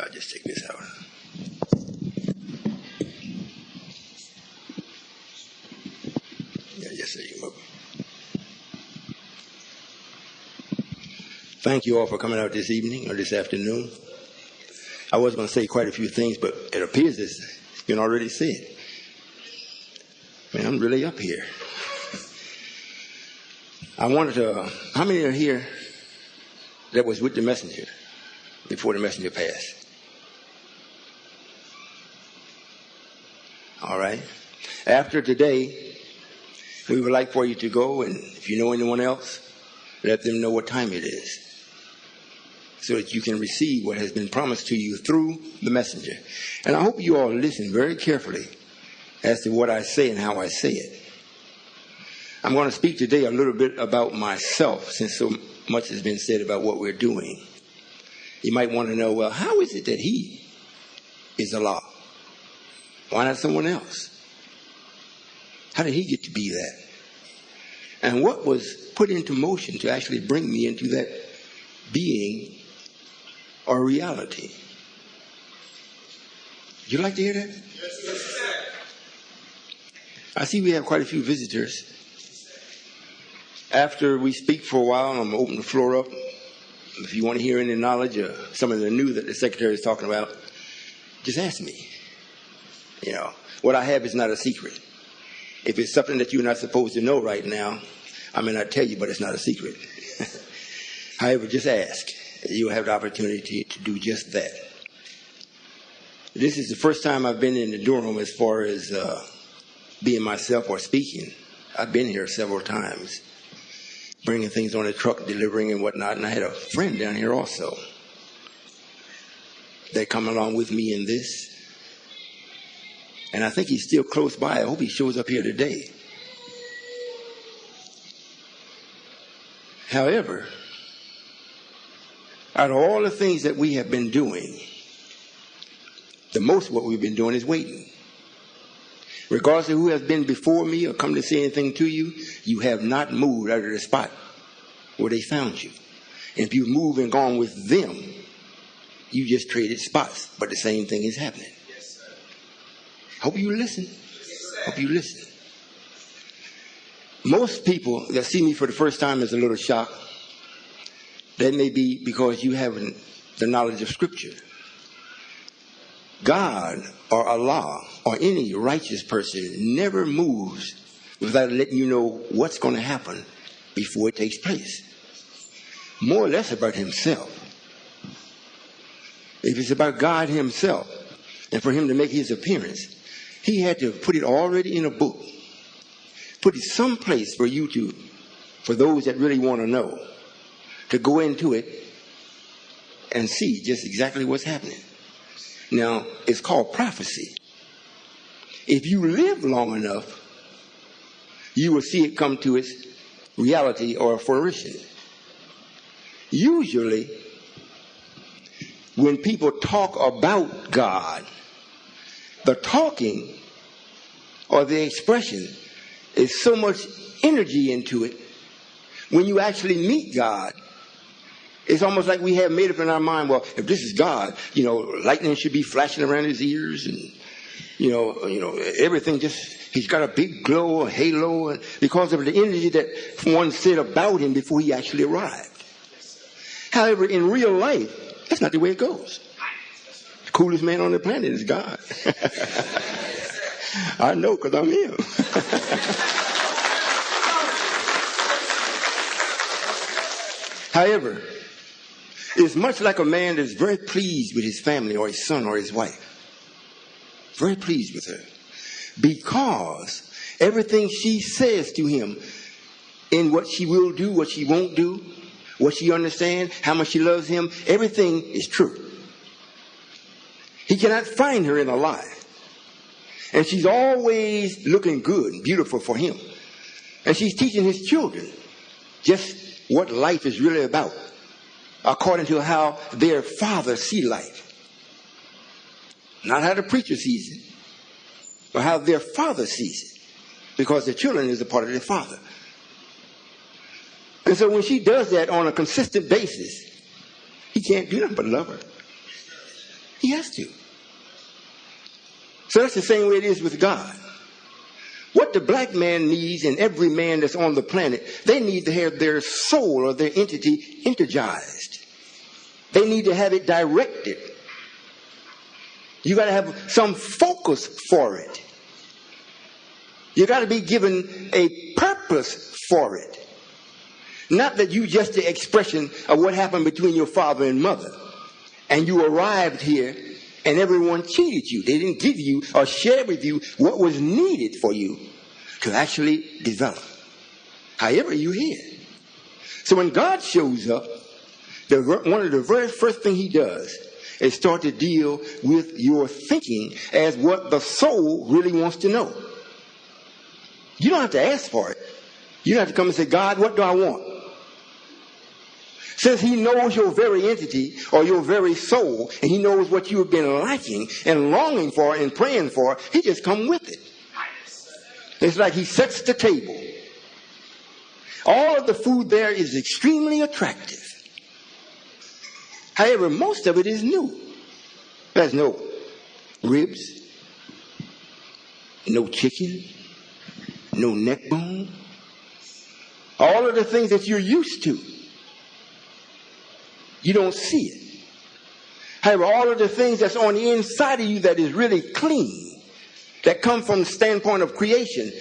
I'll just take this out. Yeah, just so you move. Thank you all for coming out this evening or this afternoon. I was going to say quite a few things, but it appears as you can already see it. Man, I'm really up here. I wanted to, how many are here that was with the messenger before the messenger passed? All right. After today, we would like for you to go, and if you know anyone else, let them know what time it is, so that you can receive what has been promised to you through the messenger. And I hope you all listen very carefully as to what I say and how I say it. I'm going to speak today a little bit about myself, since so much has been said about what we're doing. You might want to know, well, how is it that he is Allah? Why not someone else? How did he get to be that? And what was put into motion to actually bring me into that being or reality? Would you like to hear that? Yes. I see we have quite a few visitors. After we speak for a while, I'm going to open the floor up. If you want to hear any knowledge or some of the new that the secretary is talking about, just ask me. You know, what I have is not a secret. If it's something that you're not supposed to know right now, I may not tell you, but it's not a secret. However, just ask. You'll have the opportunity to do just that. This is the first time I've been in the Durham as far as being myself or speaking. I've been here several times, bringing things on a truck, delivering and whatnot. And I had a friend down here also that come along with me in this. And I think he's still close by. I hope he shows up here today. However, out of all the things that we have been doing, the most what we've been doing is waiting. Regardless of who has been before me or come to say anything to you, you have not moved out of the spot where they found you. And if you move and gone with them, you just traded spots, but the same thing is happening. Yes, sir. Hope you listen. Yes, hope you listen. Most people that see me for the first time is a little shocked. That may be because you haven't the knowledge of Scripture. God or Allah or any righteous person never moves without letting you know what's going to happen before it takes place. More or less about himself. If it's about God himself and for him to make his appearance, he had to put it already in a book. Put it someplace for you to, for those that really want to know, to go into it and see just exactly what's happening. Now, it's called prophecy. If you live long enough, you will see it come to its reality or fruition. Usually, when people talk about God, the talking or the expression is so much energy into it. When you actually meet God, it's almost like we have made up in our mind, well, if this is God, lightning should be flashing around his ears and, everything just, he's got a big glow, a halo, because of the energy that one said about him before he actually arrived. However, in real life, that's not the way it goes. The coolest man on the planet is God. I know because I'm him. However, it's much like a man that's very pleased with his family or his son or his wife. Very pleased with her. Because everything she says to him in what she will do, what she won't do, what she understands, how much she loves him, everything is true. He cannot find her in a lie. And she's always looking good and beautiful for him. And she's teaching his children just what life is really about, according to how their father see life. Not how the preacher sees it, but how their father sees it. Because the children is a part of their father. And so when she does that on a consistent basis, he can't do nothing but love her. He has to. So that's the same way it is with God. What the black man needs, and every man that's on the planet, they need to have their soul or their entity energized. They need to have it directed. You got to have some focus for it. You got to be given a purpose for it. Not that you just the expression of what happened between your father and mother. And you arrived here and everyone cheated you. They didn't give you or share with you what was needed for you to actually develop. However, you're here. So when God shows up, one of the very first thing he does is start to deal with your thinking as what the soul really wants to know. You don't have to ask for it. You don't have to come and say, God, what do I want? Since he knows your very entity or your very soul, and he knows what you have been liking and longing for and praying for, he just come with it. It's like he sets the table. All of the food there is extremely attractive. However, most of it is new. There's no ribs, no chicken, no neck bone. All of the things that you're used to, you don't see it. However, all of the things that's on the inside of you that is really clean, that come from the standpoint of creation,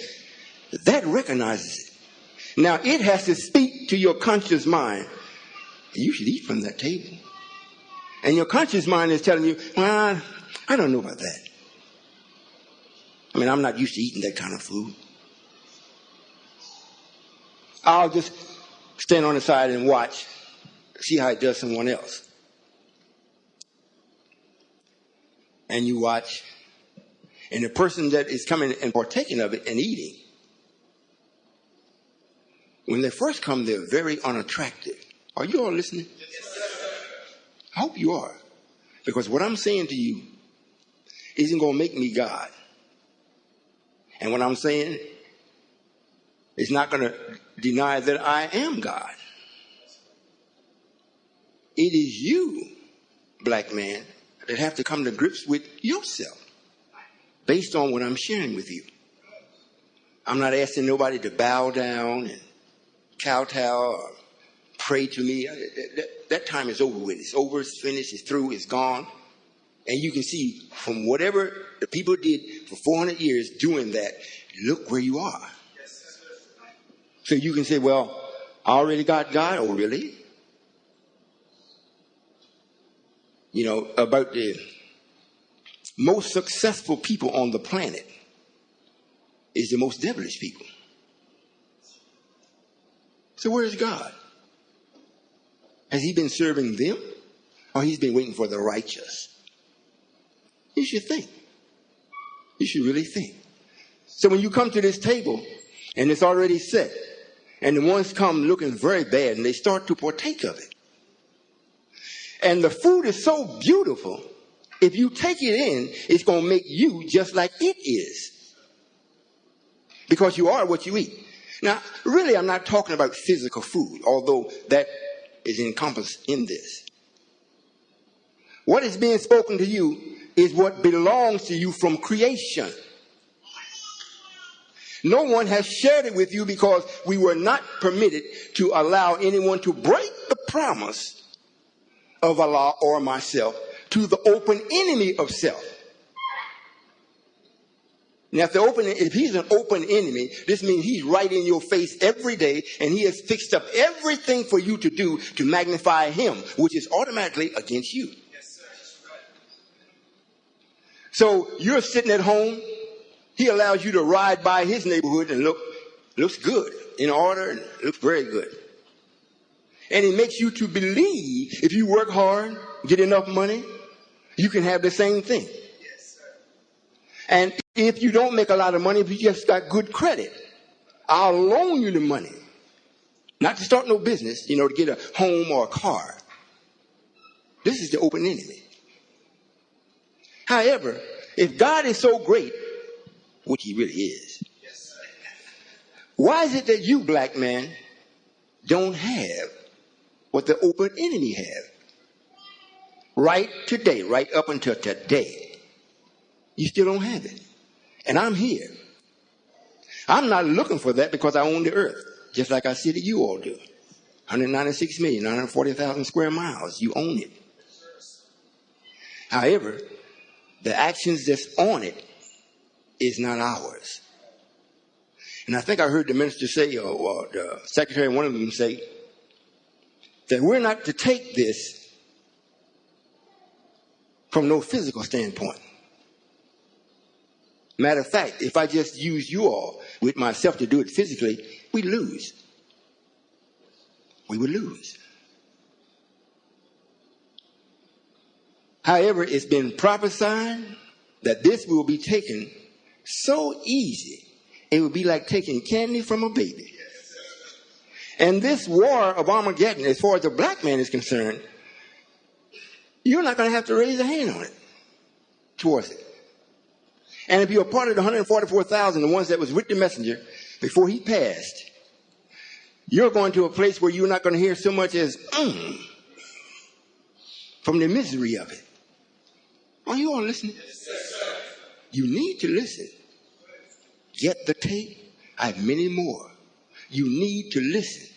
that recognizes it. Now, it has to speak to your conscious mind. You should eat from that table. And your conscious mind is telling you, well, I don't know about that. I mean, I'm not used to eating that kind of food. I'll just stand on the side and watch, see how it does someone else. And you watch, and the person that is coming and partaking of it and eating, when they first come, they're very unattractive. Are you all listening? I hope you are. Because what I'm saying to you isn't going to make me God. And what I'm saying is not going to deny that I am God. It is you, black man, that have to come to grips with yourself based on what I'm sharing with you. I'm not asking nobody to bow down and kowtow or pray to me. That time is over with. It's over, it's finished, it's through, it's gone. And you can see from whatever the people did for 400 years doing that, look where you are. So you can say, well, I already got God. Oh, really? You know, about the most successful people on the planet is the most devilish people. So where is God? Has he been serving them? Or he's been waiting for the righteous? You should think. You should really think. So when you come to this table and it's already set, and the ones come looking very bad and they start to partake of it. And the food is so beautiful, if you take it in, it's going to make you just like it is. Because you are what you eat. Now, really, I'm not talking about physical food, although that is encompassed in this. What is being spoken to you is what belongs to you from creation. No one has shared it with you because we were not permitted to allow anyone to break the promise of Allah or myself to the open enemy of self. Now, if he's an open enemy, this means he's right in your face every day, and he has fixed up everything for you to do to magnify him, which is automatically against you. Yes, sir. So you're sitting at home. He allows you to ride by his neighborhood and looks good, in order, and looks very good. And he makes you to believe if you work hard, get enough money, you can have the same thing. Yes, sir. And if you don't make a lot of money, if you just got good credit, I'll loan you the money. Not to start no business, to get a home or a car. This is the open enemy. However, if God is so great, which he really is, yes, why is it that you, black man, don't have what the open enemy have? Right today, right up until today, you still don't have it. And I'm here. I'm not looking for that because I own the earth, just like I see that you all do. 196,940,000 square miles. You own it. However, the actions that's on it is not ours. And I think I heard the minister say, or the secretary, one of them say, that we're not to take this from no physical standpoint. Matter of fact, if I just use you all with myself to do it physically, we lose. We would lose. However, it's been prophesied that this will be taken so easy, it would be like taking candy from a baby. And this war of Armageddon, as far as the black man is concerned, you're not going to have to raise a hand on it, towards it. And if you're a part of the 144,000, the ones that was with the messenger before he passed, you're going to a place where you're not going to hear so much as from the misery of it. Are you all listening? You need to listen. Get the tape. I have many more. You need to listen.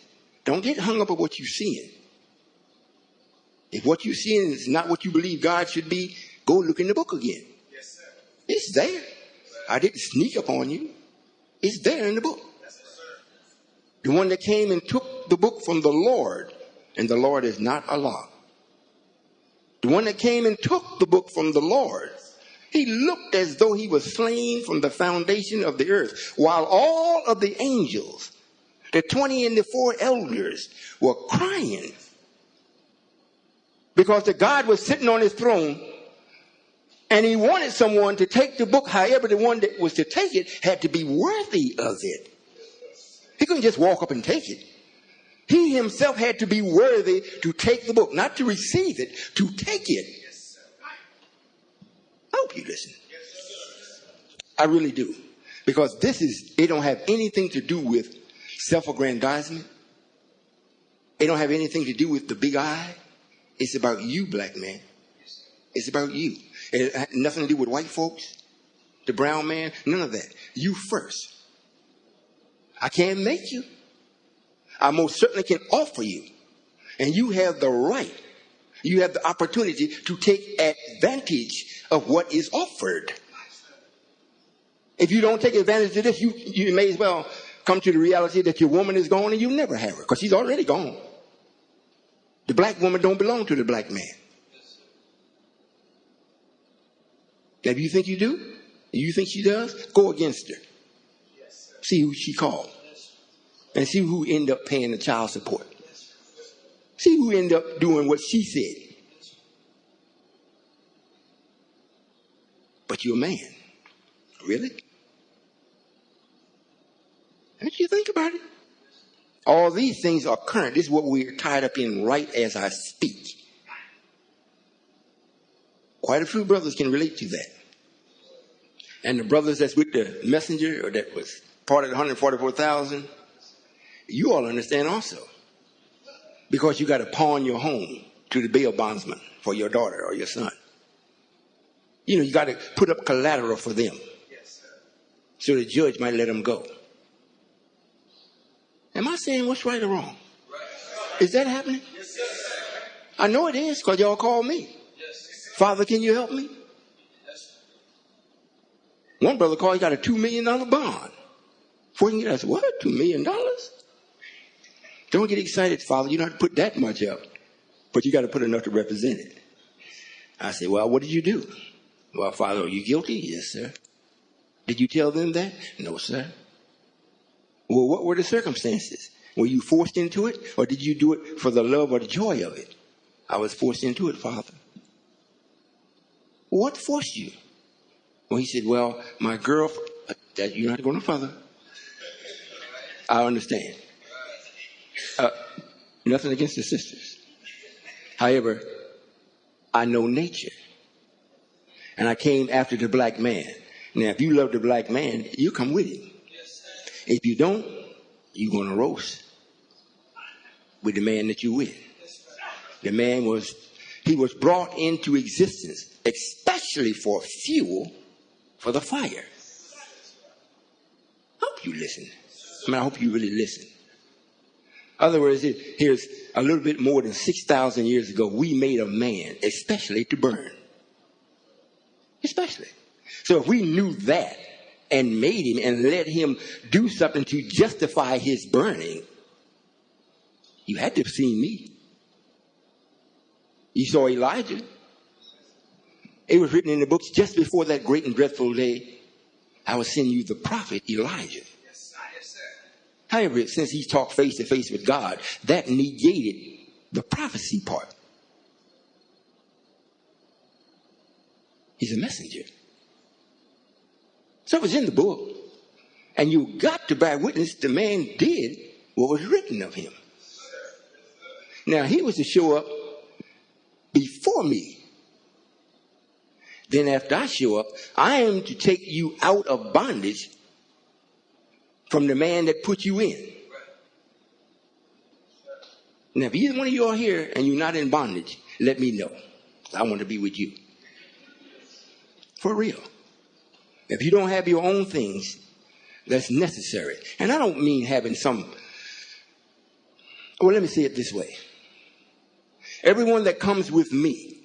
Don't get hung up on what you're seeing. If what you're seeing is not what you believe God should be, go look in the book again. It's there. I didn't sneak up on you. It's there in the book. The one that came and took the book from the Lord, and the Lord is not Allah. The one that came and took the book from the Lord, he looked as though he was slain from the foundation of the earth, while all of the angels, the 20 and the 4 elders, were crying because the God was sitting on his throne. And he wanted someone to take the book. However, the one that was to take it had to be worthy of it. He couldn't just walk up and take it. He himself had to be worthy to take the book, not to receive it, to take it. I hope you listen. I really do. Because it don't have anything to do with self-aggrandizement. It don't have anything to do with the big I. It's about you, black man. It's about you. It had nothing to do with white folks, the brown man, none of that. You first. I can't make you. I most certainly can offer you. And you have the right. You have the opportunity to take advantage of what is offered. If you don't take advantage of this, you may as well come to the reality that your woman is gone and you never have her, because she's already gone. The black woman don't belong to the black man. Now, if you think you do, you think she does, go against her. See who she called. And see who end up paying the child support. See who end up doing what she said. But you're a man. Really? Don't you think about it? All these things are current. This is what we're tied up in right as I speak. Quite a few brothers can relate to that. And the brothers that's with the messenger, or that was part of the 144,000, you all understand also. Because you got to pawn your home to the bail bondsman for your daughter or your son. You know, you got to put up collateral for them. So the judge might let them go. Am I saying what's right or wrong? Is that happening? I know it is, because y'all call me. Father, can you help me? One brother called, he got a $2 million bond. Before you can get us, what? $2 million? Don't get excited, Father. You don't have to put that much up. But you got to put enough to represent it. I said, well, what did you do? Well, Father, are you guilty? Yes, sir. Did you tell them that? No, sir. Well, what were the circumstances? Were you forced into it? Or did you do it for the love or the joy of it? I was forced into it, Father. What forced you? Well, he said, well, my girlfriend, that you don't have to go no further. I understand. Nothing against the sisters. However, I know nature. And I came after the black man. Now, if you love the black man, you come with him. If you don't, you're going to roast with the man that you're with. The man he was brought into existence, especially for fuel for the fire. I hope you listen. I hope you really listen. In other words, here's a little bit more than 6,000 years ago, we made a man especially to burn. Especially. So if we knew that and made him and let him do something to justify his burning, you had to have seen me. You saw Elijah. It was written in the books, just before that great and dreadful day, I will send you the prophet Elijah. Yes, sir. However, since he talked face to face with God, that negated the prophecy part. He's a messenger. So it was in the book. And you got to bear witness the man did what was written of him. Now, he was to show up before me. Then after I show up, I am to take you out of bondage from the man that put you in. Now, if either one of you are here and you're not in bondage, let me know. I want to be with you. For real. If you don't have your own things, that's necessary. And I don't mean having some... Well, let me say it this way. Everyone that comes with me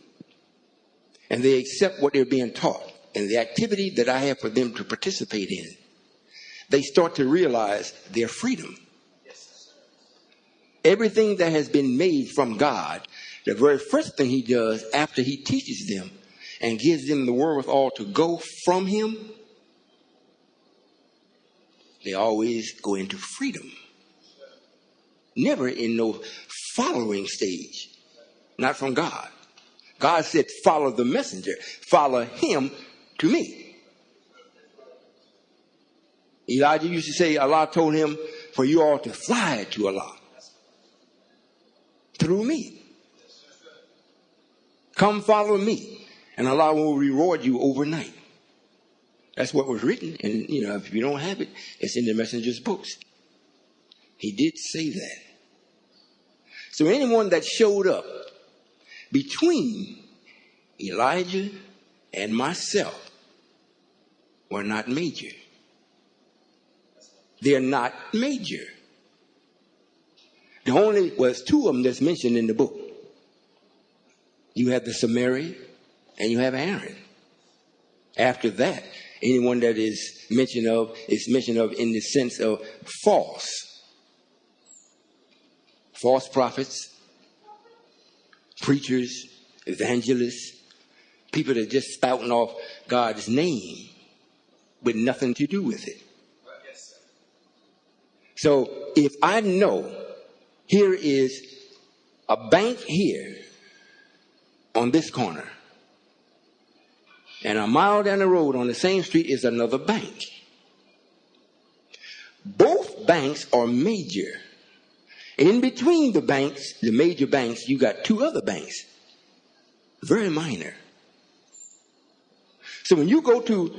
and they accept what they're being taught and the activity that I have for them to participate in, they start to realize their freedom. Everything that has been made from God, the very first thing he does after he teaches them and gives them the wherewithal to go from him, they always go into freedom. Never in no following stage. Not from God. God said, follow the messenger. Follow him to me. Elijah used to say, Allah told him, for you all to fly to Allah. Through me. Come follow me. And Allah will reward you overnight. That's what was written. And, if you don't have it, it's in the messenger's books. He did say that. So anyone that showed up between Elijah and myself were not major. They're not major. There only was two of them that's mentioned in the book. You have the Samaria and you have Aaron. After that, anyone that is mentioned of in the sense of false prophets, preachers, evangelists, people that are just spouting off God's name with nothing to do with it. So if I know here is a bank here on this corner, and a mile down the road on the same street is another bank. Both banks are major. In between the banks, the major banks, you got two other banks. Very minor. So when you go to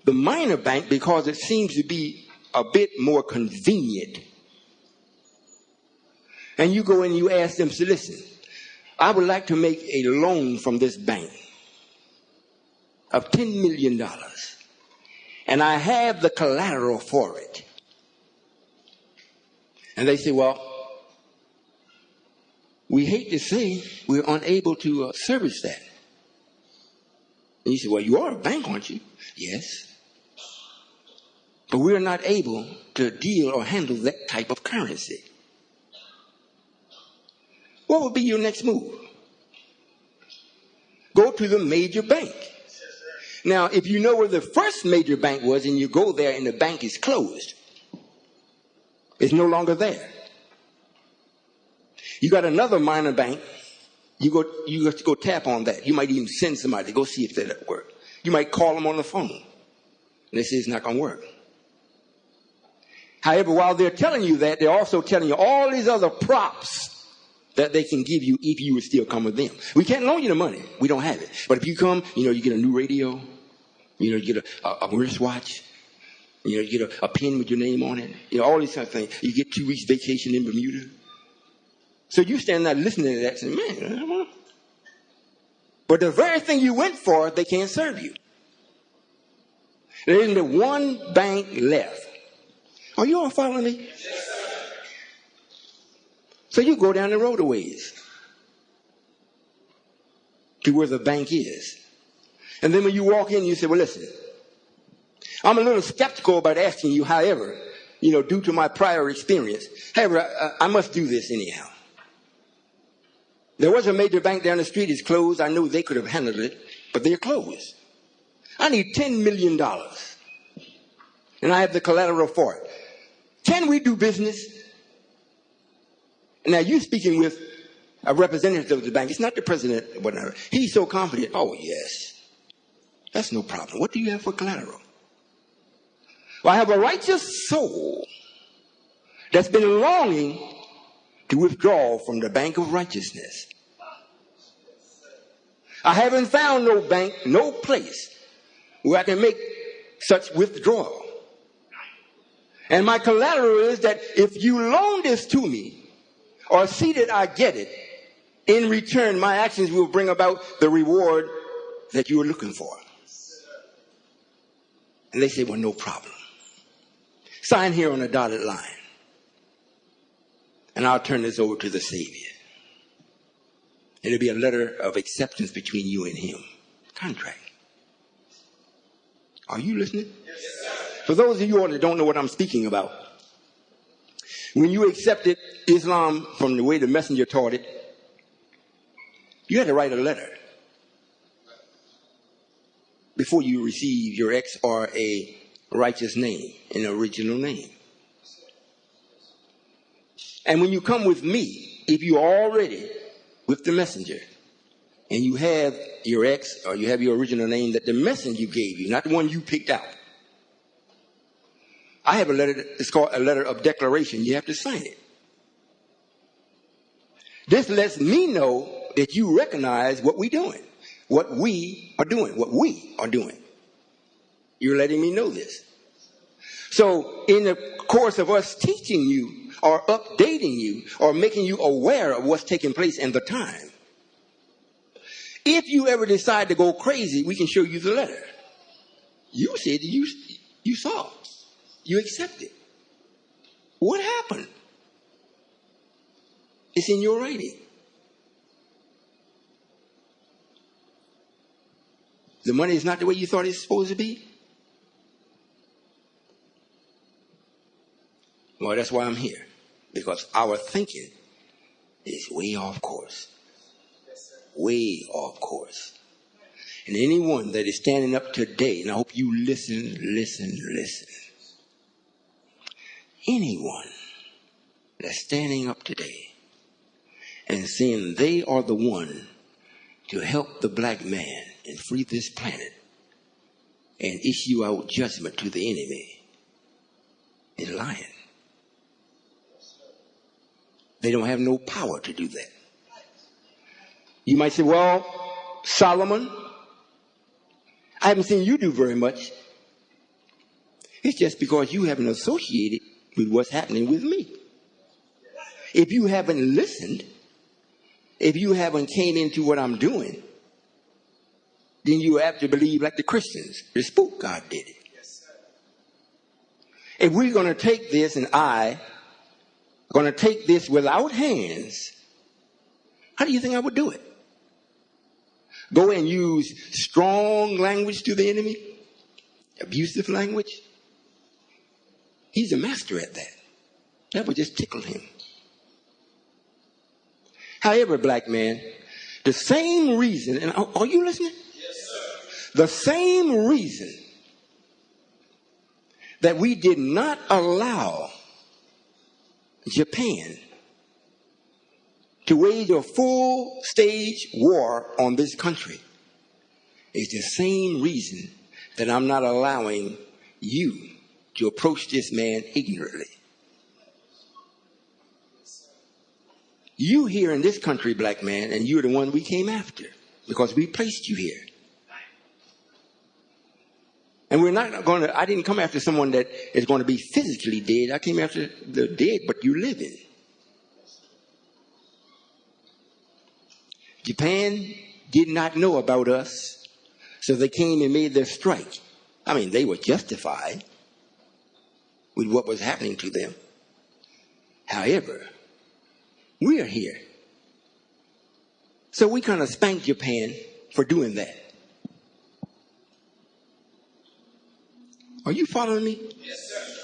the minor bank, because it seems to be a bit more convenient, and you go and you ask them, so listen, I would like to make a loan from this bank of $10 million. And I have the collateral for it. And they say, well, we hate to say we're unable to service that. And you say, well, you are a bank, aren't you? Yes. But we're not able to deal or handle that type of currency. What would be your next move? Go to the major bank. Now, if you know where the first major bank was and you go there and the bank is closed, it's no longer there. You got another minor bank. You have to go tap on that. You might even send somebody to go see if that'll work. You might call them on the phone. And they say it's not going to work. However, while they're telling you that, they're also telling you all these other props that they can give you if you would still come with them. We can't loan you the money. We don't have it. But if you come, you get a new radio. You get a wristwatch. You get a pen with your name on it. All these kind of things. You get 2 weeks vacation in Bermuda. So you stand there listening to that and say, man, But the very thing you went for, they can't serve you. There isn't but one bank left. Are you all following me? Yes, sir. So you go down the road a ways to where the bank is. And then when you walk in, you say, well, listen, I'm a little skeptical about asking you, however, due to my prior experience. However, I must do this anyhow. There was a major bank down the street. It's closed. I know they could have handled it, but they're closed. I need $10 million. And I have the collateral for it. Can we do business? Now, you're speaking with a representative of the bank. It's not the president or whatever. He's so confident. Oh, yes. That's no problem. What do you have for collateral? Well, I have a righteous soul that's been longing to withdraw from the bank of righteousness. I haven't found no bank, no place where I can make such withdrawal. And my collateral is that if you loan this to me or see that I get it, in return, my actions will bring about the reward that you are looking for. And they say, well, no problem. Sign here on a dotted line. And I'll turn this over to the Savior. It'll be a letter of acceptance between you and him. Contract. Are you listening? Yes, sir. For those of you all that don't know what I'm speaking about, when you accepted Islam from the way the messenger taught it, you had to write a letter before you receive your X or a righteous name, an original name. And when you come with me, if you're already with the messenger and you have your X or you have your original name that the messenger gave you, not the one you picked out, I have a letter, it's called a letter of declaration. You have to sign it. This lets me know that you recognize what we're doing, what we are doing, what we are doing. You're letting me know this. So in the course of us teaching you or updating you or making you aware of what's taking place in the time, if you ever decide to go crazy, we can show you the letter. You said you saw. You accepted. What happened? It's in your writing. The money is not the way you thought it's supposed to be. Well, that's why I'm here. Because our thinking is way off course. Way off course. And anyone that is standing up today, and I hope you listen. Anyone that's standing up today and saying they are the one to help the black man and free this planet and issue out judgment to the enemy is lying. They don't have no power to do that. You might say, well, Solomon, I haven't seen you do very much. It's just because you haven't associated with what's happening with me. If you haven't listened, if you haven't came into what I'm doing, then you have to believe like the Christians. The spook God did it. If we're going to take this, and I going to take this without hands, how do you think I would do it? Go and use strong language to the enemy? Abusive language? He's a master at that. That would just tickle him. However, black man, the same reason, and are you listening? Yes, sir. The same reason that we did not allow Japan to wage a full stage war on this country is the same reason that I'm not allowing you to approach this man ignorantly. You here in this country, black man, and you're the one we came after because we placed you here. And we're not going to, I didn't come after someone that is going to be physically dead. I came after the dead, but you live in. Japan did not know about us, so they came and made their strike. I mean, they were justified with what was happening to them. However, we are here. So we kind of spanked Japan for doing that. Are you following me? Yes, sir.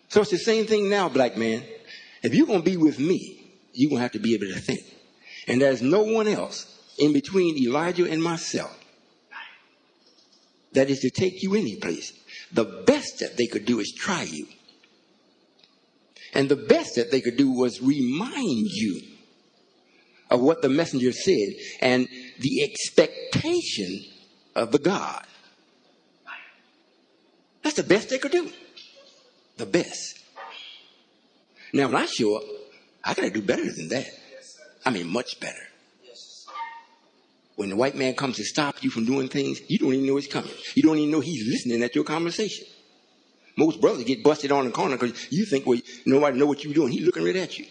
So it's the same thing now, black man. If you're going to be with me, you're going to have to be able to think. And there's no one else in between Elijah and myself that is to take you any place. The best that they could do is try you. And the best that they could do was remind you of what the messenger said and the expectation of the God. That's the best they could do. The best. Now, when I show up, I got to do better than that. I mean, much better. When the white man comes to stop you from doing things, you don't even know he's coming. You don't even know he's listening at your conversation. Most brothers get busted on the corner because you think, well, nobody know what you're doing. He's looking right at you.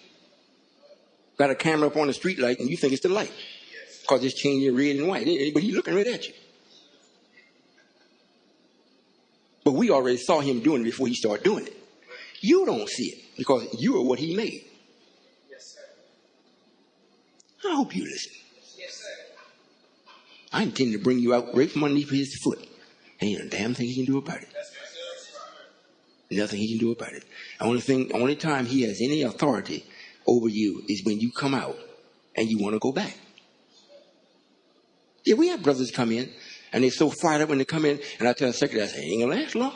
Got a camera up on the street light and you think it's the light because it's changing red and white. But he's looking right at you. But we already saw him doing it before he started doing it. You don't see it because you are what he made. Yes, sir. I hope you listen. Yes, sir. I intend to bring you out right from underneath his foot. Ain't a damn thing he can do about it. Nothing he can do about it. Only time he has any authority over you is when you come out and you want to go back. Yeah, we have brothers come in and they're so fired up when they come in, and I tell the secretary, I say, ain't gonna last long.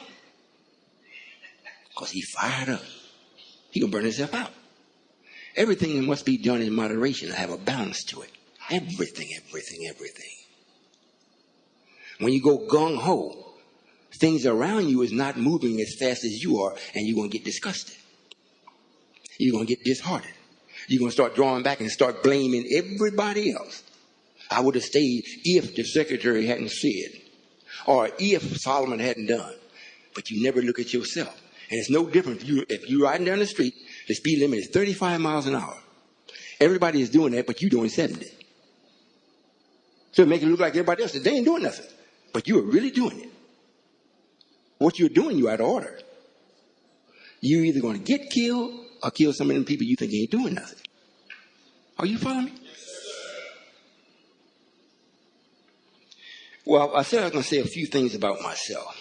Because he fired up. He gonna burn himself out. Everything must be done in moderation and have a balance to it. Everything. When you go gung-ho, things around you is not moving as fast as you are, and you're going to get disgusted. You're going to get disheartened. You're going to start drawing back and start blaming everybody else. I would have stayed if the secretary hadn't said, or if Solomon hadn't done. But you never look at yourself. And it's no different if you're riding down the street, the speed limit is 35 miles an hour. Everybody is doing that, but you're doing 70. So it makes it look like everybody else, they ain't doing nothing. But you are really doing it. What you're doing, you're out of order. You're either going to get killed or kill some of them people you think ain't doing nothing. Are you following me? Well, I said I was going to say a few things about myself.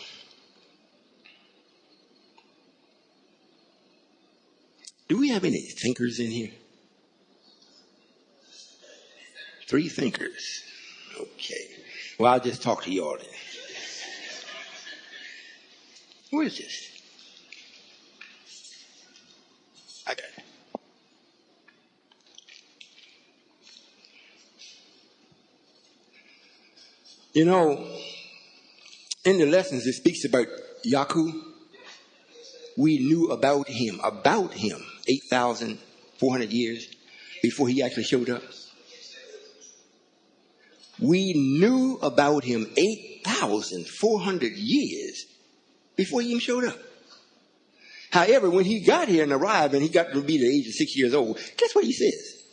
Do we have any thinkers in here? 3 thinkers. Okay. Well, I'll just talk to y'all then. Where is this? I got it. You know, in the lessons it speaks about Yaku. We knew about him 8,400 years before he actually showed up. We knew about him 8,400 years before he even showed up. However, when he got here and arrived and he got to be the age of 6 years old, guess what he says?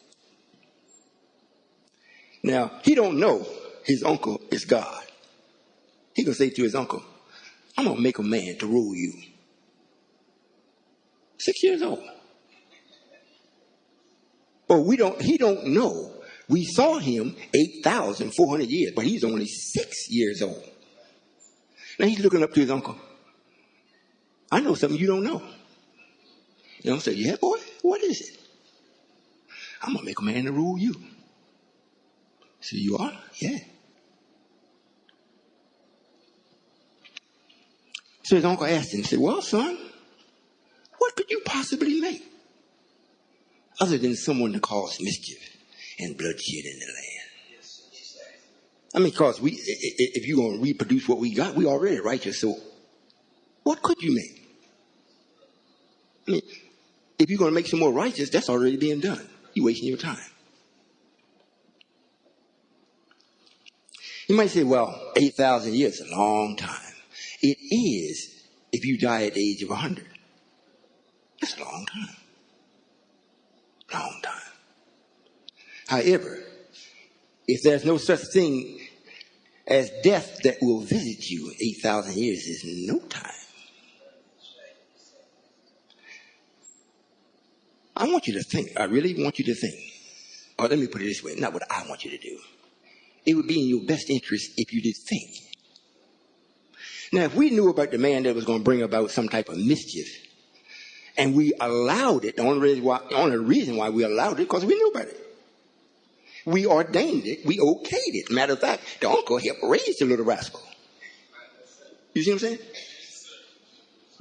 Now, he don't know his uncle is God. He gonna say to his uncle, I'm gonna make a man to rule you. 6 years old. But he don't know. We saw him 8,400 years, but he's only 6 years old. Now he's looking up to his uncle. I know something you don't know. You know, say, yeah, boy, what is it? I'm going to make a man to rule you. So you are? Yeah. So his uncle asked him, said, well, son, what could you possibly make other than someone to cause mischief and bloodshed in the land? I mean, because if you're going to reproduce what we got, we already righteous. So what could you make? I mean, if you're going to make some more righteous, that's already being done. You're wasting your time. You might say, well, 8,000 years is a long time. It is if you die at the age of 100. That's a long time. Long time. However, if there's no such thing as death that will visit you, 8,000 years is no time. I want you to think. I really want you to think. Or let me put it this way, not what I want you to do. It would be in your best interest if you did think. Now, if we knew about the man that was going to bring about some type of mischief, and we allowed it, the only reason why we allowed it, because we knew about it. We ordained it. We okayed it. Matter of fact, the uncle helped raise the little rascal. You see what I'm saying?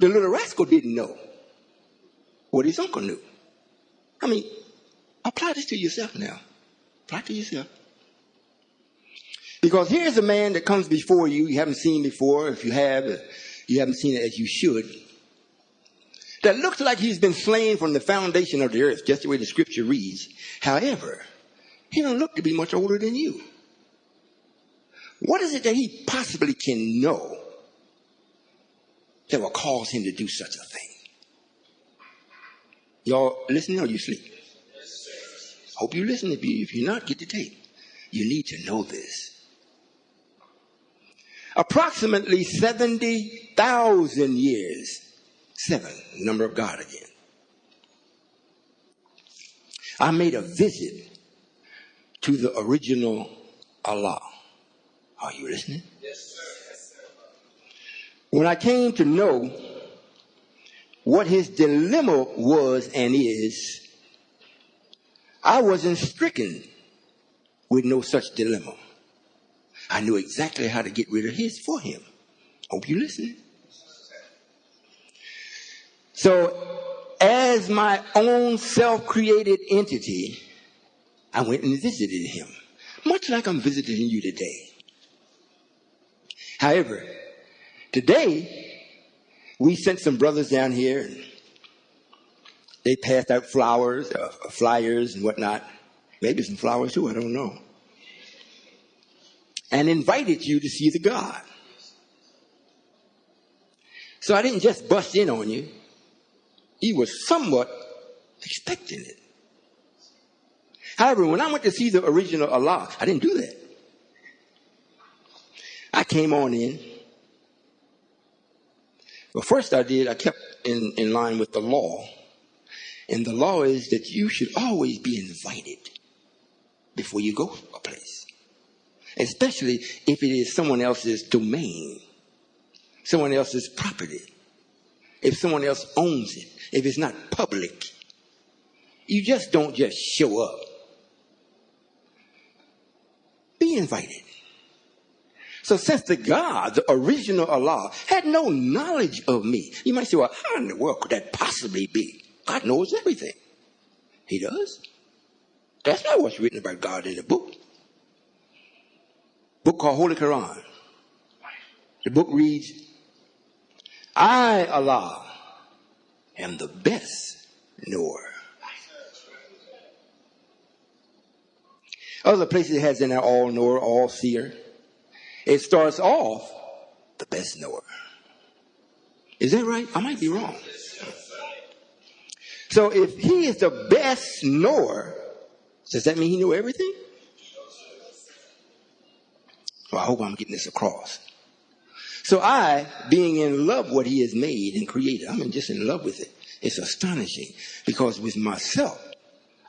The little rascal didn't know what his uncle knew. I mean, apply this to yourself now. Apply it to yourself. Because here's a man that comes before you, you haven't seen before. If you have, you haven't seen it as you should. That looks like he's been slain from the foundation of the earth, just the way the scripture reads. However, he don't look to be much older than you. What is it that he possibly can know that will cause him to do such a thing? Y'all listening or you sleep? Hope you listen. If you're not, get the tape. You need to know this. Approximately 70,000 years. 7, number of God again. I made a visit to the original Allah. Are you listening? Yes, sir. Yes, sir. When I came to know what his dilemma was and is, I wasn't stricken with no such dilemma. I knew exactly how to get rid of his for him. Hope you listening. So, as my own self-created entity, I went and visited him, much like I'm visiting you today. However, today, we sent some brothers down here, and they passed out flowers, flyers and whatnot. Maybe some flowers too, I don't know. And invited you to see the God. So I didn't just bust in on you. He was somewhat expecting it. However, when I went to see the original Allah, I didn't do that. I came on in. Well, first I kept in line with the law. And the law is that you should always be invited before you go a place. Especially if it is someone else's domain, someone else's property, if someone else owns it, if it's not public. You just don't just show up. Be invited. So since the God, the original Allah, had no knowledge of me, you might say, well, how in the world could that possibly be? God knows everything. He does. That's not what's written about God in the book. Book called Holy Quran. The book reads, I, Allah, am the best knower. Other places it has in there all knower, all seer. It starts off the best knower. Is that right? I might be wrong. So if he is the best knower, does that mean he knew everything? Well, I hope I'm getting this across. So I, being in love with what he has made and created, I'm just in love with it. It's astonishing because with myself,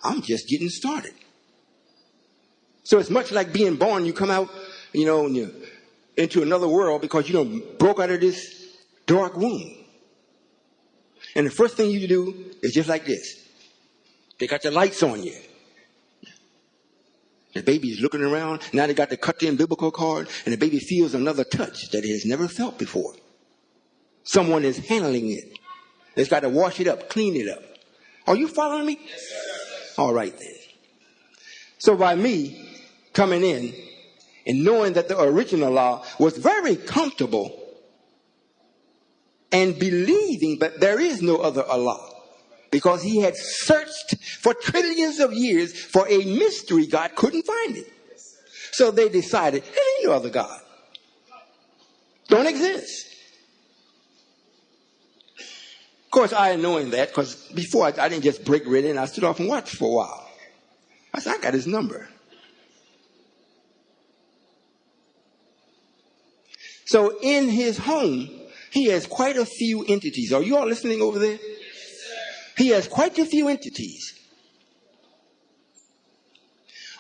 I'm just getting started. So it's much like being born. You come out, into another world because you broke out of this dark womb. And the first thing you do is just like this. They got the lights on you. The baby's looking around. Now they got the cut in biblical card, and the baby feels another touch that it has never felt before. Someone is handling it. It's got to wash it up, clean it up. Are you following me? Yes, sir. All right then. So by me coming in and knowing that the original law was very comfortable and believing that there is no other Allah, because he had searched for trillions of years for a mystery God couldn't find it. So they decided, there ain't no other God. Don't exist. Of course, I knowing that, because before I didn't just break right in, I stood off and watched for a while. I said, I got his number. So in his home, he has quite a few entities. Are you all listening over there? He has quite a few entities.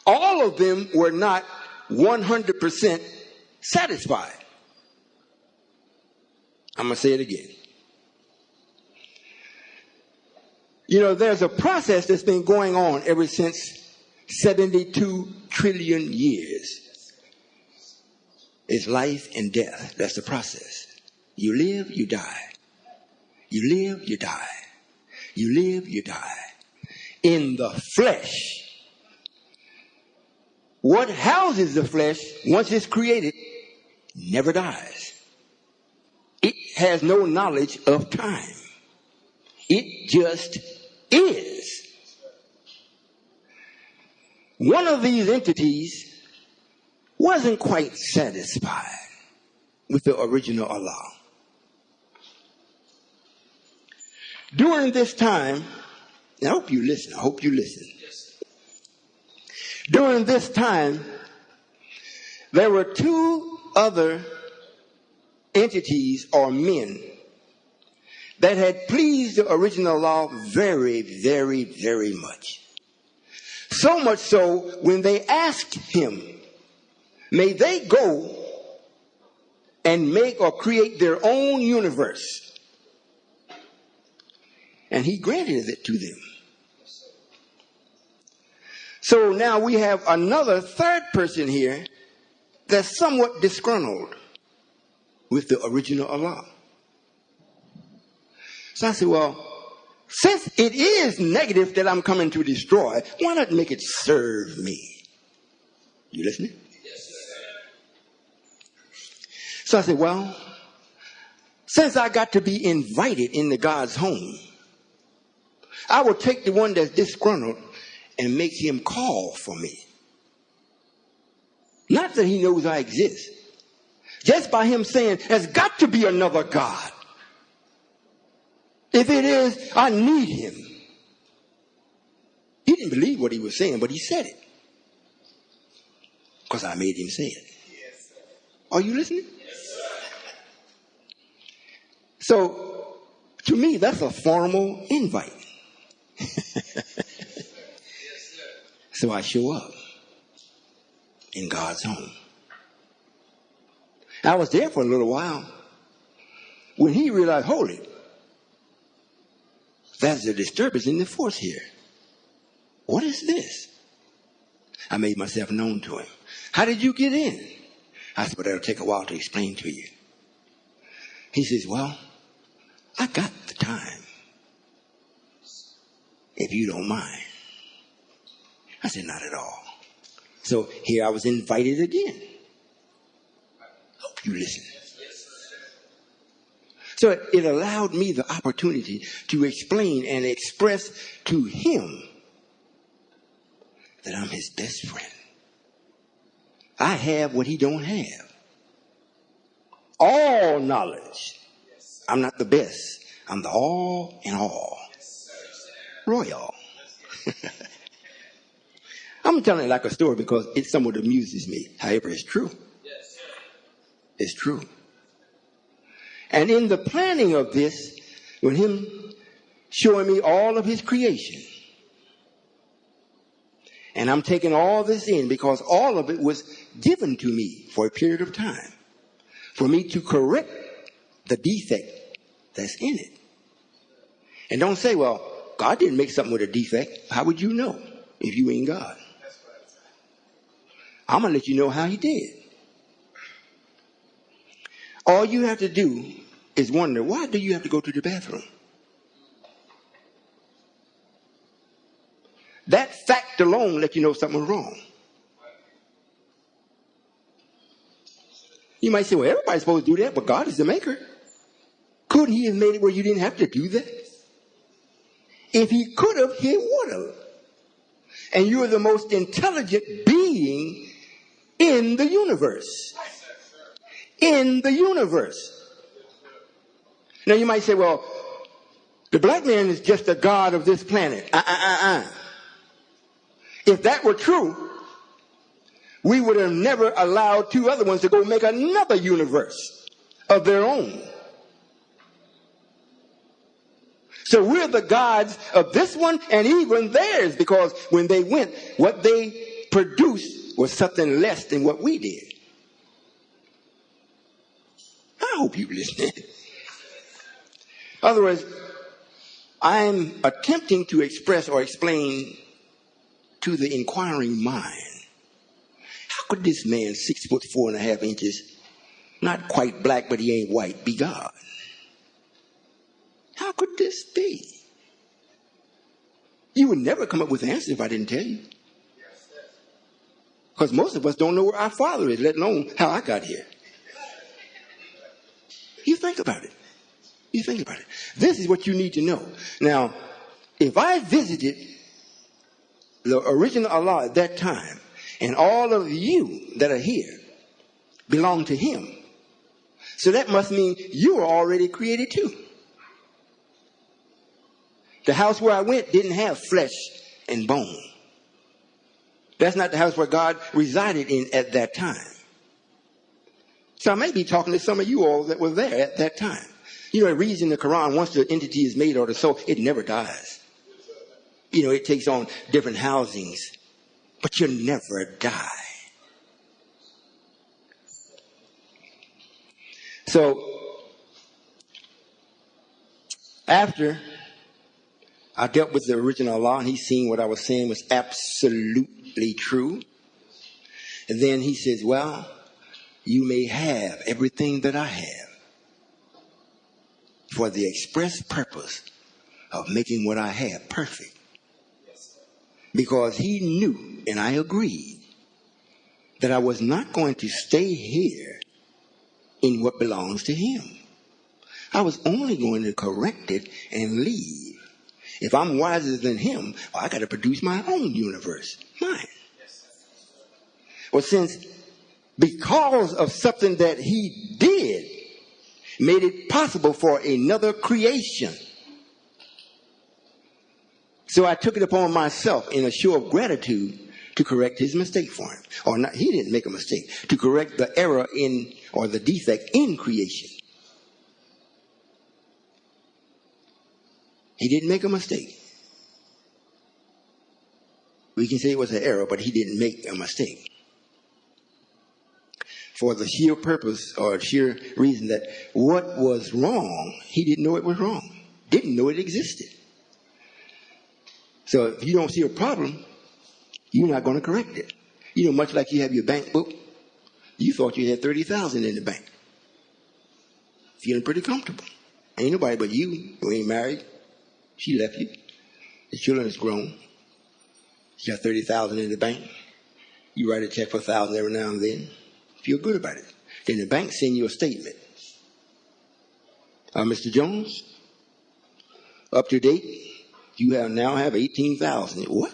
All of them were not 100% satisfied. I'm going to say it again. You know, there's a process that's been going on ever since 72 trillion years. It's life and death. That's the process. You live, you die. You live, you die. You live, you die. In the flesh. What houses the flesh, once it's created, never dies. It has no knowledge of time. It just is. One of these entities wasn't quite satisfied with the original Allah. During this time, and I hope you listen. During this time, there were two other entities or men that had pleased the original law very, very, very much. So much so, when they asked him, may they go and make or create their own universe, and he granted it to them. So now we have another third person here that's somewhat disgruntled with the original Allah. So I said, well, since it is negative that I'm coming to destroy, why not make it serve me? You listening? Yes, sir. So I said, well, since I got to be invited into God's home, I will take the one that's disgruntled and make him call for me. Not that he knows I exist. Just by him saying, there's got to be another God. If it is, I need him. He didn't believe what he was saying, but he said it. Because I made him say it. Yes, sir. Are you listening? Yes, sir. So, to me, that's a formal invite. So I show up in God's home. I was there for a little while. When he realized, hold it, there's a disturbance in the force here. What is this? I made myself known to him. How did you get in? I said, well, it'll take a while to explain to you. He says, well, I got the time, if you don't mind. I said, not at all. So here I was invited again. Hope you listen. So it allowed me the opportunity to explain and express to him that I'm his best friend. I have what he don't have. All knowledge. I'm not the best. I'm the all in all. Royall. I'm telling it like a story because it somewhat amuses me. However, it's true. It's true. And in the planning of this, with him showing me all of his creation, and I'm taking all this in because all of it was given to me for a period of time for me to correct the defect that's in it. And don't say, well, God didn't make something with a defect. How would you know if you ain't God? I'm going to let you know how he did. All you have to do is wonder, why do you have to go to the bathroom? That fact alone lets you know something's wrong. You might say, well, everybody's supposed to do that, but God is the maker. Couldn't he have made it where you didn't have to do that? If he could have, he would have. And you're the most intelligent being in the universe. In the universe. Now you might say, well, the black man is just a god of this planet. If that were true, we would have never allowed two other ones to go make another universe. of their own. So we're the gods of this one and even theirs, because when they went, what they produced was something less than what we did. I hope you're listening. In other words, I'm attempting to express or explain to the inquiring mind, how could this man, 6'4.5", not quite black, but he ain't white, be God? How could this be? You would never come up with an answer if I didn't tell you. Because most of us don't know where our Father is, let alone how I got here. You think about it. You think about it. This is what you need to know. Now, if I visited the original Allah at that time, and all of you that are here belong to Him, so that must mean you are already created too. The house where I went didn't have flesh and bone. That's not the house where God resided in at that time. So I may be talking to some of you all that were there at that time. You know, it reads in the Quran, once the entity is made or the soul, it never dies. You know, it takes on different housings, but you'll never die. So, after I dealt with the original Allah, and He seen what I was saying was absolutely true. And then He says, well, you may have everything that I have for the express purpose of making what I have perfect. Because He knew, and I agreed, that I was not going to stay here in what belongs to Him. I was only going to correct it and leave. If I'm wiser than Him, well, I got to produce my own universe, mine. Well, because of something that He did, made it possible for another creation. So I took it upon myself in a show of gratitude to correct His mistake for Him. Or not, He didn't make a mistake. To correct the error in, or the defect in creation. He didn't make a mistake. We can say it was an error, but He didn't make a mistake. For the sheer purpose or sheer reason that what was wrong, He didn't know it was wrong. Didn't know it existed. So if you don't see a problem, you're not going to correct it. You know, much like you have your bank book, you thought you had $30,000 in the bank. Feeling pretty comfortable. Ain't nobody but you who ain't married. She left you. The children is grown. You got $30,000 in the bank. You write a check for $1,000 every now and then. Feel good about it. Then the bank send you a statement. Mr. Jones, up to date, you now have $18,000. What?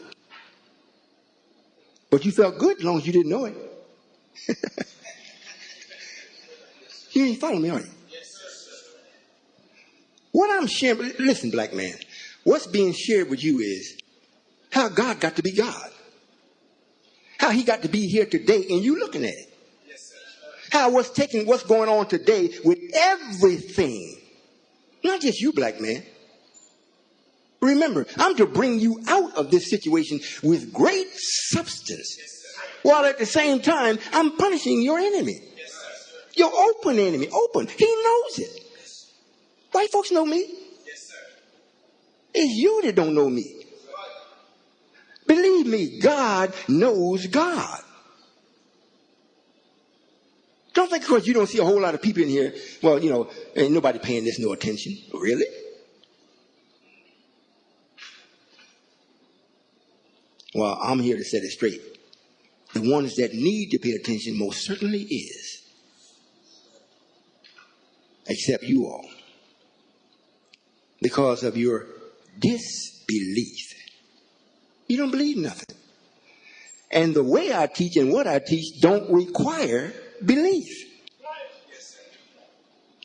But you felt good as long as you didn't know it. You ain't following me, are you? What I'm sharing, listen, black man, what's being shared with you is how God got to be God. How He got to be here today and you looking at it. How what's going on today with everything. Not just you, black man. Remember, I'm to bring you out of this situation with great substance. While at the same time, I'm punishing your enemy. Your open enemy. Open. He knows it. White folks know me. It's you that don't know me. Believe me, God knows God. Don't think because you don't see a whole lot of people in here, well, you know, ain't nobody paying this no attention. Really? Well, I'm here to set it straight. The ones that need to pay attention most certainly is. Except you all. Because of your disbelief. You don't believe nothing. And the way I teach and what I teach don't require belief.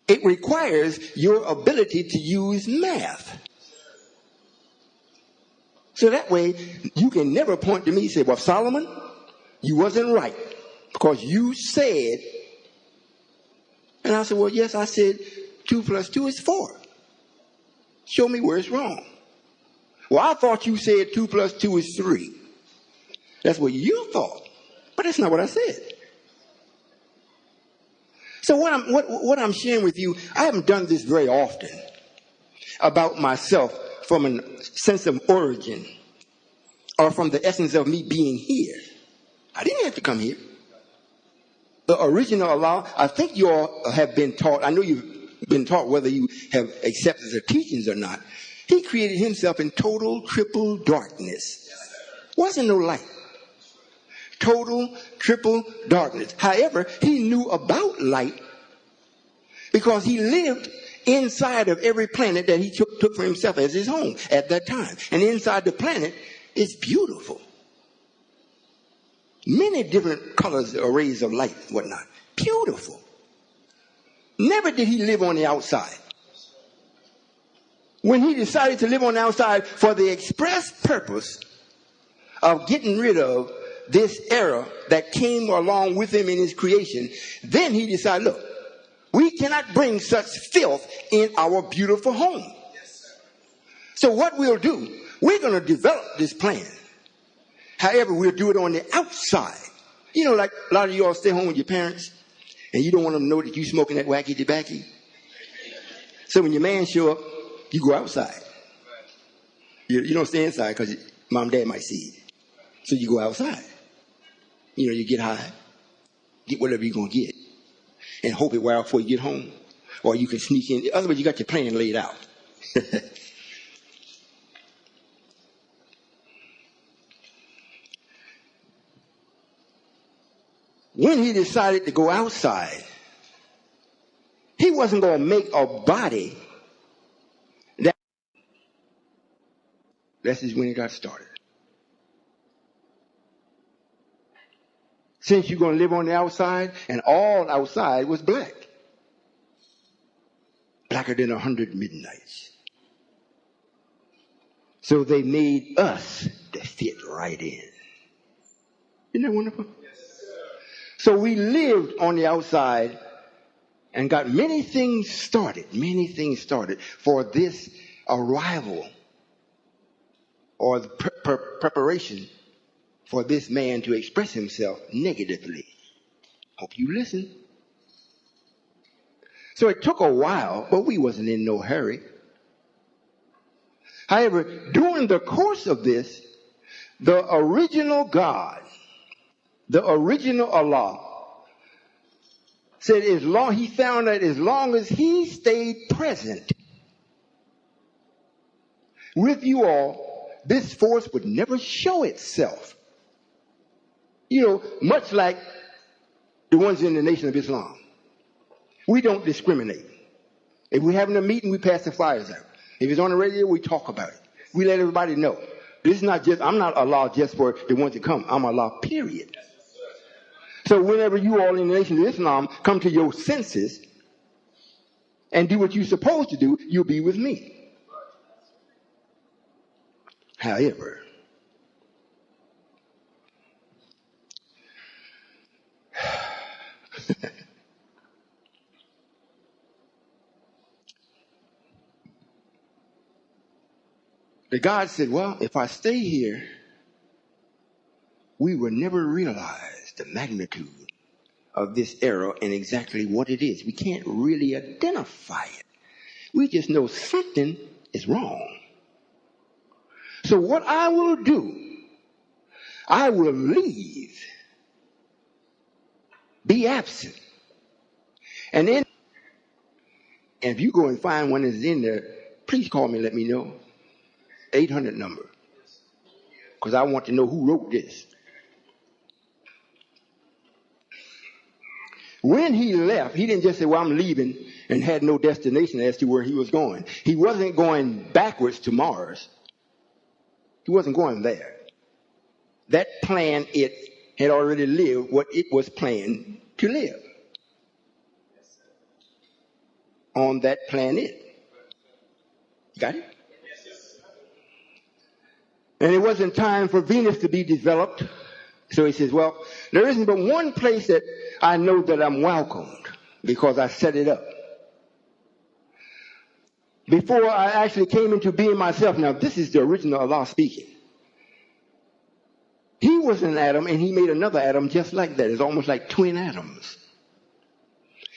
It requires your ability to use math. So that way, you can never point to me and say, well, Solomon, you wasn't right. Because you said, And I said, well, yes, I said 2 plus 2 is 4. Show me where it's wrong. Well, I thought you said 2 plus 2 is 3. That's what you thought. But that's not what I said. So what I'm sharing with you, I haven't done this very often about myself from a sense of origin or from the essence of me being here. I didn't have to come here. The original Allah, I think you all have been taught, I know you've been taught whether you have accepted the teachings or not. He created himself in total triple darkness. Wasn't no light. Total triple darkness. However, he knew about light because he lived inside of every planet that he took for himself as his home at that time. And inside the planet is beautiful. Many different colors or rays of light and whatnot. Beautiful. Never did he live on the outside. When he decided to live on the outside for the express purpose of getting rid of this error that came along with him in his creation, then he decided, look, we cannot bring such filth in our beautiful home. So what we'll do, we're going to develop this plan. However, we'll do it on the outside. You know, like a lot of you all stay home with your parents and you don't want them to know that you're smoking that wacky tobacco. So when your man show up, you go outside. You don't stay inside because mom and dad might see it. So you go outside. You know, you get high, get whatever you're going to get, and hope it wears before you get home. Or you can sneak in. Otherwise, you got your plan laid out. When he decided to go outside, he wasn't going to make a body that. This is when he got started. Since you're going to live on the outside, and all outside was black. Blacker than 100 midnights. So they made us to fit right in. Isn't that wonderful? So we lived on the outside and got many things started for this arrival or the preparation for this man to express himself negatively. Hope you listen. So it took a while, but we wasn't in no hurry. However, during the course of this, the original God, the original Allah, said he found that as long as he stayed present with you all, this force would never show itself. You know, much like the ones in the Nation of Islam. We don't discriminate. If we're having a meeting, we pass the flyers out. If it's on the radio, we talk about it. We let everybody know. This is not just, I'm not Allah just for the ones that come. I'm Allah, period. So whenever you all in the Nation of Islam come to your senses and do what you're supposed to do, you'll be with me. However, the God said, well, if I stay here, we will never realize the magnitude of this error and exactly what it is. We can't really identify it. We just know something is wrong. So what I will do, I will leave, be absent. And then, and if you go and find one that's in there, please call me and let me know. 800 number. Because I want to know who wrote this. When he left, he didn't just say, well, I'm leaving, and had no destination as to where he was going. He wasn't going backwards to Mars. He wasn't going there. That plan, it had already lived what it was planned to live. On that planet. Got it? And it wasn't time for Venus to be developed. So he says, well, there isn't but one place that I know that I'm welcomed. because I set it up. Before I actually came into being myself, now this is the original Allah speaking. He was an atom and he made another atom just like that. It's almost like twin atoms.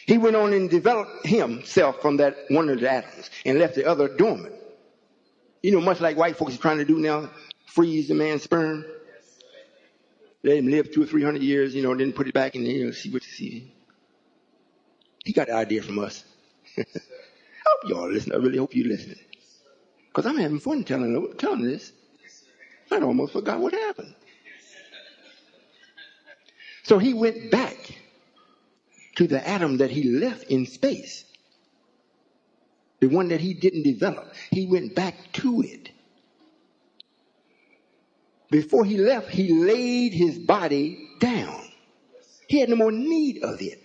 He went on and developed himself from that one of the atoms and left the other dormant. You know, much like white folks are trying to do now, freeze the man's sperm. Let him live 200 or 300 years, you know, then put it back in there, see what you see. He got the idea from us. I hope y'all listen. I really hope you listen. Because I'm having fun telling this. I almost forgot what happened. So he went back to the atom that he left in space. The one that he didn't develop. He went back to it. Before he left, he laid his body down. He had no more need of it.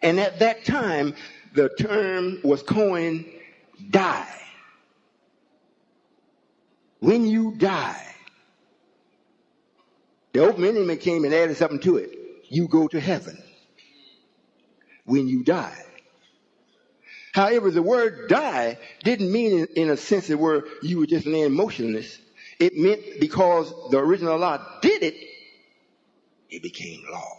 And at that time, the term was coined die. When you die, the open enemy came and added something to it. You go to heaven when you die. However, the word die didn't mean in a sense that where you were just laying motionless. It meant because the original law did it, it became law.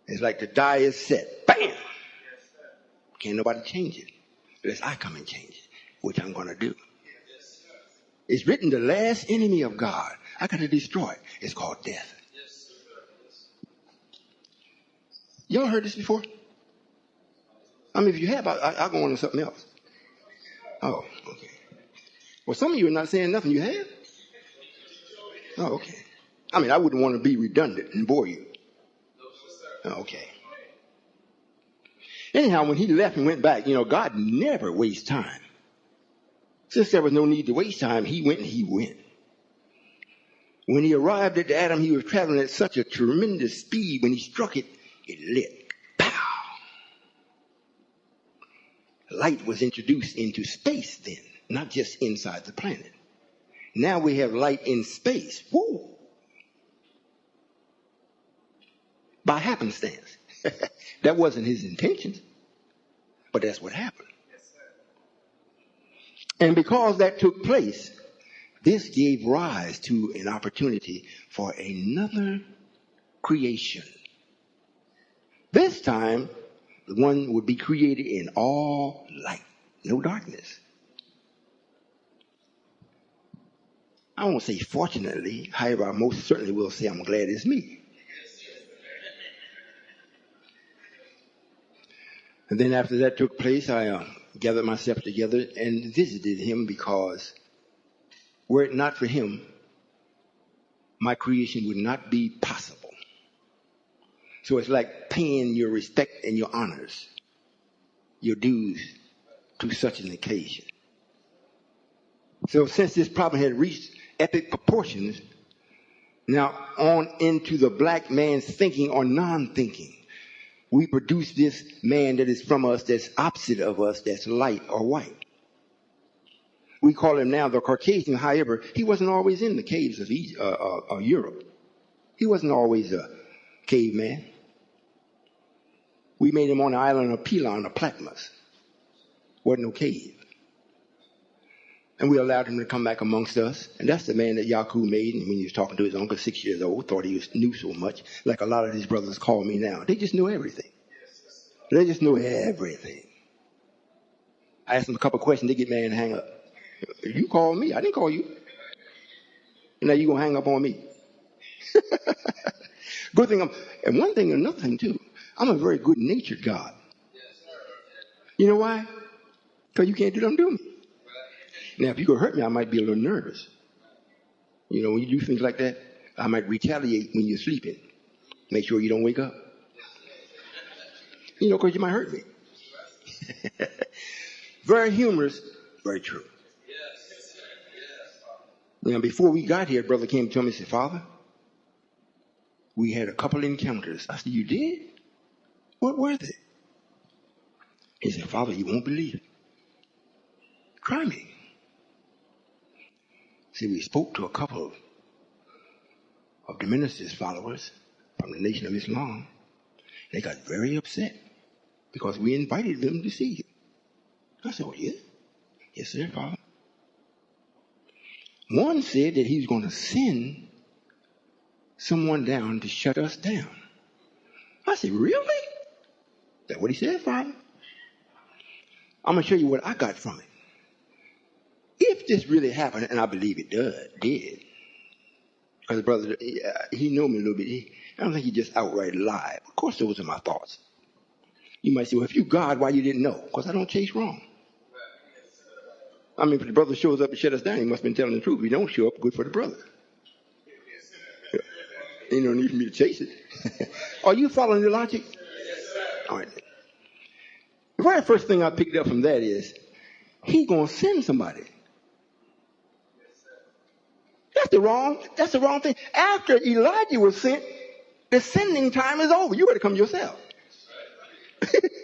It's like the die is set. Bam! Can't nobody change it unless I come and change it, which I'm going to do. It's written, the last enemy of God I got to destroy it. It's called death. Y'all heard this before? I mean, if you have, I'll go on to something else. Oh, okay. Well, some of you are not saying nothing. You have? Oh, okay. I mean, I wouldn't want to be redundant and bore you. Oh, okay. Anyhow, when he left and went back, you know, God never wastes time. Since there was no need to waste time, he went and he went. When he arrived at the atom, he was traveling at such a tremendous speed. When he struck it, it lit. Pow! Light was introduced into space then, not just inside the planet. Now we have light in space. Woo! By happenstance. That wasn't his intention, but that's what happened. And because that took place, this gave rise to an opportunity for another creation. This time, the one would be created in all light, no darkness. I won't say fortunately, however, I most certainly will say I'm glad it's me. And then after that took place, I gathered myself together and visited him because were it not for him, my creation would not be possible. So it's like paying your respect and your honors, your dues to such an occasion. So since this problem had reached epic proportions, now on into the black man's thinking or non-thinking, we produce this man that is from us, that's opposite of us, that's light or white. We call him now the Caucasian. However, he wasn't always in the caves of Europe. He wasn't always a caveman. We made him on the island of Pelon or Platmos. Wasn't no cave. And we allowed him to come back amongst us. And that's the man that Yaku made. And when he was talking to his uncle, 6 years old, thought he knew so much, like a lot of his brothers call me now. They just knew everything. They just knew everything. I asked them a couple of questions, they get mad and hang up. You called me, I didn't call you. And now you're going to hang up on me. Good thing and one thing, another thing too, I'm a very good-natured God. You know why? Because you can't do nothing to me. Now, if you go hurt me, I might be a little nervous. You know, when you do things like that, I might retaliate when you're sleeping. Make sure you don't wake up. You know, because you might hurt me. Very humorous, very true. Now, before we got here, brother came to me and said, Father, we had a couple encounters. I said, you did? What were they? He said, Father, you won't believe it. Try me. See, we spoke to a couple of the minister's followers from the Nation of Islam. They got very upset because we invited them to see him. I said, well, yeah. Yes, sir, Father. One said that he was going to send someone down to shut us down. I said, really? That's what he said, Father. I'm going to show you what I got from it. If this really happened, and I believe it did, because the brother, he knew me a little bit. I don't think he just outright lied. Of course, those are my thoughts. You might say, well, if you God, why you didn't know? Because I don't chase wrong. I mean, if the brother shows up and shut us down, he must have been telling the truth. If he don't show up, good for the brother. Ain't no need for me to chase it. Are you following the logic? All right. The very first thing I picked up from that is, he going to send somebody. That's the wrong thing. After Elijah was sent, the sending time is over. You better come yourself.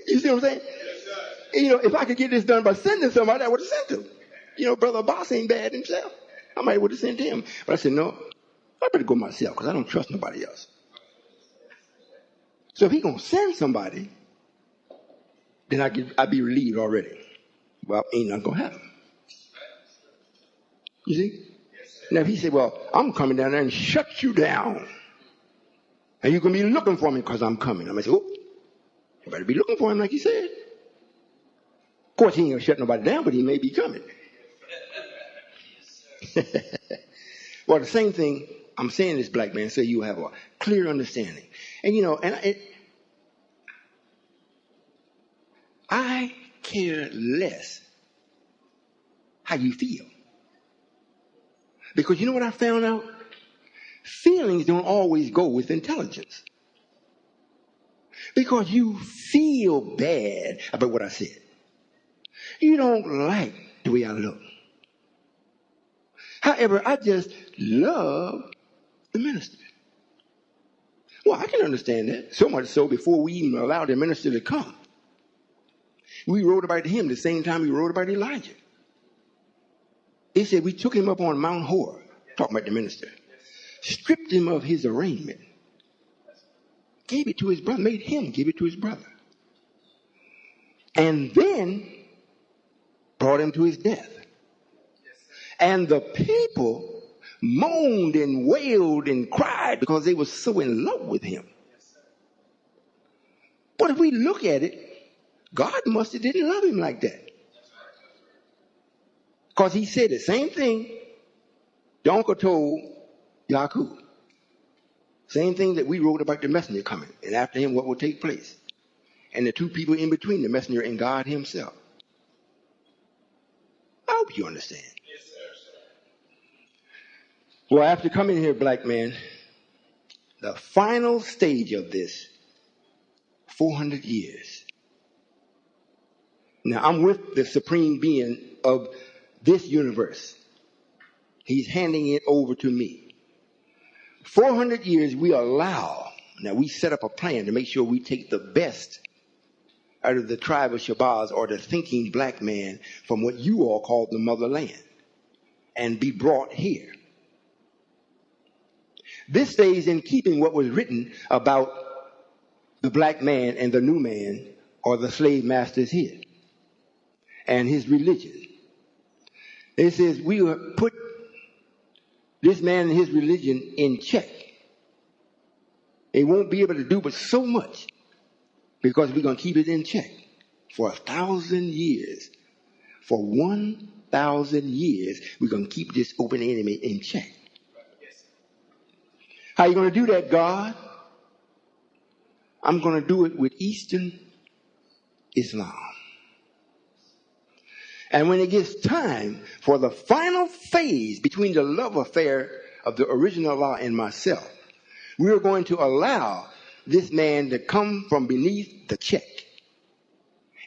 You see what I'm saying? You know, if I could get this done by sending somebody, I would have sent him. You know, Brother Boss ain't bad himself. I might would have sent him. But I said, no, I better go myself because I don't trust nobody else. So if he going to send somebody, then I'd be relieved already. Well, ain't nothing going to happen. You see? Now if he said, well, I'm coming down there and shut you down. And you're going to be looking for me because I'm coming. I'm going to say, oh, you better be looking for him like he said. Of course, he ain't going to shut nobody down, but he may be coming. Well, the same thing, I'm saying this, black man, so you have a clear understanding. And, you know, I care less how you feel. Because you know what I found out? Feelings don't always go with intelligence. Because you feel bad about what I said. You don't like the way I look. However, I just love the minister. Well, I can understand that. So much so before we even allowed the minister to come, we wrote about him the same time we wrote about Elijah. It said we took him up on Mount Hor, talking about the minister, stripped him of his arraignment, gave it to his brother, made him give it to his brother, and then brought him to his death. And the people moaned and wailed and cried because they were so in love with him. But if we look at it, God must have didn't love him like that. Because he said the same thing the uncle told Yaakov. Same thing that we wrote about the messenger coming. And after him, what will take place. And the two people in between, the messenger and God himself. I hope you understand. Yes, sir. Well, after coming here, black man, the final stage of this, 400 years. Now, I'm with the supreme being of this universe. He's handing it over to me. 400 years we allow. Now, we set up a plan to make sure we take the best out of the tribe of Shabazz, or the thinking black man, from what you all call the motherland, and be brought here. This stays in keeping what was written about the black man and the new man, or the slave masters here, and his religion. It says we will put this man and his religion in check. They won't be able to do but so much, because we're going to keep it in check for 1,000 years. For 1,000 years, we're going to keep this open enemy in check. How are you going to do that, God? I'm going to do it with Eastern Islam. And when it gets time for the final phase between the love affair of the original law and myself, we are going to allow this man to come from beneath the check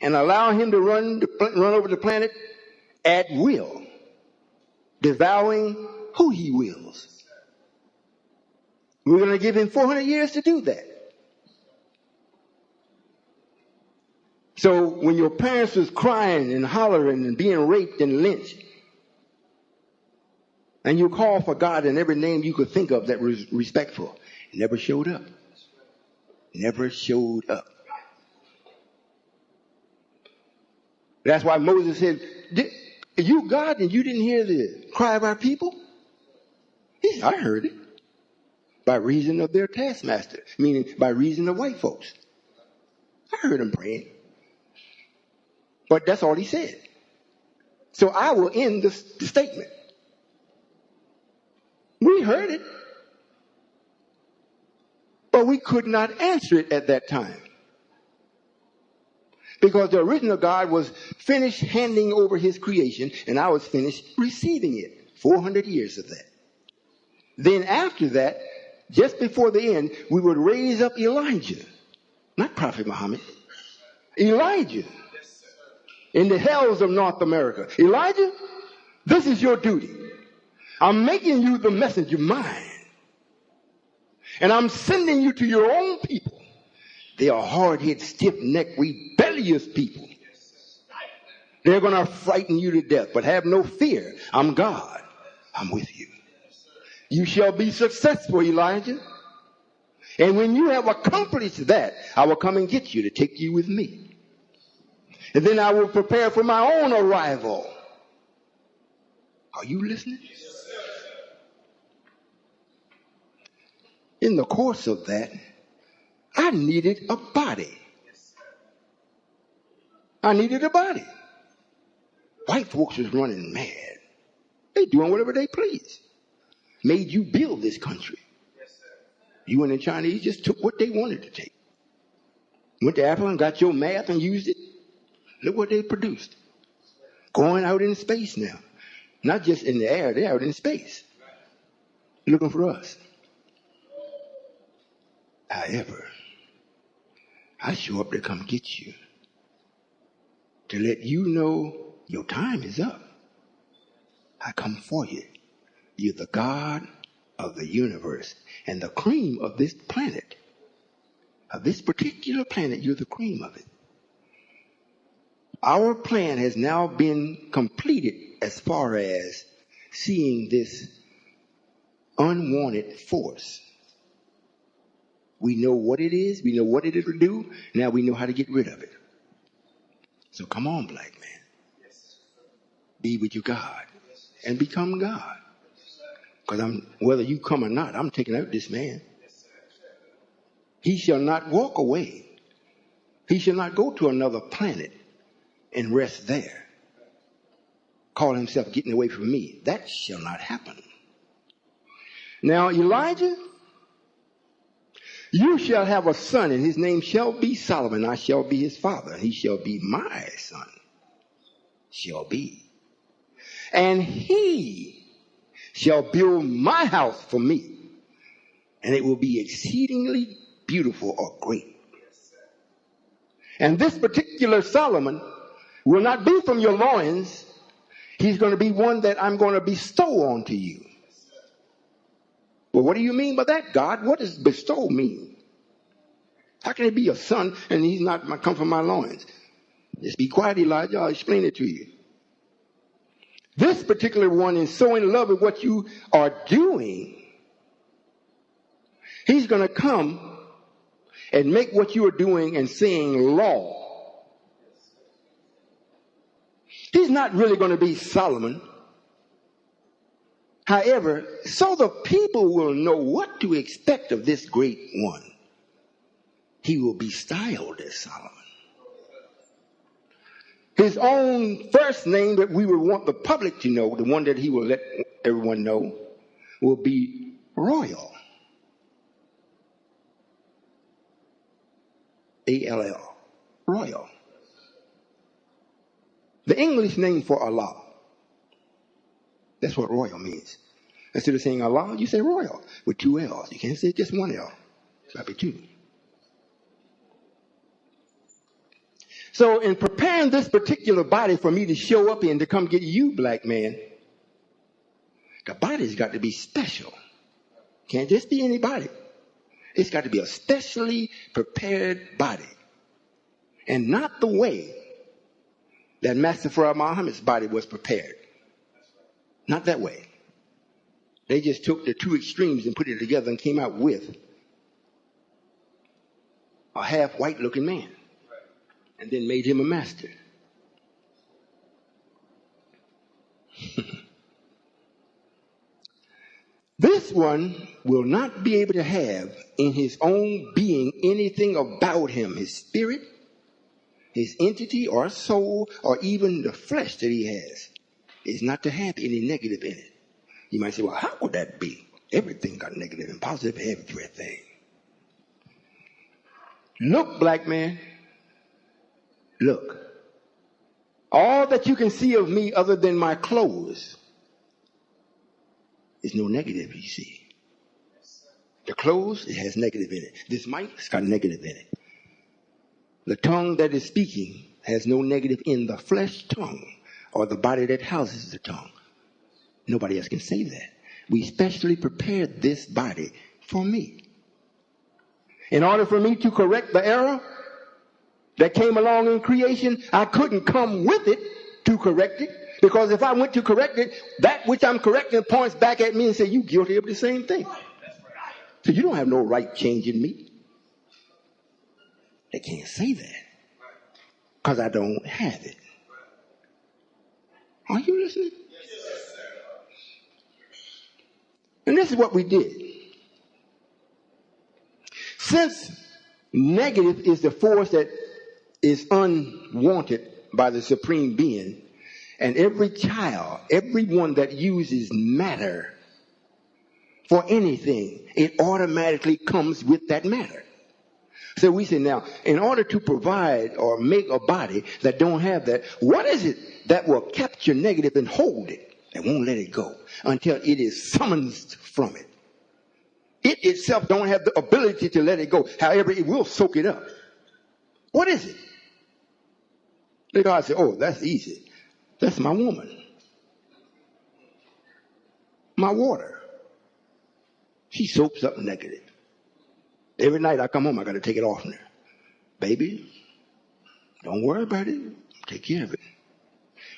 and allow him to run over the planet at will, devouring who he wills. We're going to give him 400 years to do that. So when your parents was crying and hollering and being raped and lynched, and you called for God in every name you could think of that was respectful, it never showed up. never showed up. That's why Moses said, you God and you didn't hear the cry of our people? He said, I heard it. By reason of their taskmaster, meaning by reason of white folks. I heard them praying. But that's all he said. So I will end the statement. We heard it, but we could not answer it at that time. Because the original God was finished handing over his creation, and I was finished receiving it. 400 years of that. Then after that, just before the end, we would raise up Elijah. Not Prophet Muhammad. Elijah. In the hells of North America. Elijah, this is your duty. I'm making you the messenger of mine. And I'm sending you to your own people. They are hard-headed, stiff-necked, rebellious people. They're going to frighten you to death. But have no fear. I'm God. I'm with you. You shall be successful, Elijah. And when you have accomplished that, I will come and get you to take you with me. And then I will prepare for my own arrival. Are you listening? In the course of that, I needed a body. I needed a body. White folks was running mad. They doing whatever they please. Made you build this country. You and the Chinese just took what they wanted to take. Went to Africa and got your math and used it. Look what they produced. Going out in space now. Not just in the air, they're out in space. Looking for us. However, I show up to come get you. To let you know your time is up. I come for you. You're the God of the universe and the cream of this planet. Of this particular planet, you're the cream of it. Our plan has now been completed as far as seeing this unwanted force. We know what it is. We know what it will do. Now we know how to get rid of it. So come on, black man. Be with your God and become God. Because whether you come or not, I'm taking out this man. He shall not walk away. He shall not go to another planet and rest there. Call himself getting away from me. That shall not happen. Now, Elijah, you shall have a son, and his name shall be Solomon. I shall be his father. He shall be my son. Shall be. And he shall build my house for me. And it will be exceedingly beautiful or great. And this particular Solomon will not be from your loins. He's going to be one that I'm going to bestow onto you. Well, what do you mean by that, God? What does bestow mean? How can it be a son and he's not come from my loins? Just be quiet, Elijah. I'll explain it to you. This particular one is so in love with what you are doing. He's going to come and make what you are doing and saying law. He's not really going to be Solomon. However, so the people will know what to expect of this great one. He will be styled as Solomon. His own first name that we would want the public to know, the one that he will let everyone know, will be Royall. A-L-L. Royall. The English name for Allah. That's what royal means. Instead of saying Allah, you say royal with two L's. You can't say just one L. It's got to be two. So in preparing this particular body for me to show up in to come get you, black man, the body's got to be special. Can't just be anybody. It's got to be a specially prepared body. And not the way that Master Farah Muhammad's body was prepared. Not that way. They just took the two extremes and put it together and came out with a half white looking man, and then made him a master. This one will not be able to have in his own being anything about him, his spirit, his entity or soul, or even the flesh that he has, is not to have any negative in it. You might say, well, how would that be? Everything got negative and positive, everything. Look, black man, look. All that you can see of me other than my clothes is no negative, you see. The clothes, it has negative in it. This mic, it's got negative in it. The tongue that is speaking has no negative in the flesh tongue or the body that houses the tongue. Nobody else can say that. We specially prepared this body for me. In order for me to correct the error that came along in creation, I couldn't come with it to correct it. Because if I went to correct it, that which I'm correcting points back at me and say, you guilty of the same thing. So you don't have no right changing me. They can't say that. Because I don't have it. Are you listening? And this is what we did. Since negative is the force that is unwanted by the Supreme Being, and every child, everyone that uses matter for anything, it automatically comes with that matter. So we say now, in order to provide or make a body that don't have that, what is it that will capture negative and hold it and won't let it go until it is summoned from it? It itself don't have the ability to let it go. However, it will soak it up. What is it? Let God say, oh, that's easy. That's my woman. My water. She soaks up negative. Every night I come home, I got to take it off there. Baby, don't worry about it. Take care of it.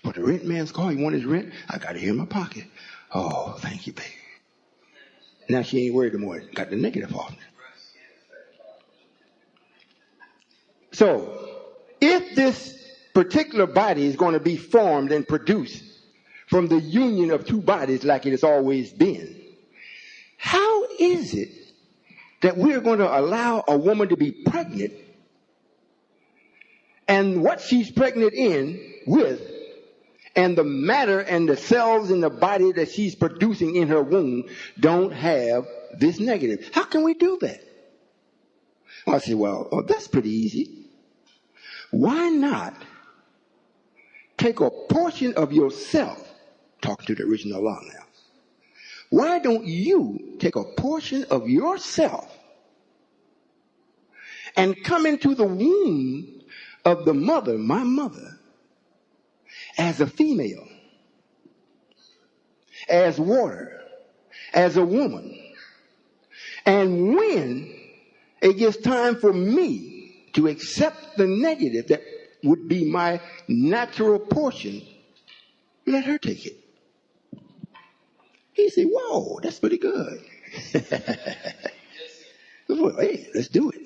But the rent man's call, he want his rent, I got it here in my pocket. Oh, thank you, baby. Now she ain't worried anymore. Got the negative off there. So, if this particular body is going to be formed and produced from the union of two bodies like it has always been, how is it that we're going to allow a woman to be pregnant and what she's pregnant in with and the matter and the cells in the body that she's producing in her womb don't have this negative? How can we do that? Well, I say, well, that's pretty easy. Why not take a portion of yourself, talking to the original law now. Why don't you take a portion of yourself and come into the womb of the mother, my mother, as a female, as water, as a woman. And when it gets time for me to accept the negative that would be my natural portion, let her take it. He said, whoa, that's pretty good. Hey, let's do it.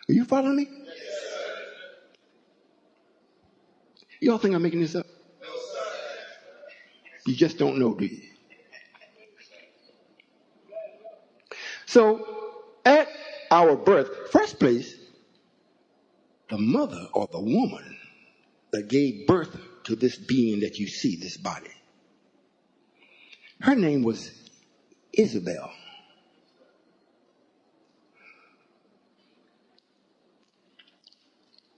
Are you following me? Y'all think I'm making this up? You just don't know, do you? So, at our birth, first place, the mother or the woman that gave birth to this being that you see, this body, her name was Isabel.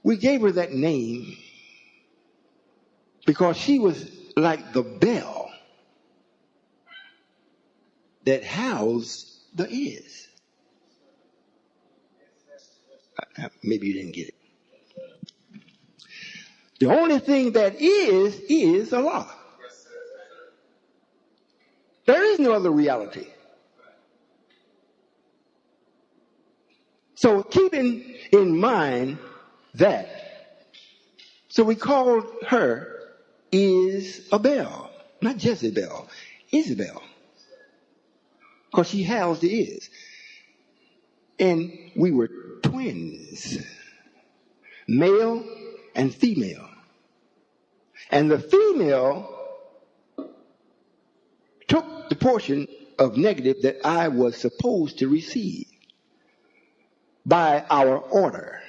We gave her that name because she was like the bell that housed the is. Maybe you didn't get it. The only thing that is Allah. There is no other reality. So keeping in mind that, so we called her Isabel, not Jezebel, Isabel, because she housed the is. And we were twins, male and female. And the female took the portion of negative that I was supposed to receive by our order.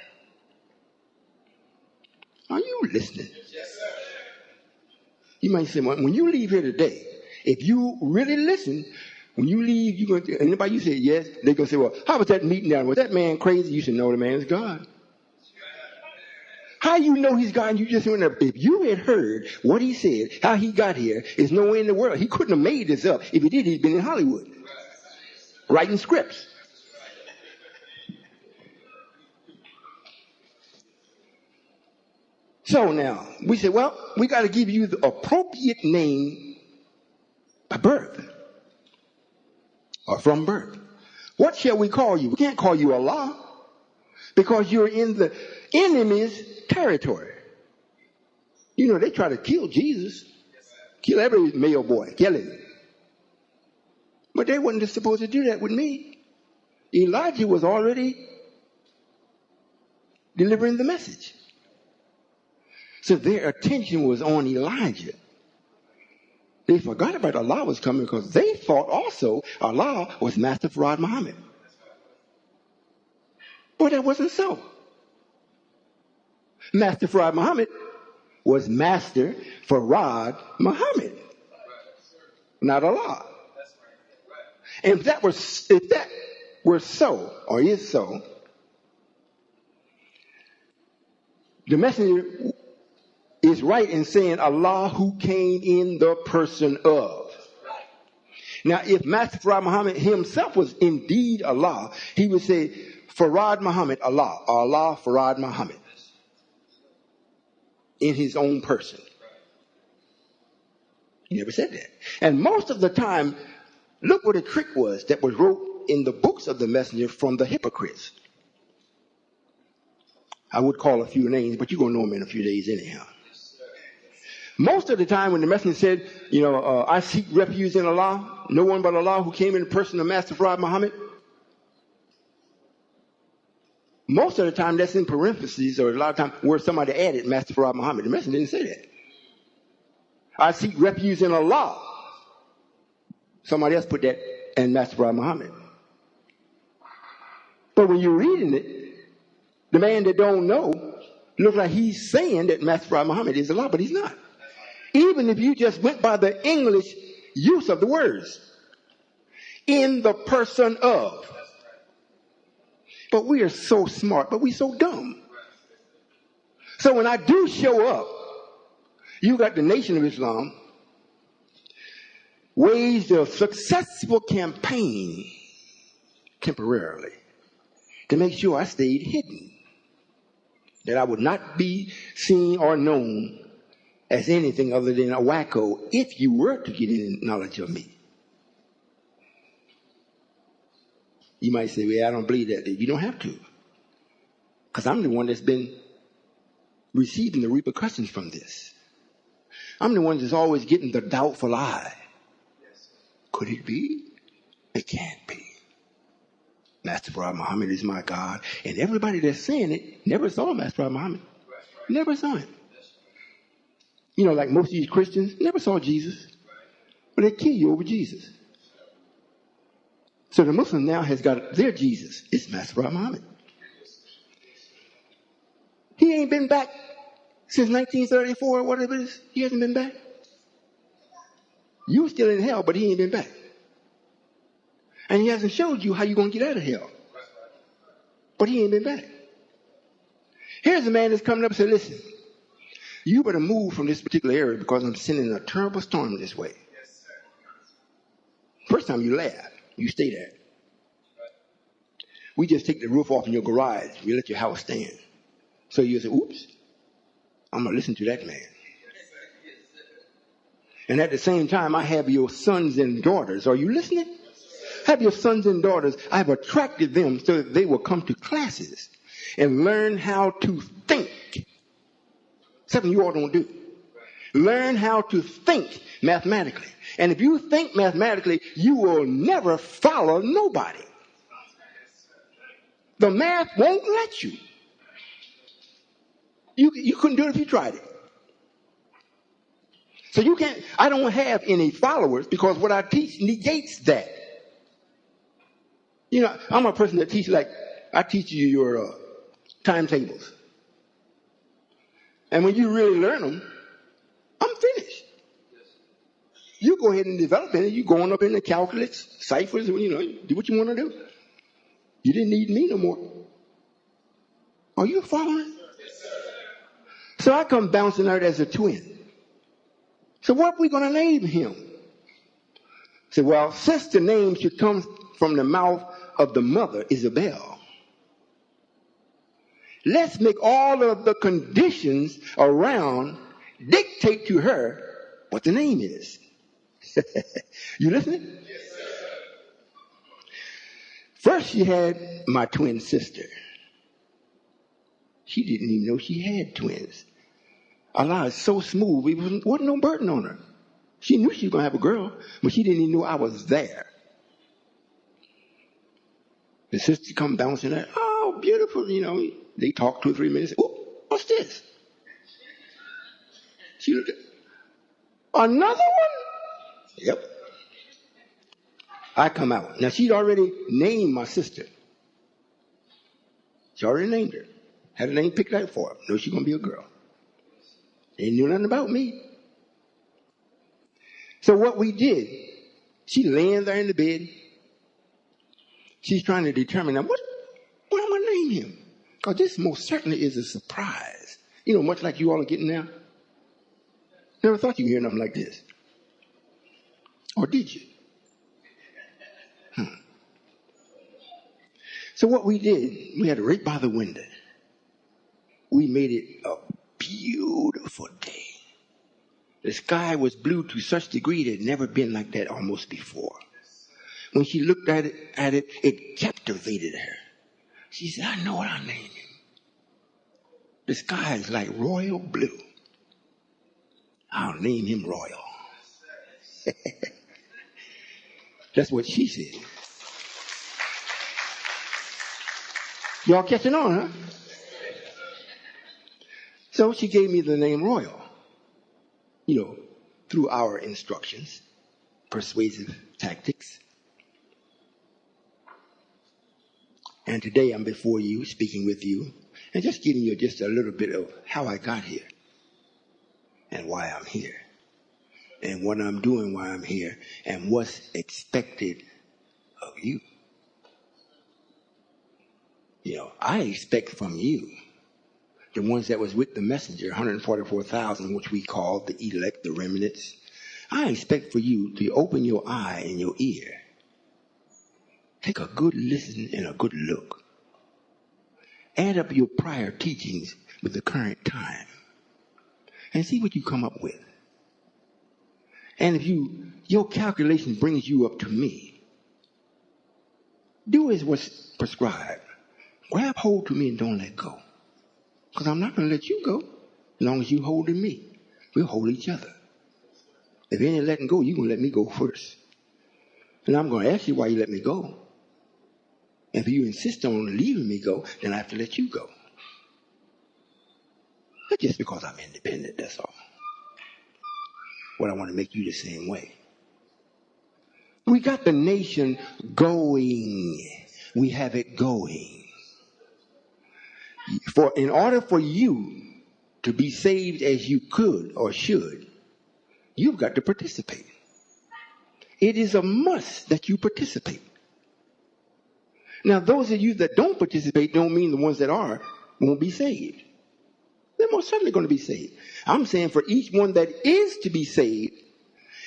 Are you listening? Yes, sir. You might say, well, when you leave here today, if you really listen, when you leave, you're going to, anybody you say yes, they're going to say, well, how was that meeting down? Was that man crazy? You should know the man is God. How you know he's God and you just went up? If you had heard what he said, how he got here, is no way in the world. He couldn't have made this up. If he did, he'd been in Hollywood writing scripts. So now, we say, well, we got to give you the appropriate name by birth or from birth. What shall we call you? We can't call you Allah because you're in the enemy's territory. You know, they try to kill Jesus, kill every male boy, kill him. But they wasn't supposed to do that with me. Elijah was already delivering the message. So their attention was on Elijah. They forgot about Allah was coming because they thought also Allah was Master Farad Muhammad. But that wasn't so. Master Farad Muhammad was Master Farad Muhammad, not Allah. And if that were so, or is so, the messenger is right in saying Allah who came in the person of. Now, if Master Farad Muhammad himself was indeed Allah, he would say Farad Muhammad Allah, Allah Farad Muhammad, in his own person. He never said that. And most of the time, look what a trick was that was wrote in the books of the messenger from the hypocrites. I would call a few names, but you're going to know them in a few days anyhow. Most of the time when the messenger said, I seek refuge in Allah, no one but Allah who came in the person of Master Farad Muhammad, most of the time that's in parentheses or a lot of times where somebody added Master Farad Muhammad. The messenger didn't say that. I seek refuge in Allah. Somebody else put that and Master Farad Muhammad. But when you're reading it, the man that don't know looks like he's saying that Master Farad Muhammad is Allah, but he's not. Even if you just went by the English use of the words. In the person of. But we are so smart, but we're so dumb. So when I do show up, you got the Nation of Islam waged a successful campaign temporarily to make sure I stayed hidden. That I would not be seen or known as anything other than a wacko if you were to get any knowledge of me. You might say, well, I don't believe that. You don't have to. Because I'm the one that's been receiving the repercussions from this. I'm the one that's always getting the doubtful eye. Could it be? It can't be. Master Farad Muhammad is my God. And everybody that's saying it never saw Master Farad Muhammad. Never saw him. Like most of these Christians never saw Jesus. But they kill you over Jesus. So the Muslim now has got their Jesus. It's Master Farad Muhammad. He ain't been back since 1934 or whatever it is. He hasn't been back. You still in hell, but he ain't been back. And he hasn't showed you how you're going to get out of hell. But he ain't been back. Here's a man that's coming up and said, listen, you better move from this particular area because I'm sending a terrible storm this way. First time you laugh, you stay there. We just take the roof off in your garage. We let your house stand. So you say, oops, I'm going to listen to that man. And at the same time, I have your sons and daughters. Are you listening? Have your sons and daughters. I have attracted them so that they will come to classes and learn how to think. Something you all don't do. Learn how to think mathematically. And if you think mathematically, you will never follow nobody. The math won't let you. You couldn't do it if you tried it. So you can't, I don't have any followers because what I teach negates that. You know, I'm a person that teach like, I teach you your timetables. And when you really learn them, I'm finished. You go ahead and develop it. You going up in the calculus, ciphers, you know, do what you want to do. You didn't need me no more. Are you following? So I come bouncing out as a twin. So what are we going to name him? So, well, since the name should come from the mouth of the mother, Isabel, let's make all of the conditions around dictate to her what the name is. You listening? First, she had my twin sister. She didn't even know she had twins. Our lives so smooth, it wasn't no burden on her. She knew she was going to have a girl, but she didn't even know I was there. The sister come bouncing out, oh, beautiful, you know. They talk 2 or 3 minutes. Oh, what's this? She looked at, another one? Yep. I come out. Now, she'd already named my sister. She already named her. Had a name picked out for her. Know she's going to be a girl. They knew nothing about me. So what we did, she laying there in the bed. She's trying to determine, now, what am I going to name him? Because this most certainly is a surprise. You know, much like you all are getting now. Never thought you'd hear nothing like this. Or did you? So what we did, we had it right by the window. We made it a beautiful day. The sky was blue to such degree that it had never been like that almost before. When she looked at it, it captivated her. She said, I know what I'll name him. The sky is like royal blue. I'll name him Royal. That's what she said. Y'all catching on, huh? So she gave me the name Royal, you know, through our instructions, persuasive tactics. And today I'm before you, speaking with you, and just giving you just a little bit of how I got here and why I'm here and what I'm doing while I'm here and what's expected of you. You know, I expect from you, the ones that was with the messenger, 144,000, which we call the elect, the remnants. I expect for you to open your eye and your ear. Take a good listen and a good look. Add up your prior teachings with the current time. And see what you come up with. And if your calculation brings you up to me, do as what's prescribed. Grab hold to me and don't let go. Because I'm not going to let you go as long as you holding me. We'll hold each other. If you ain't letting go, you're going to let me go first. And I'm going to ask you why you let me go. If you insist on leaving me go, then I have to let you go. But just because I'm independent, that's all. What I want to make you the same way. We got the nation going. We have it going. In order for you to be saved as you could or should, you've got to participate. It is a must that you participate. Now, those of you that don't participate don't mean the ones that are won't be saved. They're most certainly going to be saved. I'm saying for each one that is to be saved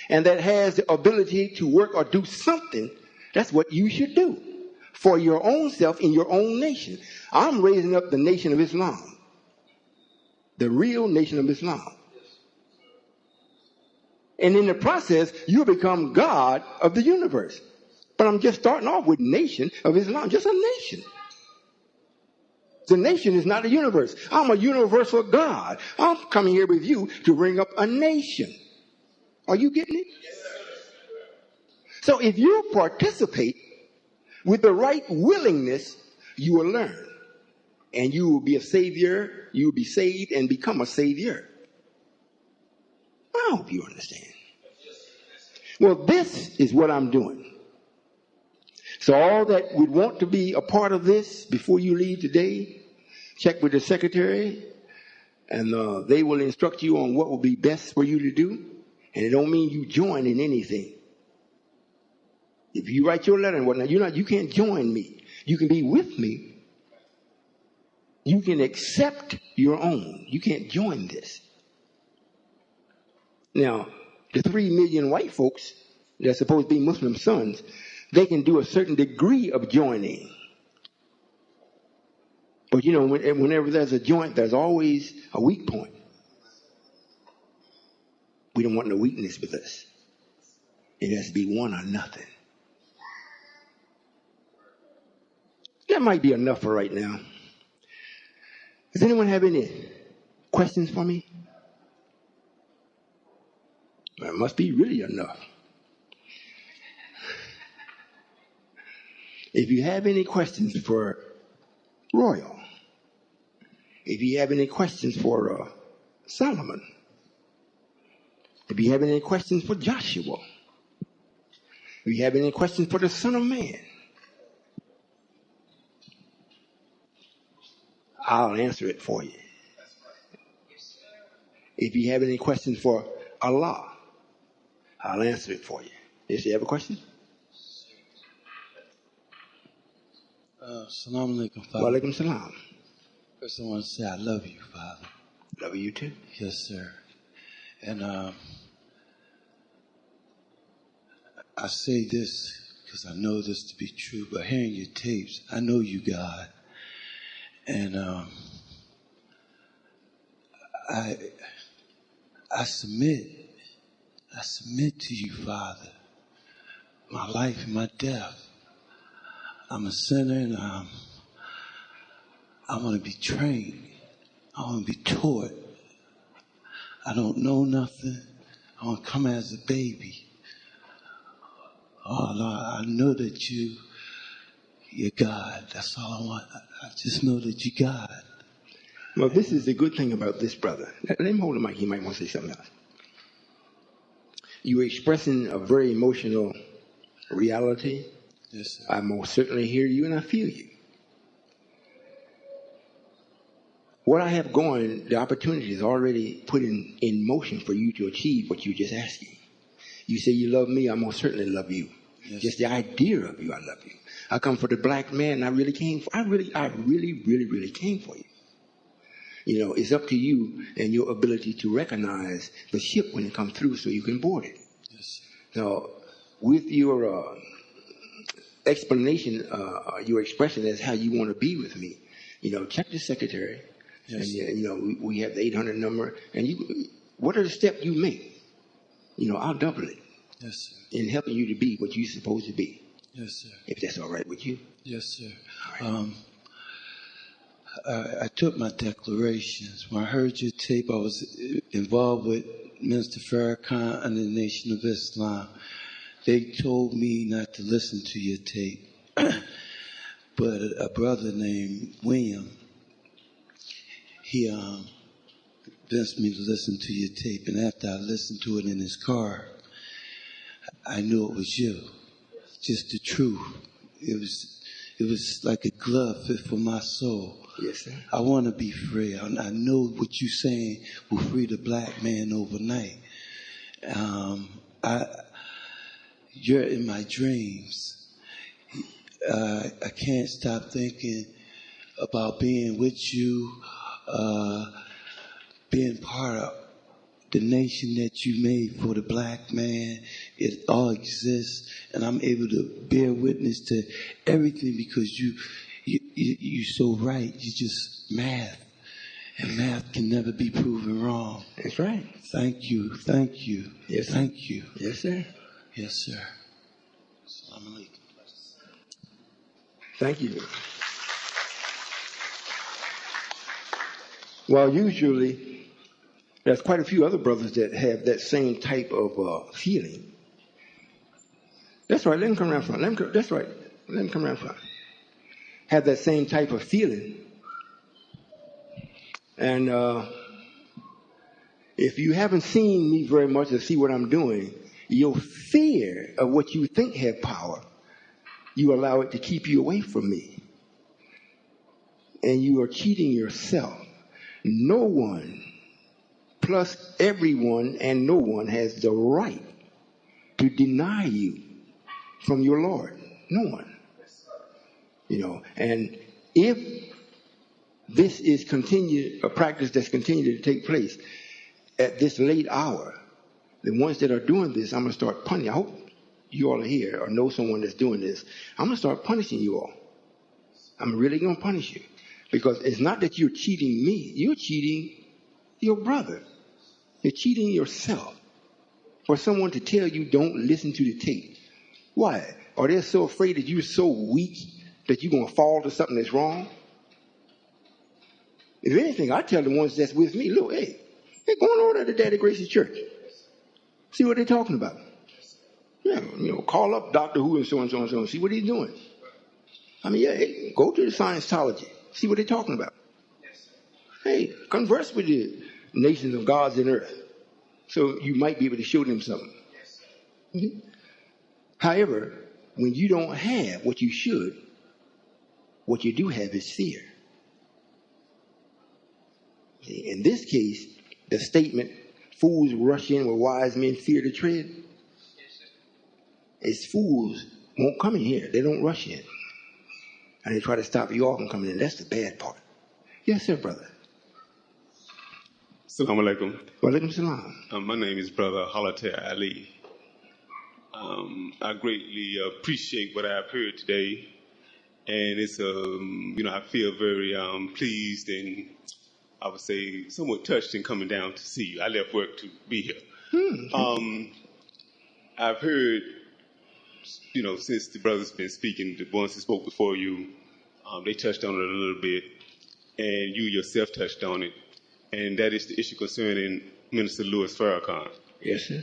and that has the ability to work or do something, that's what you should do for your own self in your own nation. I'm raising up the nation of Islam, the real nation of Islam. And in the process, you become God of the universe. But I'm just starting off with nation of Islam, just a nation. The nation is not a universe. I'm a universal God. I'm coming here with you to bring up a nation. Are you getting it? So if you participate with the right willingness you will learn. And you will be a savior. You will be saved and become a savior. I hope you understand. Well, this is what I'm doing. So all that would want to be a part of this before you leave today, check with the secretary, and they will instruct you on what will be best for you to do. And it don't mean you join in anything. If you write your letter and whatnot, you can't join me. You can be with me. You can accept your own. You can't join this. Now, the 3 million white folks that are supposed to be Muslim sons, they can do a certain degree of joining. But whenever there's a joint, there's always a weak point. We don't want no weakness with us. It has to be one or nothing. That might be enough for right now. Does anyone have any questions for me? That must be really enough. If you have any questions for Royall, if you have any questions for Solomon, if you have any questions for Joshua, if you have any questions for the Son of Man, I'll answer it for you. If you have any questions for Allah, I'll answer it for you. Does you have a question? Assalamu alaikum, Father. Wa alaikum salam. First, I want to say I love you, Father. Love you too. Yes, sir. And I say this because I know this to be true, but hearing your tapes, I know you, God. And I submit to you, Father, my life and my death. I'm a sinner, and I want to be trained. I want to be taught. I don't know nothing. I want to come as a baby. Oh, Lord, I know that you're God. That's all I want. I just know that you're God. Well, this is the good thing about this brother. Let him hold the mic. He might want to say something else. You're expressing a very emotional reality. Yes, sir. I most certainly hear you and I feel you. What I have going, the opportunity is already put in motion for you to achieve what you just asked me. You say you love me, I most certainly love you. Yes. Just the idea of you, I love you. I come for the black man, and I really came for really came for you. It's up to you and your ability to recognize the ship when it comes through so you can board it. Yes. Now, with your explanation, your expression as how you want to be with me, check the secretary. Yes. And, we have the 800 number. And what are the steps you make? I'll double it. Yes, sir. In helping you to be what you're supposed to be. Yes, sir. If that's all right with you. Yes, sir. Right. I took my declarations. When I heard your tape, I was involved with Minister Farrakhan and the Nation of Islam. They told me not to listen to your tape. But a brother named William, he convinced me to listen to your tape. And after I listened to it in his car, I knew it was you. Just the truth. It was like a glove fit for my soul. Yes, sir. I want to be free. I know what you're saying will free the black man overnight. You're in my dreams. I can't stop thinking about being with you, being part of the nation that you made for the black man. It all exists, and I'm able to bear witness to everything because you're so right. You just math, and math can never be proven wrong. That's right. Thank you. Thank you. Yes, Thank sir. you. Yes, sir. Yes, sir. Assalamu alaikum. Thank you. Well, usually, there's quite a few other brothers that have that same type of feeling. That's right. Let him come around front. That's right. Let him come around front. have that same type of feeling. And if you haven't seen me very much or see what I'm doing, your fear of what you think have power, you allow it to keep you away from me. And you are cheating yourself. No one, plus everyone and no one, has the right to deny you from your Lord. No one. And if this is a practice that's continuing to take place at this late hour, the ones that are doing this, I'm going to start punishing. I hope you all are here or know someone that's doing this. I'm going to start punishing you all. I'm really going to punish you. Because it's not that you're cheating me. You're cheating your brother. You're cheating yourself. For someone to tell you don't listen to the tape. Why? Are they so afraid that you're so weak that you're going to fall to something that's wrong? If anything, I tell the ones that's with me, look, hey, they're going over to Daddy Grace's church. See what they're talking about. Yeah, call up Dr. Who and so and so and so and see what he's doing. I mean, hey, go to the Scientology. See what they're talking about. Hey, converse with the nations of gods and earth. So you might be able to show them something. Mm-hmm. However, when you don't have what you should, what you do have is fear. In this case, the statement, fools rush in where wise men fear to tread. It's fools won't come in here. They don't rush in. And they try to stop you all from coming in. That's the bad part. Yes, sir, brother. Assalamu alaikum. Wa alaikum salam. My name is Brother Halater Ali. I greatly appreciate what I've heard today. And it's, I feel very pleased and I would say somewhat touched in coming down to see you. I left work to be here. I've heard, since the brother's been speaking, the ones that spoke before you, they touched on it a little bit, and you yourself touched on it, and that is the issue concerning Minister Louis Farrakhan. Yes, sir.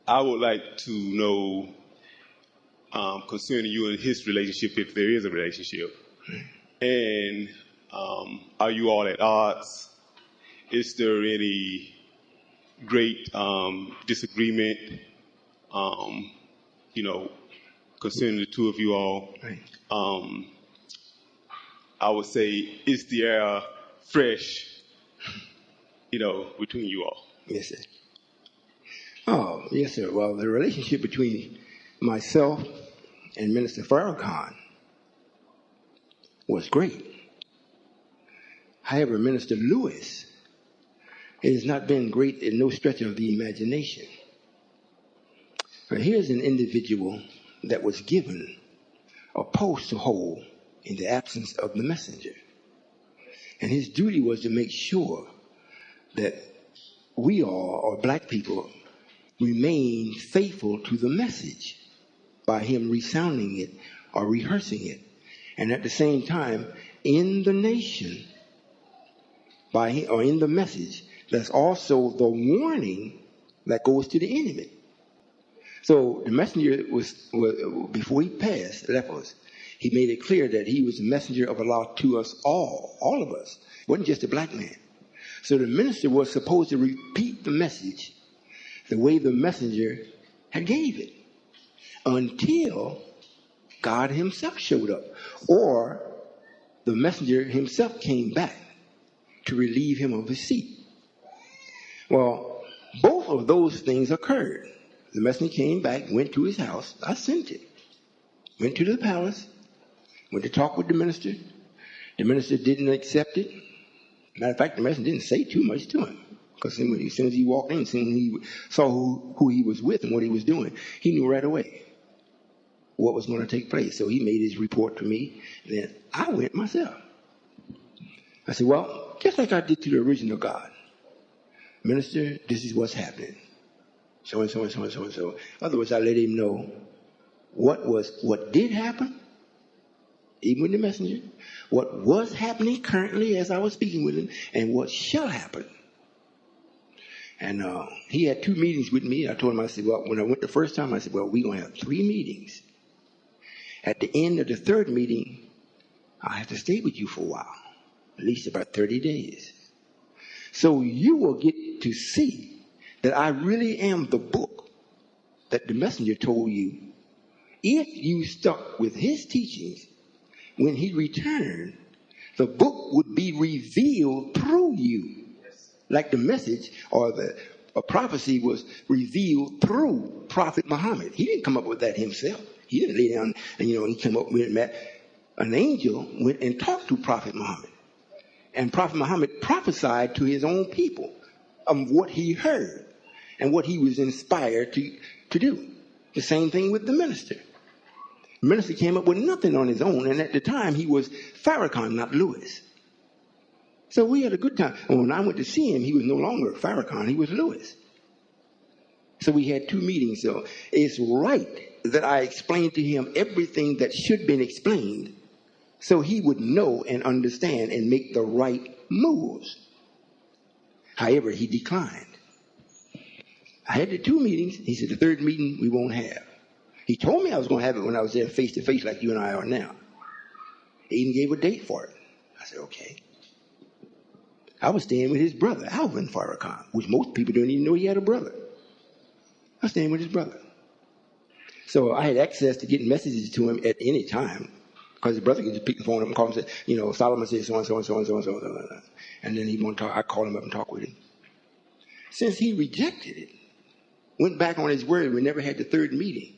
I would like to know concerning you and his relationship, if there is a relationship, and are you all at odds? Is there any great disagreement, concerning the two of you all? Right. I would say, is the air fresh, between you all? Yes, sir. Oh, yes, sir. Well, the relationship between myself and Minister Farrakhan was great. However, Minister Lewis, it has not been great in no stretch of the imagination. Now, here's an individual that was given a post to hold in the absence of the messenger. And his duty was to make sure that we all, or black people, remain faithful to the message by him resounding it or rehearsing it. And at the same time, in the nation, or in the message, that's also the warning that goes to the enemy. So the messenger was before he left us, he made it clear that he was the messenger of Allah to us all of us. It wasn't just a black man. So the minister was supposed to repeat the message the way the messenger had gave it until God himself showed up or the messenger himself came back to relieve him of his seat. Well, both of those things occurred. The messenger came back, went to his house. I sent it. Went to the palace, went to talk with the minister. The minister didn't accept it. Matter of fact, the messenger didn't say too much to him. Because as soon as he walked in, as soon as he saw who he was with and what he was doing, he knew right away what was going to take place. So he made his report to me. And then I went myself. I said, well, just like I did to the original God. Minister, this is what's happening. So and so and so and so and so. Otherwise, I let him know what did happen, even with the messenger, what was happening currently as I was speaking with him, and what shall happen. And he had 2 meetings with me. I told him, I said, well, when I went the first time, I said, well, we're going to have 3 meetings. At the end of the third meeting, I have to stay with you for a while, at least about 30 days. So you will get to see that I really am the book that the messenger told you. If you stuck with his teachings, when he returned, the book would be revealed through you. Like the message or a prophecy was revealed through Prophet Muhammad. He didn't come up with that himself. He didn't lay down and, he came up with that. An angel went and talked to Prophet Muhammad. And Prophet Muhammad prophesied to his own people of what he heard and what he was inspired to do. The same thing with the minister. The minister came up with nothing on his own, and at the time he was Farrakhan, not Lewis. So we had a good time. And when I went to see him, he was no longer Farrakhan, he was Lewis. So we had two meetings. So it's right that I explained to him everything that should have been explained, so he would know and understand and make the right moves. However, he declined. I had the two meetings. He said the third meeting we won't have. He told me I was going to have it when I was there face to face like you and I are now. He even gave a date for it. I said, okay. I was staying with his brother, Alvin Farrakhan, which most people don't even know he had a brother. I was staying with his brother. So I had access to getting messages to him at any time, because his brother could just pick the phone up and call him and say, Solomon said so and so and so and so and so. And then he want to talk. I called him up and talk with him. Since he rejected it, went back on his word, we never had the third meeting.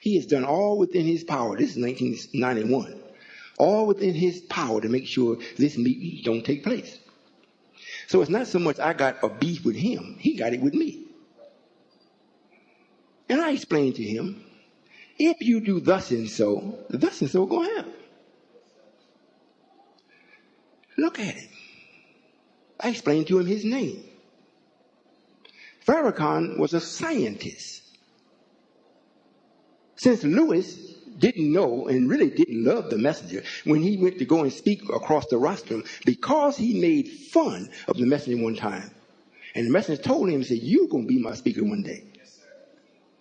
He has done all within his power. This is 1991. All within his power to make sure this meeting don't take place. So it's not so much I got a beef with him. He got it with me. And I explained to him, if you do thus and so going to happen. Look at him. I explained to him his name. Farrakhan was a scientist. Since Lewis didn't know and really didn't love the messenger, when he went to go and speak across the rostrum, because he made fun of the messenger one time, and the messenger told him, said, you're going to be my speaker one day.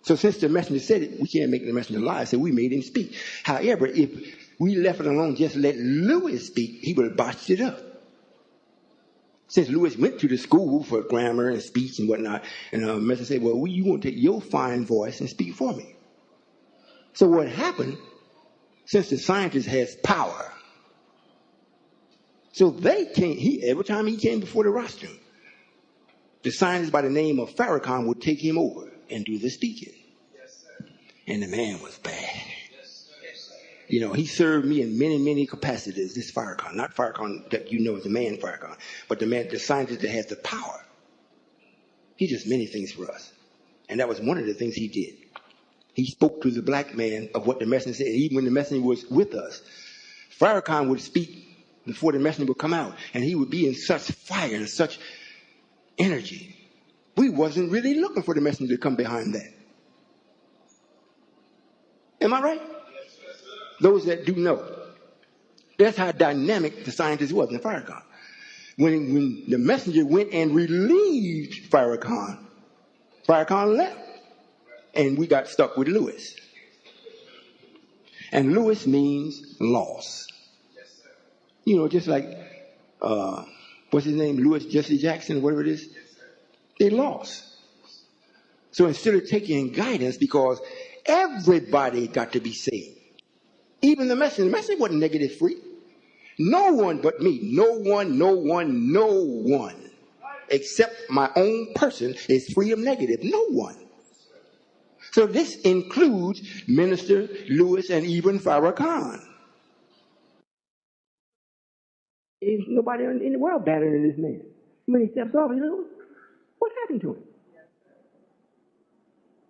So since the messenger said it, we can't make the messenger lie, so we made him speak. However, if we left it alone, just let Lewis speak, he would have botched it up. Since Lewis went to the school for grammar and speech and whatnot, and the messenger said, well, you want to take your fine voice and speak for me. So what happened, since the scientist has power, so they can't, every time he came before the rostrum, the scientist by the name of Farrakhan would take him over and do the speaking. Yes, sir. And the man was bad. Yes, sir. He served me in many, many capacities, this Farrakhan. Not Farrakhan that you know as the man Farrakhan, but the scientist that has the power. He does many things for us. And that was one of the things he did. He spoke to the black man of what the messenger said. Even when the messenger was with us, Farrakhan would speak before the messenger would come out. And he would be in such fire and such energy. We wasn't really looking for the messenger to come behind that. Am I right? Yes, sir. Those that do know. That's how dynamic the scientist was in Farrakhan. When the messenger went and relieved Farrakhan, Farrakhan left. And we got stuck with Lewis. And Lewis means loss. Yes, sir. Just like, what's his name? Lewis Jesse Jackson, whatever it is. Yes, sir. They lost. So instead of taking guidance, because everybody got to be saved. Even the messenger wasn't negative free. No one but me. No one. Except my own person is free of negative. No one. So this includes Minister Lewis and even Farrakhan. There's nobody in the world better than this man. When he steps off, what happened to him?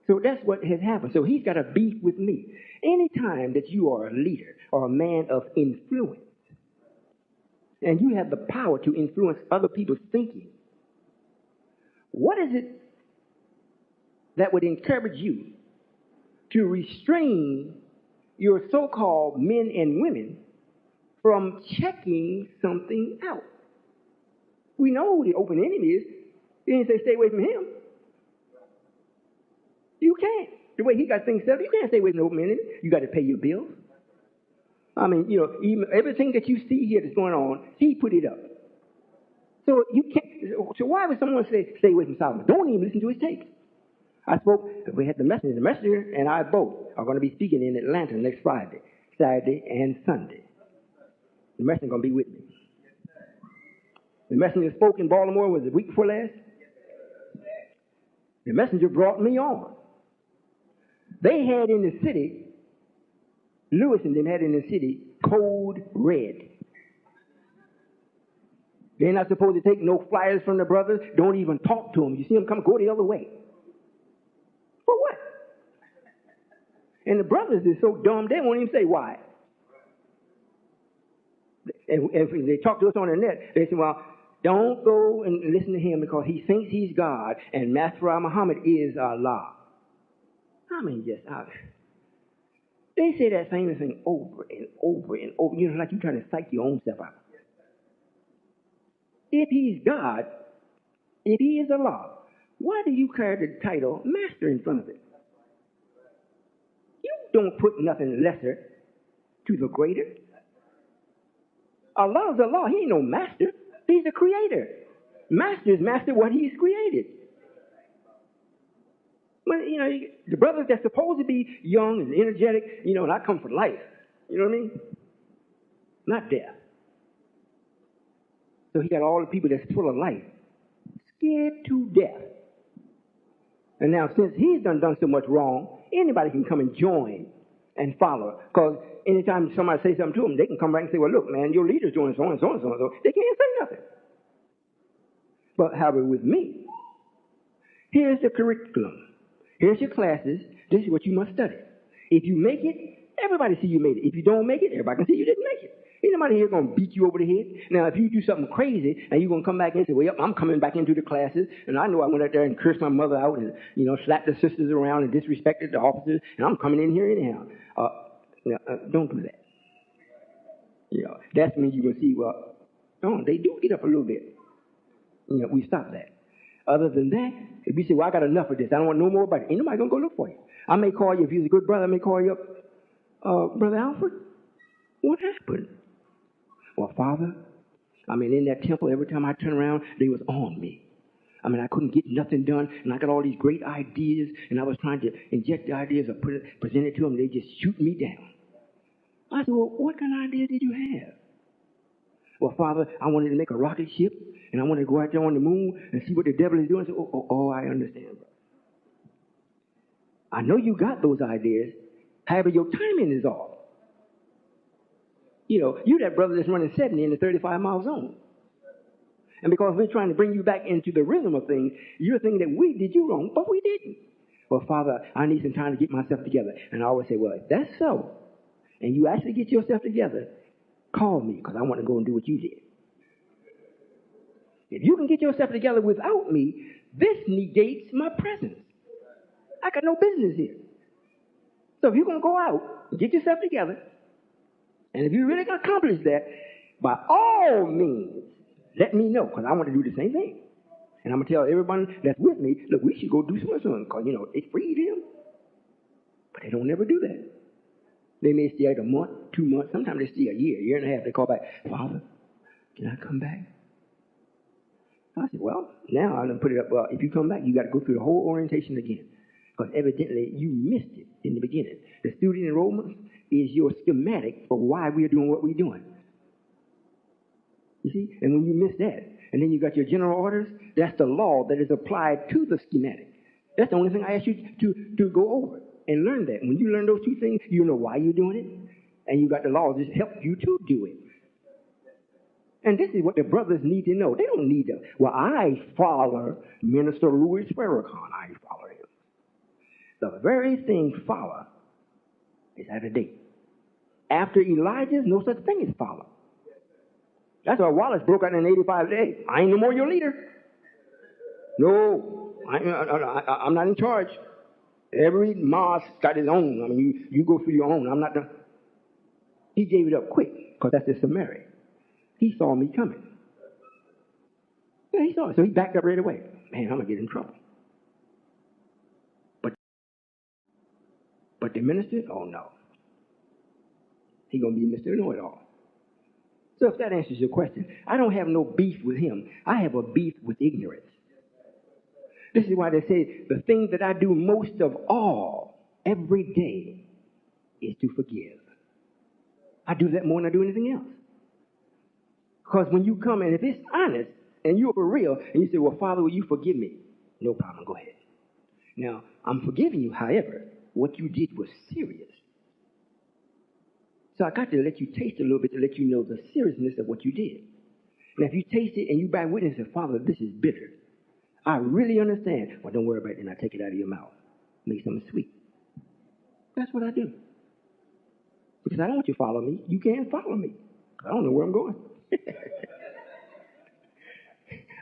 So that's what has happened. So he's got a beef with me. Anytime that you are a leader or a man of influence, and you have the power to influence other people's thinking, what is it that would encourage you to restrain your so-called men and women from checking something out? We know who the open enemy is. He didn't say stay away from him. You can't. The way he got things set up, you can't stay away from the open enemy. You got to pay your bills. I mean, even everything that you see here that's going on, he put it up. So you can't. So why would someone say, "Stay away from Solomon"? Don't even listen to his tapes. I spoke. We had the messenger. The messenger and I both are going to be speaking in Atlanta next Friday, Saturday, and Sunday. The messenger going to be with me. The messenger spoke in Baltimore was the week before last. The messenger brought me on. They had in the city, Lewis and them had in the city, code red. They're not supposed to take no flyers from the brothers. Don't even talk to them. You see them come, go the other way. For what? And the brothers is so dumb, they won't even say why. And if they talk to us on the net, they say, well, don't go and listen to him because he thinks he's God and Master Muhammad is Allah. I mean, they say that same thing over and over and over. Like you're trying to psych your own self out. If he's God, if he is Allah, why do you carry the title Master in front of it? You don't put nothing lesser to the greater. Allah's Allah. He ain't no master. He's the creator. Masters master what he's created. But, the brothers that's supposed to be young and energetic, and I come for life. You know what I mean? Not death. So he got all the people that's full of life, scared to death. And now since he's done so much wrong, anybody can come and join and follow. Because anytime somebody say something to them, they can come back and say, well, look, man, your leader's doing so and so and so and so. They can't say nothing. But however, with me, here's the curriculum. Here's your classes. This is what you must study. If you make it, everybody see you made it. If you don't make it, everybody can see you didn't make it. Ain't nobody here going to beat you over the head. Now, if you do something crazy and you're going to come back and say, well, yep, I'm coming back into the classes, and I know I went out there and cursed my mother out and, slapped the sisters around and disrespected the officers, and I'm coming in here anyhow. Don't do that. That's when you're going to see, well, they do get up a little bit. We stop that. Other than that, if you say, well, I got enough of this, I don't want no more about it, ain't nobody going to go look for you. I may call you, if you're a good brother, I may call you up, Brother Alfred, what happened? Well, Father, in that temple, every time I turn around, they was on me. I couldn't get nothing done, and I got all these great ideas, and I was trying to inject the ideas or present it to them, and they just shoot me down. I said, well, what kind of idea did you have? Well, Father, I wanted to make a rocket ship, and I wanted to go out there on the moon and see what the devil is doing. I said, I understand, bro. I know you got those ideas. However, your timing is off. You that brother that's running 70 in the 35-mile zone. And because we're trying to bring you back into the rhythm of things, you're thinking that we did you wrong, but we didn't. Well, Father, I need some time to get myself together. And I always say, well, if that's so, and you actually get yourself together, call me, because I want to go and do what you did. If you can get yourself together without me, this negates my presence. I got no business here. So if you're going to go out and get yourself together, and if you're really going to accomplish that, by all means, let me know, because I want to do the same thing. And I'm going to tell everyone that's with me, look, we should go do something, because, it freed him. But they don't never do that. They may stay out a month, 2 months, sometimes they stay a year and a half. They call back, Father, can I come back? I said, well, now I'm going to put it up. Well, if you come back, you got to go through the whole orientation again. Because evidently you missed it in the beginning. The student enrollment is your schematic for why we're doing what we're doing. You see? And when you miss that, and then you got your general orders, that's the law that is applied to the schematic. That's the only thing I ask you to go over and learn that. When you learn those two things, you know why you're doing it, and you got the laws that help you to do it. And this is what the brothers need to know. They don't need to, well, I follow Minister Louis Farrakhan. I follow him. The very thing follow is out of date. After Elijah's, no such thing as follow. That's why Wallace broke out in 85 days. I ain't no more your leader. No, I'm not in charge. Every mosque got his own. You go through your own. I'm not done. He gave it up quick because that's the Samaria. He saw me coming. Yeah, he saw it. So he backed up right away. Man, I'm going to get in trouble. But the minister, oh no. He's going to be Mr. Know-it-all. So if that answers your question, I don't have no beef with him. I have a beef with ignorance. This is why they say the thing that I do most of all every day is to forgive. I do that more than I do anything else. Because when you come and if it's honest and you're for real and you say, well, Father, will you forgive me? No problem. Go ahead. Now, I'm forgiving you. However, what you did was serious. So I got to let you taste a little bit to let you know the seriousness of what you did. And if you taste it and you bear witness and say, Father, this is bitter. I really understand. Well, don't worry about it, and I take it out of your mouth. Make something sweet. That's what I do. Because I don't want you to follow me. You can't follow me. I don't know where I'm going.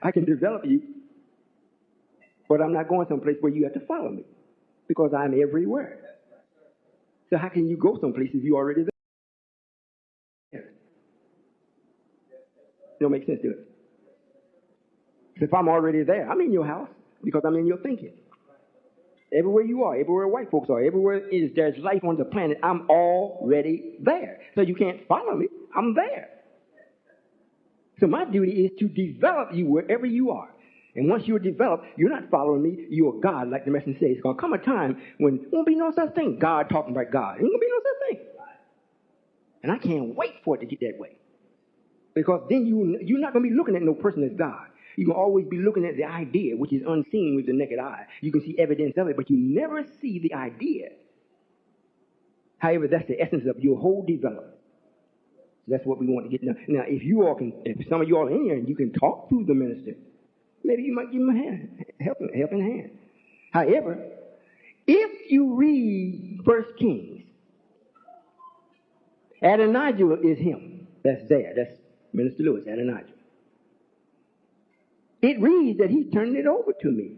I can develop you, but I'm not going someplace where you have to follow me because I'm everywhere. So how can you go someplace if you're already there? It don't make sense, do it? If I'm already there, I'm in your house because I'm in your thinking. Everywhere you are, everywhere white folks are, everywhere there's life on the planet, I'm already there. So you can't follow me. I'm there. So my duty is to develop you wherever you are. And once you're developed, you're not following me. You're God, like the message says. It's going to come a time when there won't be no such thing. God talking about God. There ain't going to be no such thing. And I can't wait for it to get that way. Because then you're not going to be looking at no person as God. You're going to always be looking at the idea, which is unseen with the naked eye. You can see evidence of it, but you never see the idea. However, that's the essence of your whole development. So that's what we want to get done. Now, if some of you all are in here and you can talk to the minister, maybe you might give him a hand, helping hand. However, if you read 1 Kings, Adonijah is him. That's there. That's Minister Lewis, Adonijah. It reads that he turned it over to me.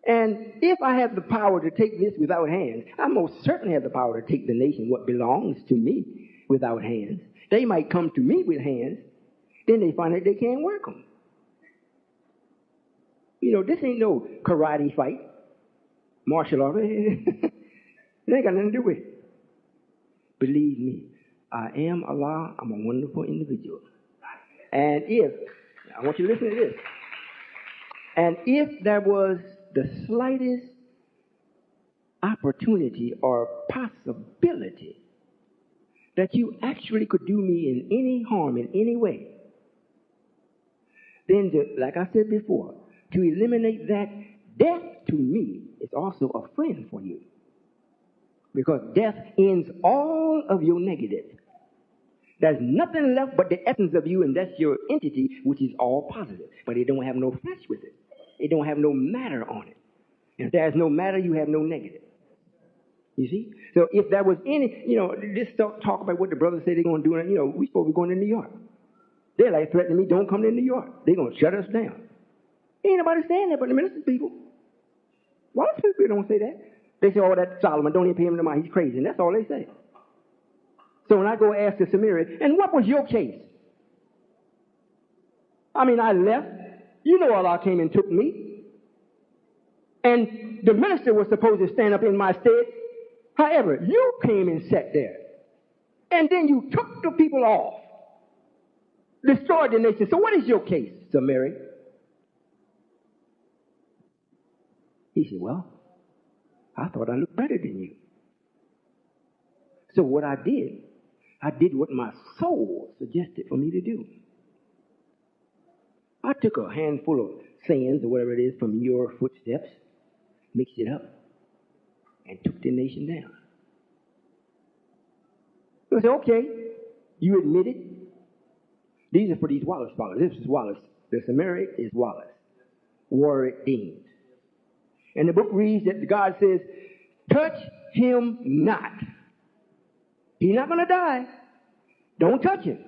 And if I have the power to take this without hands, I most certainly have the power to take the nation, what belongs to me, without hands. They might come to me with hands, then they find out they can't work them. You know, this ain't no karate fight, martial art. It ain't got nothing to do with it. Believe me, I am Allah. I'm a wonderful individual. And I want you to listen to this. And if there was the slightest opportunity or possibility that you actually could do me in any harm in any way, then, like I said before, to eliminate that, death to me is also a friend for you. Because death ends all of your negatives. There's nothing left but the essence of you, and that's your entity, which is all positive. But it don't have no flesh with it. It don't have no matter on it. And if there's no matter, you have no negative. You see? So if there was any, this talk about what the brothers say they're going to do, we supposed to be going to New York. They're like threatening me, don't come to New York. They're going to shut us down. Ain't nobody saying that but the ministers people. Why do people don't say that? They say, oh, that Solomon, don't even pay him no mind. He's crazy. And that's all they say. So when I go ask the Samiri, and what was your case? I left. Allah came and took me. And the minister was supposed to stand up in my stead. However, you came and sat there. And then you took the people off. Destroyed the nation. So what is your case, Samiri? He said, well, I thought I looked better than you. So what I did what my soul suggested for me to do. I took a handful of sands or whatever it is from your footsteps, mixed it up, and took the nation down. I said, okay, you admit it. These are for these Wallace scholars. This is Wallace. The Samiri is Wallace. Warwick Dean. And the book reads that God says, touch him not. He's not going to die. Don't touch him.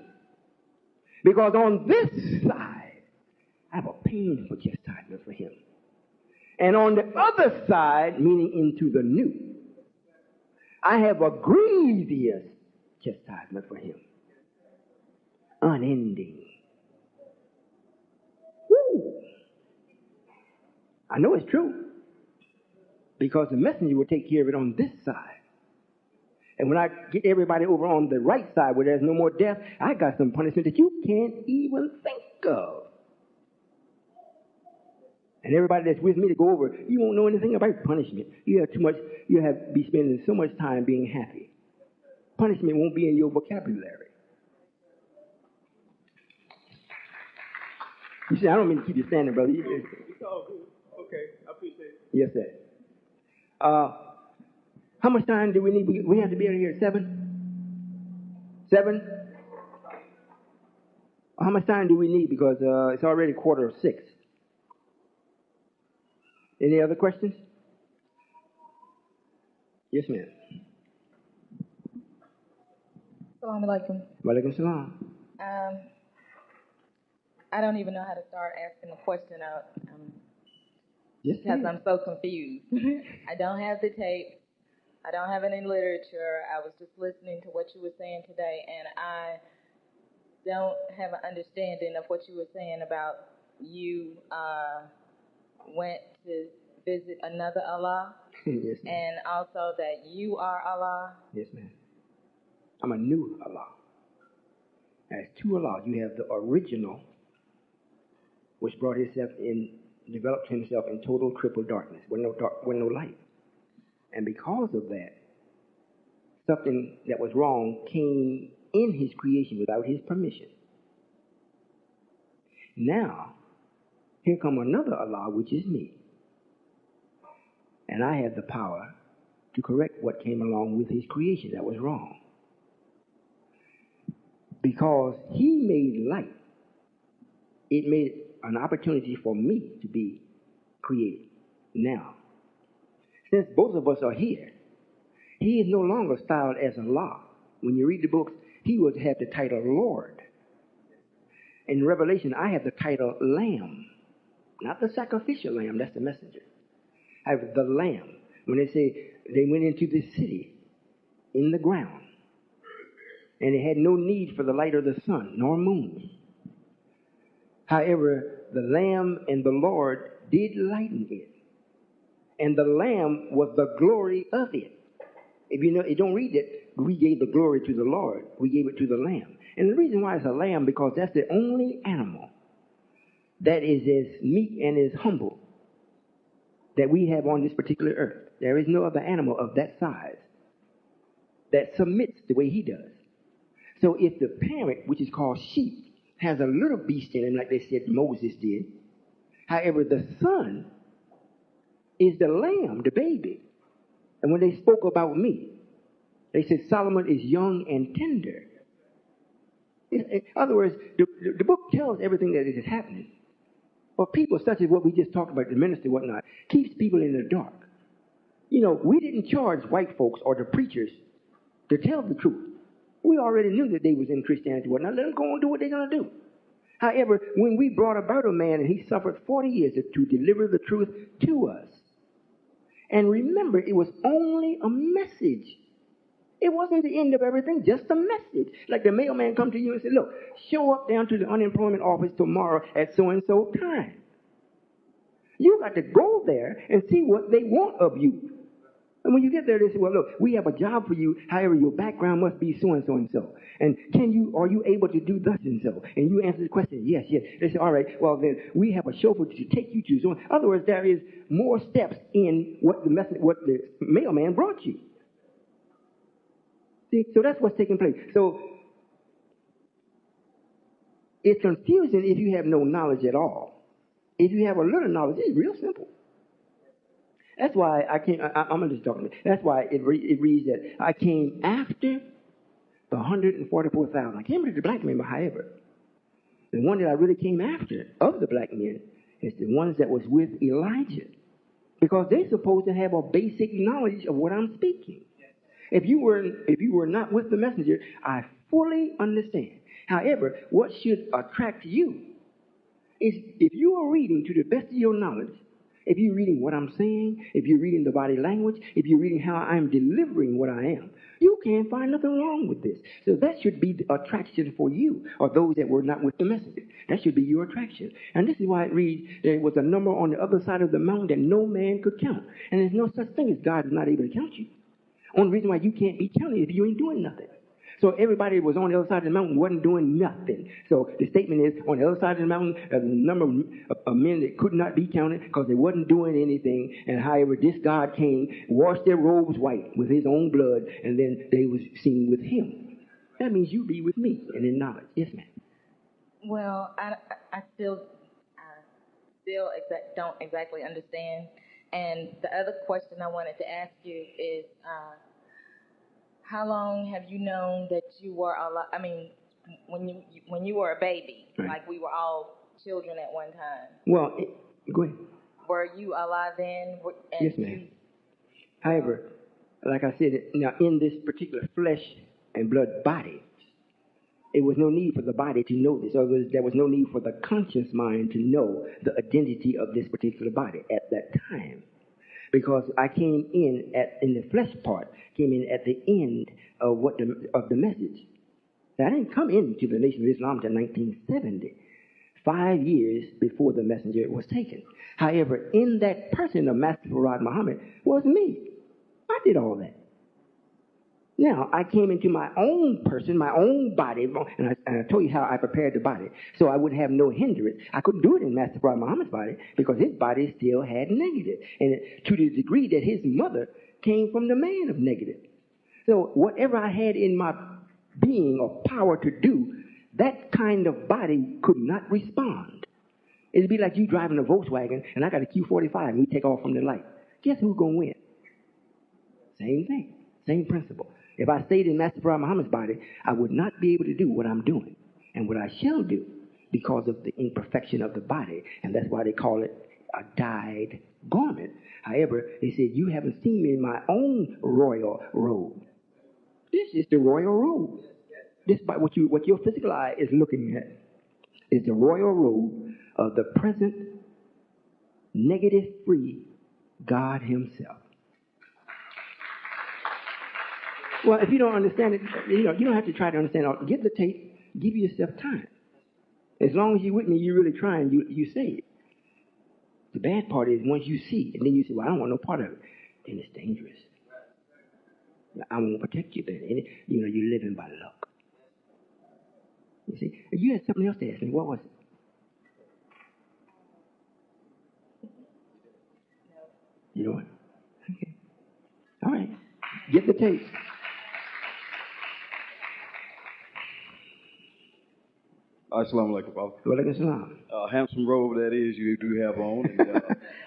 Because on this side, I have a painful chastisement for him. And on the other side, meaning into the new, I have a grievous chastisement for him. Unending. Woo! I know it's true. Because the messenger will take care of it on this side. And when I get everybody over on the right side where there's no more death, I got some punishment that you can't even think of. And everybody that's with me to go over, you won't know anything about punishment. You have too much, you have be spending so much time being happy. Punishment won't be in your vocabulary. You see, I don't mean to keep you standing, brother. Okay, I appreciate it. Yes, sir. How much time do we need? We have to be out here at 7? 7? How much time do we need? Because it's already 5:45. Any other questions? Yes, ma'am. Assalamu alaikum. Walaikum salam. I don't even know how to start asking the question out Yes, because ma'am. I'm so confused. I don't have the tape. I don't have any literature. I was just listening to what you were saying today, and I don't have an understanding of what you were saying about you went to visit another Allah, Yes, ma'am. and also that you are Allah. Yes, ma'am. I'm a new Allah. There's two Allah. You have the original, which brought himself in, developed himself in total triple darkness, with no light. And because of that, something that was wrong came in his creation without his permission. Now, here come another Allah, which is me. And I have the power to correct what came along with his creation that was wrong. Because he made light, it made an opportunity for me to be created. Now, since both of us are here, he is no longer styled as Allah. When you read the books, he would have the title Lord. In Revelation, I have the title Lamb. Not the sacrificial lamb, that's the messenger. I have the Lamb. When they say they went into the city in the ground, and it had no need for the light of the sun nor moon. However, the Lamb and the Lord did lighten it. And the Lamb was the glory of it. If you know, you don't read it, we gave the glory to the Lord. We gave it to the Lamb. And the reason why it's a lamb, because that's the only animal that is as meek and as humble that we have on this particular earth. There is no other animal of that size that submits the way he does. So if the parent, which is called sheep, has a little beast in him, like they said Moses did, however, the son is the lamb, the baby. And when they spoke about me, they said Solomon is young and tender. In other words, the book tells everything that is happening. But people such as what we just talked about, the minister and whatnot, keeps people in the dark. You know, we didn't charge white folks or the preachers to tell the truth. We already knew that they was in Christianity. Well, now let them go and do what they're going to do. However, when we brought about a man and he suffered 40 years to deliver the truth to us, and remember, it was only a message. It wasn't the end of everything, just a message. Like the mailman come to you and say, look, show up down to the unemployment office tomorrow at so-and-so time. You got to go there and see what they want of you. And when you get there, they say, well, look, we have a job for you. However, your background must be so-and-so and so. And are you able to do thus and so? And you answer the question, yes, yes. They say, all right, well, then we have a chauffeur to take you to. So in other words, there is more steps in what the mailman brought you. See, so that's what's taking place. So it's confusing if you have no knowledge at all. If you have a little knowledge, it's real simple. That's why I'm going to just talk about it. That's why it reads that I came after the 144,000. I came after the black men, but however, the one that I really came after of the black men is the ones that was with Elijah. Because they're supposed to have a basic knowledge of what I'm speaking. If you were not with the messenger, I fully understand. However, what should attract you is if you are reading to the best of your knowledge, if you're reading what I'm saying, if you're reading the body language, if you're reading how I'm delivering what I am, you can't find nothing wrong with this. So that should be the attraction for you, or those that were not with the messenger. That should be your attraction. And this is why it reads, there was a number on the other side of the mountain that no man could count. And there's no such thing as God is not able to count you. Only reason why you can't be counted is if you ain't doing nothing. So everybody was on the other side of the mountain wasn't doing nothing. So the statement is, on the other side of the mountain, a number of men that could not be counted because they wasn't doing anything. And however, this God came, washed their robes white with his own blood, and then they was seen with him. That means you be with me and in knowledge. Yes, ma'am. Well, I still don't exactly understand. And the other question I wanted to ask you is, how long have you known that you were alive? I mean, when you were a baby, Right. like we were all children at one time. Well, go ahead. Were you alive then? Yes, ma'am. However, like I said, now in this particular flesh and blood body, it was no need for the body to know this. There was no need for the conscious mind to know the identity of this particular body at that time. Because I came in the flesh part, came in at the end of the message. Now, I didn't come into the Nation of Islam until 1970, 5 years before the messenger was taken. However, in that person of Master Farad Muhammad was me. I did all that. Now, I came into my own person, my own body, and I told you how I prepared the body, so I would have no hindrance. I couldn't do it in Master Farad Muhammad's body because his body still had negative, and to the degree that his mother came from the man of negative. So whatever I had in my being or power to do, that kind of body could not respond. It'd be like you driving a Volkswagen, and I got a Q45, and we take off from the light. Guess who's going to win? Same thing, same principle. If I stayed in Master Farad Muhammad's body, I would not be able to do what I'm doing and what I shall do because of the imperfection of the body. And that's why they call it a dyed garment. However, they said, you haven't seen me in my own royal robe. This is the royal robe. This what your physical eye is looking at is the royal robe of the present negative-free God himself. Well, if you don't understand it, you don't have to try to understand it. Get the tape. Give yourself time. As long as you're with me, you're really trying, you say it. The bad part is once you see, and then you say, well, I don't want no part of it, then it's dangerous. I won't protect you then. And, you're living by luck. You see? You had something else to ask me. What was it? You know what? Okay. All right. Get the tape. Assalamu alaikum, Father. Walaikum salam. Handsome robe that is you do have on. And,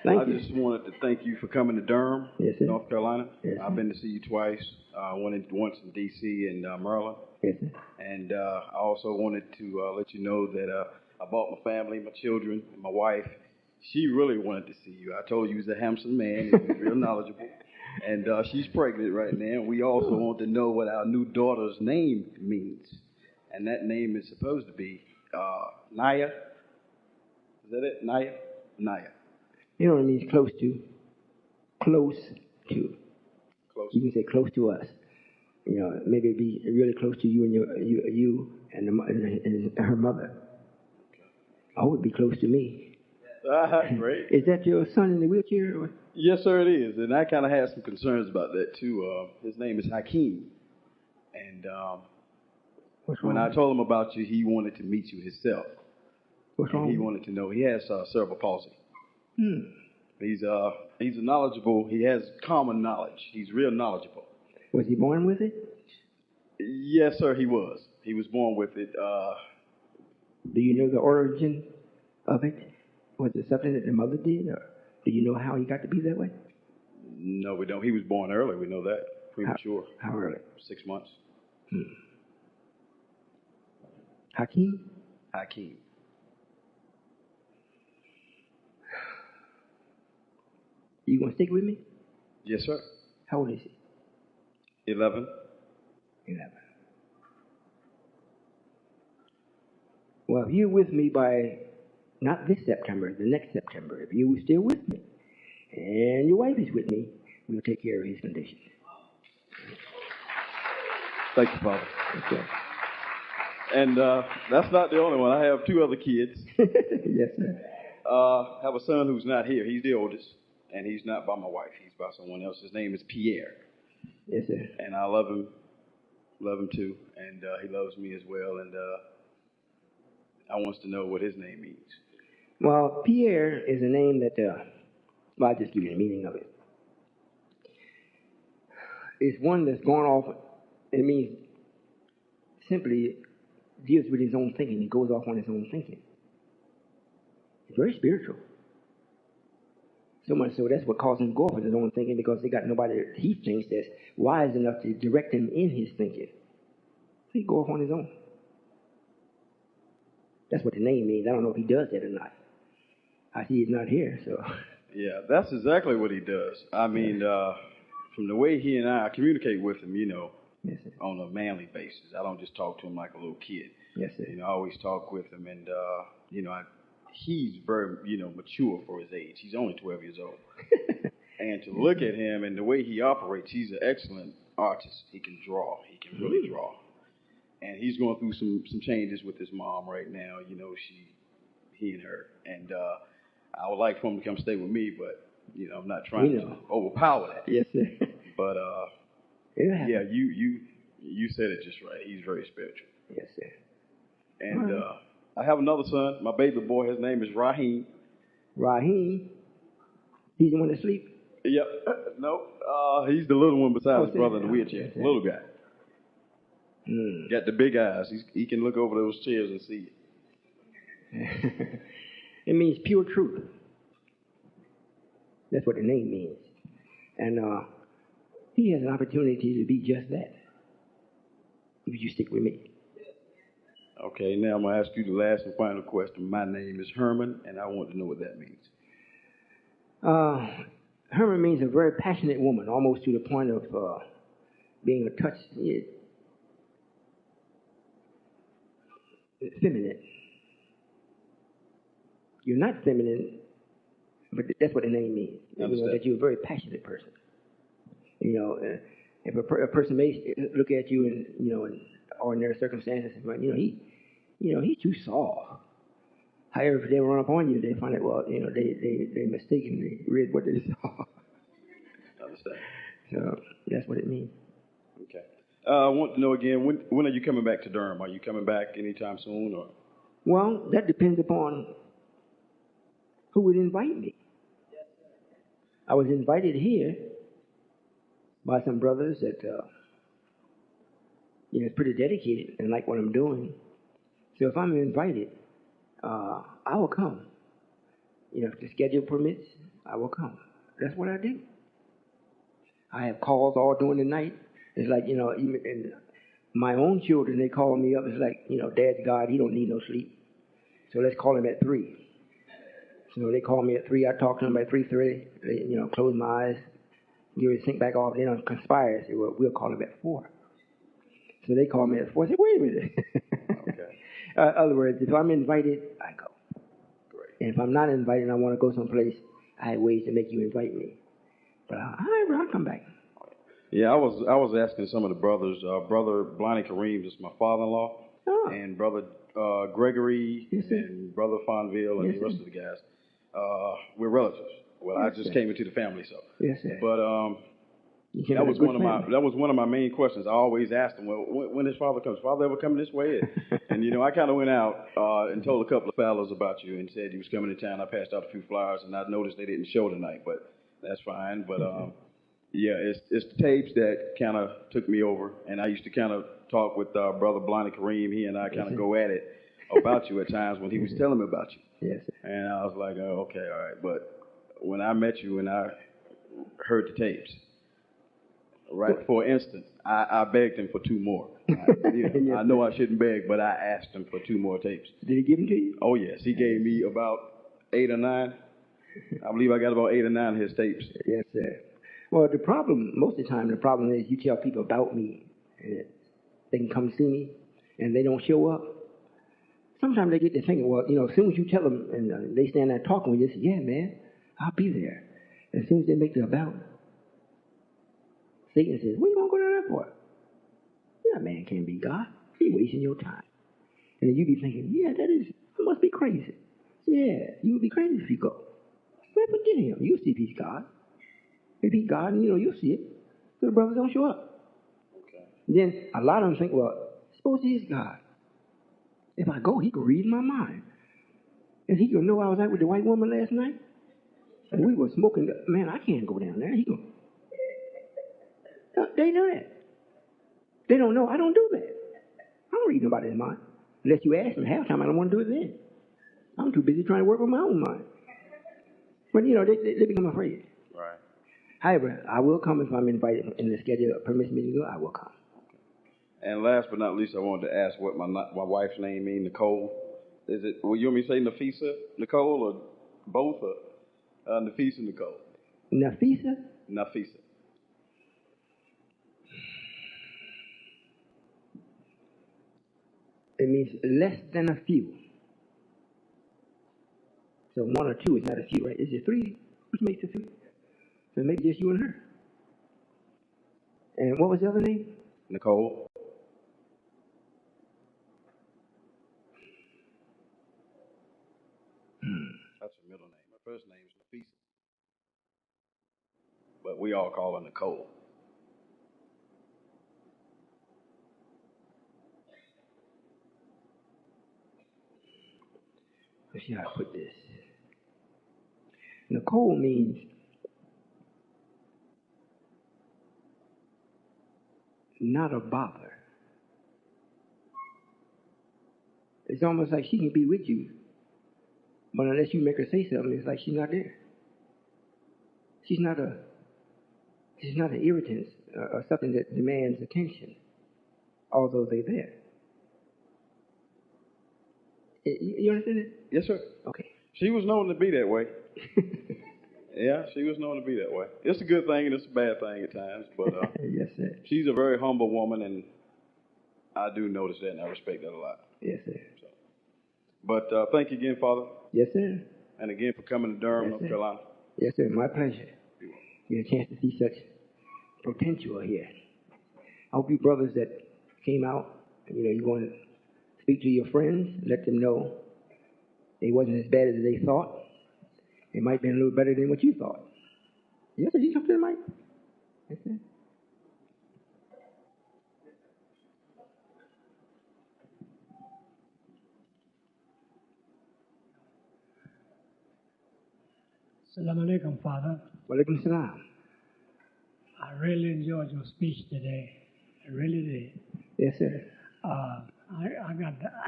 Thank you. just wanted to thank you for coming to Durham, Yes, sir. North Carolina. Yes, I've been to see you twice. I went once in D.C. and Maryland. Yes, sir. And I also wanted to let you know that I brought my family, my children, and my wife. She really wanted to see you. I told you he was a handsome man and he was real knowledgeable. And she's pregnant right now. We also want to know what our new daughter's name means. And that name is supposed to be Naya. Is that it? Naya? Naya. You know what it means? Close to. Close to. Close. You can say close to us. Maybe it'd be really close to you and you and her mother. I would be close to me. Great. Is that your son in the wheelchair? Or? Yes, sir, it is. And I kind of had some concerns about that, too. His name is Hakeem. And when I told him about you, he wanted to meet you himself. What's wrong? He wanted to know. He has cerebral palsy. Hmm. He's knowledgeable. He has common knowledge. He's real knowledgeable. Was he born with it? Yes, sir, he was. He was born with it. Do you know the origin of it? Was it something that the mother did, or do you know how he got to be that way? No, we don't. He was born early. We know that. Premature. How early? 6 months. Hakeem? Hakeem. You gonna stick with me? Yes, sir. How old is he? 11. 11. Well, if you're with me by not this September, the next September, if you were still with me, and your wife is with me, we'll take care of his condition. Thank you, Father. Okay. And that's not the only one. I have 2 other kids. Yes, sir. I have a son who's not here. He's the oldest, and he's not by my wife. He's by someone else. His name is Pierre. Yes, sir. And I love him too, and he loves me as well. And I wants to know what his name means. Well, Pierre is a name that, well, I'll just give you the meaning of it. It's one that's gone off, it means simply deals with his own thinking. He goes off on his own thinking. It's very spiritual. So much so that's what caused him to go off on his own thinking, because they got nobody that he thinks that's wise enough to direct him in his thinking. So he go off on his own. That's what the name means. I don't know if he does that or not. I see he's not here, so. Yeah, that's exactly what he does. I mean, from the way he and I communicate with him, Yes, sir. on a manly basis. I don't just talk to him like a little kid. Yes, sir. I always talk with him, and he's very, mature for his age. He's only 12 years old. And to look at him and the way he operates, he's an excellent artist. He can draw. He can really draw. And he's going through some changes with his mom right now. He and her. And I would like for him to come stay with me, but I'm not trying to overpower that. Yes, sir. But yeah, you said it just right. He's very spiritual. Yes, sir. And I have another son, my baby boy. His name is Raheem. Raheem? He's the one that sleep? Yep. No, he's the little one besides his brother in the wheelchair. Okay. Little guy. Got the big eyes. He can look over those chairs and see it. It means pure truth. That's what the name means. And he has an opportunity to be just that, if you stick with me. Okay, now I'm going to ask you the last and final question. My name is Herman, and I want to know what that means. Herman means a very passionate woman, almost to the point of being a touch feminine. You're not feminine, but that's what the name means. That you're a very passionate person. If a person may look at you in ordinary circumstances, but he's too soft. However, if they run up on you, they find out, they mistakenly read what they saw. Understand. So that's what it means. Okay. I want to know again, when are you coming back to Durham? Are you coming back anytime soon, or? Well, that depends upon who would invite me. I was invited here by some brothers that, is pretty dedicated and like what I'm doing. So if I'm invited, I will come. If the schedule permits, I will come. That's what I do. I have calls all during the night. It's like, even and my own children, they call me up. It's like, Dad's God, he don't need no sleep. So let's call him at 3. So they call me at 3. I talk to them at 3:30. Close my eyes, give it sink back off. They don't conspire. Say, well, we'll call him at 4. So they call me at 4. I say, wait a minute. Okay. In other words, if I'm invited, I go. Great. And if I'm not invited and I want to go someplace, I have ways to make you invite me. But I'll come back. Yeah, I was asking some of the brothers. Brother Blonnie Kareem is my father-in-law, and brother Gregory and brother Fonville and the rest of the guys. We're relatives. Well, I just came into the family, so. Yes, sir. But that was one of my main questions. I always asked him, well, when his father comes, father ever come this way? And I kind of went out and told a couple of fellows about you and said he was coming to town. I passed out a few flyers, and I noticed they didn't show tonight, but that's fine. But yeah, it's the tapes that kind of took me over, and I used to kind of talk with brother Blonnie Kareem. He and I kind of go at it about you at times when he was telling me about you. Yes, sir. And I was like, oh, okay, all right. But when I met you and I heard the tapes, right, for instance, I begged him for 2 more. I know I shouldn't beg, but I asked him for 2 more tapes. Did he give them to you? Oh, yes. He gave me about 8 or 9. I believe I got about 8 or 9 of his tapes. Yes, sir. Well, most of the time, the problem is you tell people about me, and they can come see me, and they don't show up. Sometimes they get to thinking, well, as soon as you tell them, and they stand there talking with you, they say, yeah, man, I'll be there. As soon as they make the about, Satan says, what are you going to go down there for? That man can't be God. He's wasting your time. And then you be thinking, yeah, I must be crazy. Yeah, you would be crazy if you go. Well, forget him. You'll see if he's God. If he's God, you'll see it. So the brothers don't show up. Okay. Then a lot of them think, well, suppose he is God. If I go, he could read my mind. And he could know I was out with the white woman last night. And we were smoking. Man, I can't go down there. He go. They know that. They don't know. I don't do that. I don't read nobody's mind. Unless you ask me, half the time I don't want to do it then. I'm too busy trying to work with my own mind. But, you know, they become afraid. Right. However, I will come if I'm invited and the schedule permits me to go. I will come. And last but not least, I wanted to ask what my wife's name means, Nicole. Is it, well, you want me to say Nafisa, Nicole, or both, or Nafisa, Nicole? Nafisa? Nafisa. It means less than a few. So one or two is not a few, right? Is it three? Which makes it three? So maybe just you and her. And what was the other name? Nicole. That's her middle name. Her first name is Nafisa. But we all call her Nicole. Let's see how I put this. Nicole means not a bother. It's almost like she can be with you, but unless you make her say something, it's like she's not there. She's not an irritant or something that demands attention, although they're there. You understand it? Yes, sir. Okay. She was known to be that way. Yeah, she was known to be that way. It's a good thing and it's a bad thing at times, but Yes, sir. she's a very humble woman, and I do notice that, and I respect that a lot. Yes, sir. So. But thank you again, Father, Yes, sir. and again for coming to Durham, Yes, North sir. Carolina. Yes, sir. My pleasure. Get a chance to see such potential here. I hope you brothers that came out, you want to speak to your friends, let them know it wasn't as bad as they thought. It might have been a little better than what you thought. Yes, sir. You come to the mic. Yes, sir. Assalamu alaikum, Father. Walaikum salam. I really enjoyed your speech today. I really did. Yes, sir. I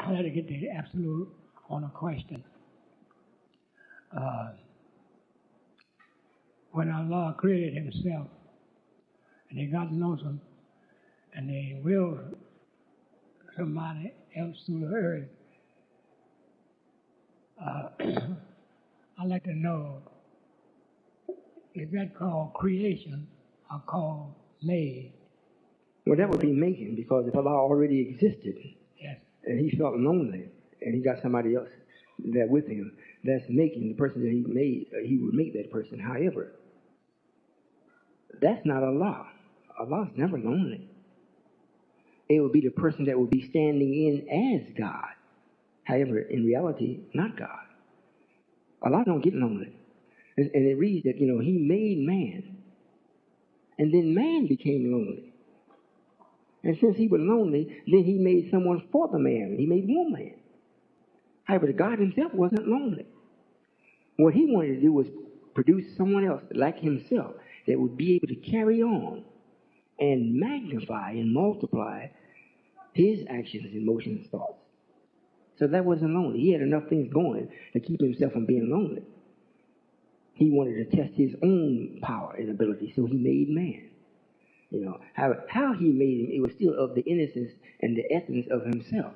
had to get the absolute on a question. When Allah created Himself, and He got lonesome, and He willed somebody else through the earth, I'd like to know, is that called creation or called made? Well, that would be making, because if Allah already existed, Yes. and He felt lonely, and He got somebody else there with Him, that's making the person that He made. He would make that person. However, that's not Allah. Allah's never lonely. It would be the person that would be standing in as God. However, in reality, not God. Allah don't get lonely. And it reads that, He made man. And then man became lonely. And since he was lonely, then He made someone for the man. He made woman. However, God Himself wasn't lonely. What He wanted to do was produce someone else like Himself that would be able to carry on and magnify and multiply His actions, emotions, and thoughts. So that wasn't lonely. He had enough things going to keep Himself from being lonely. He wanted to test His own power and ability, so He made man. How He made him, it was still of the innocence and the essence of Himself.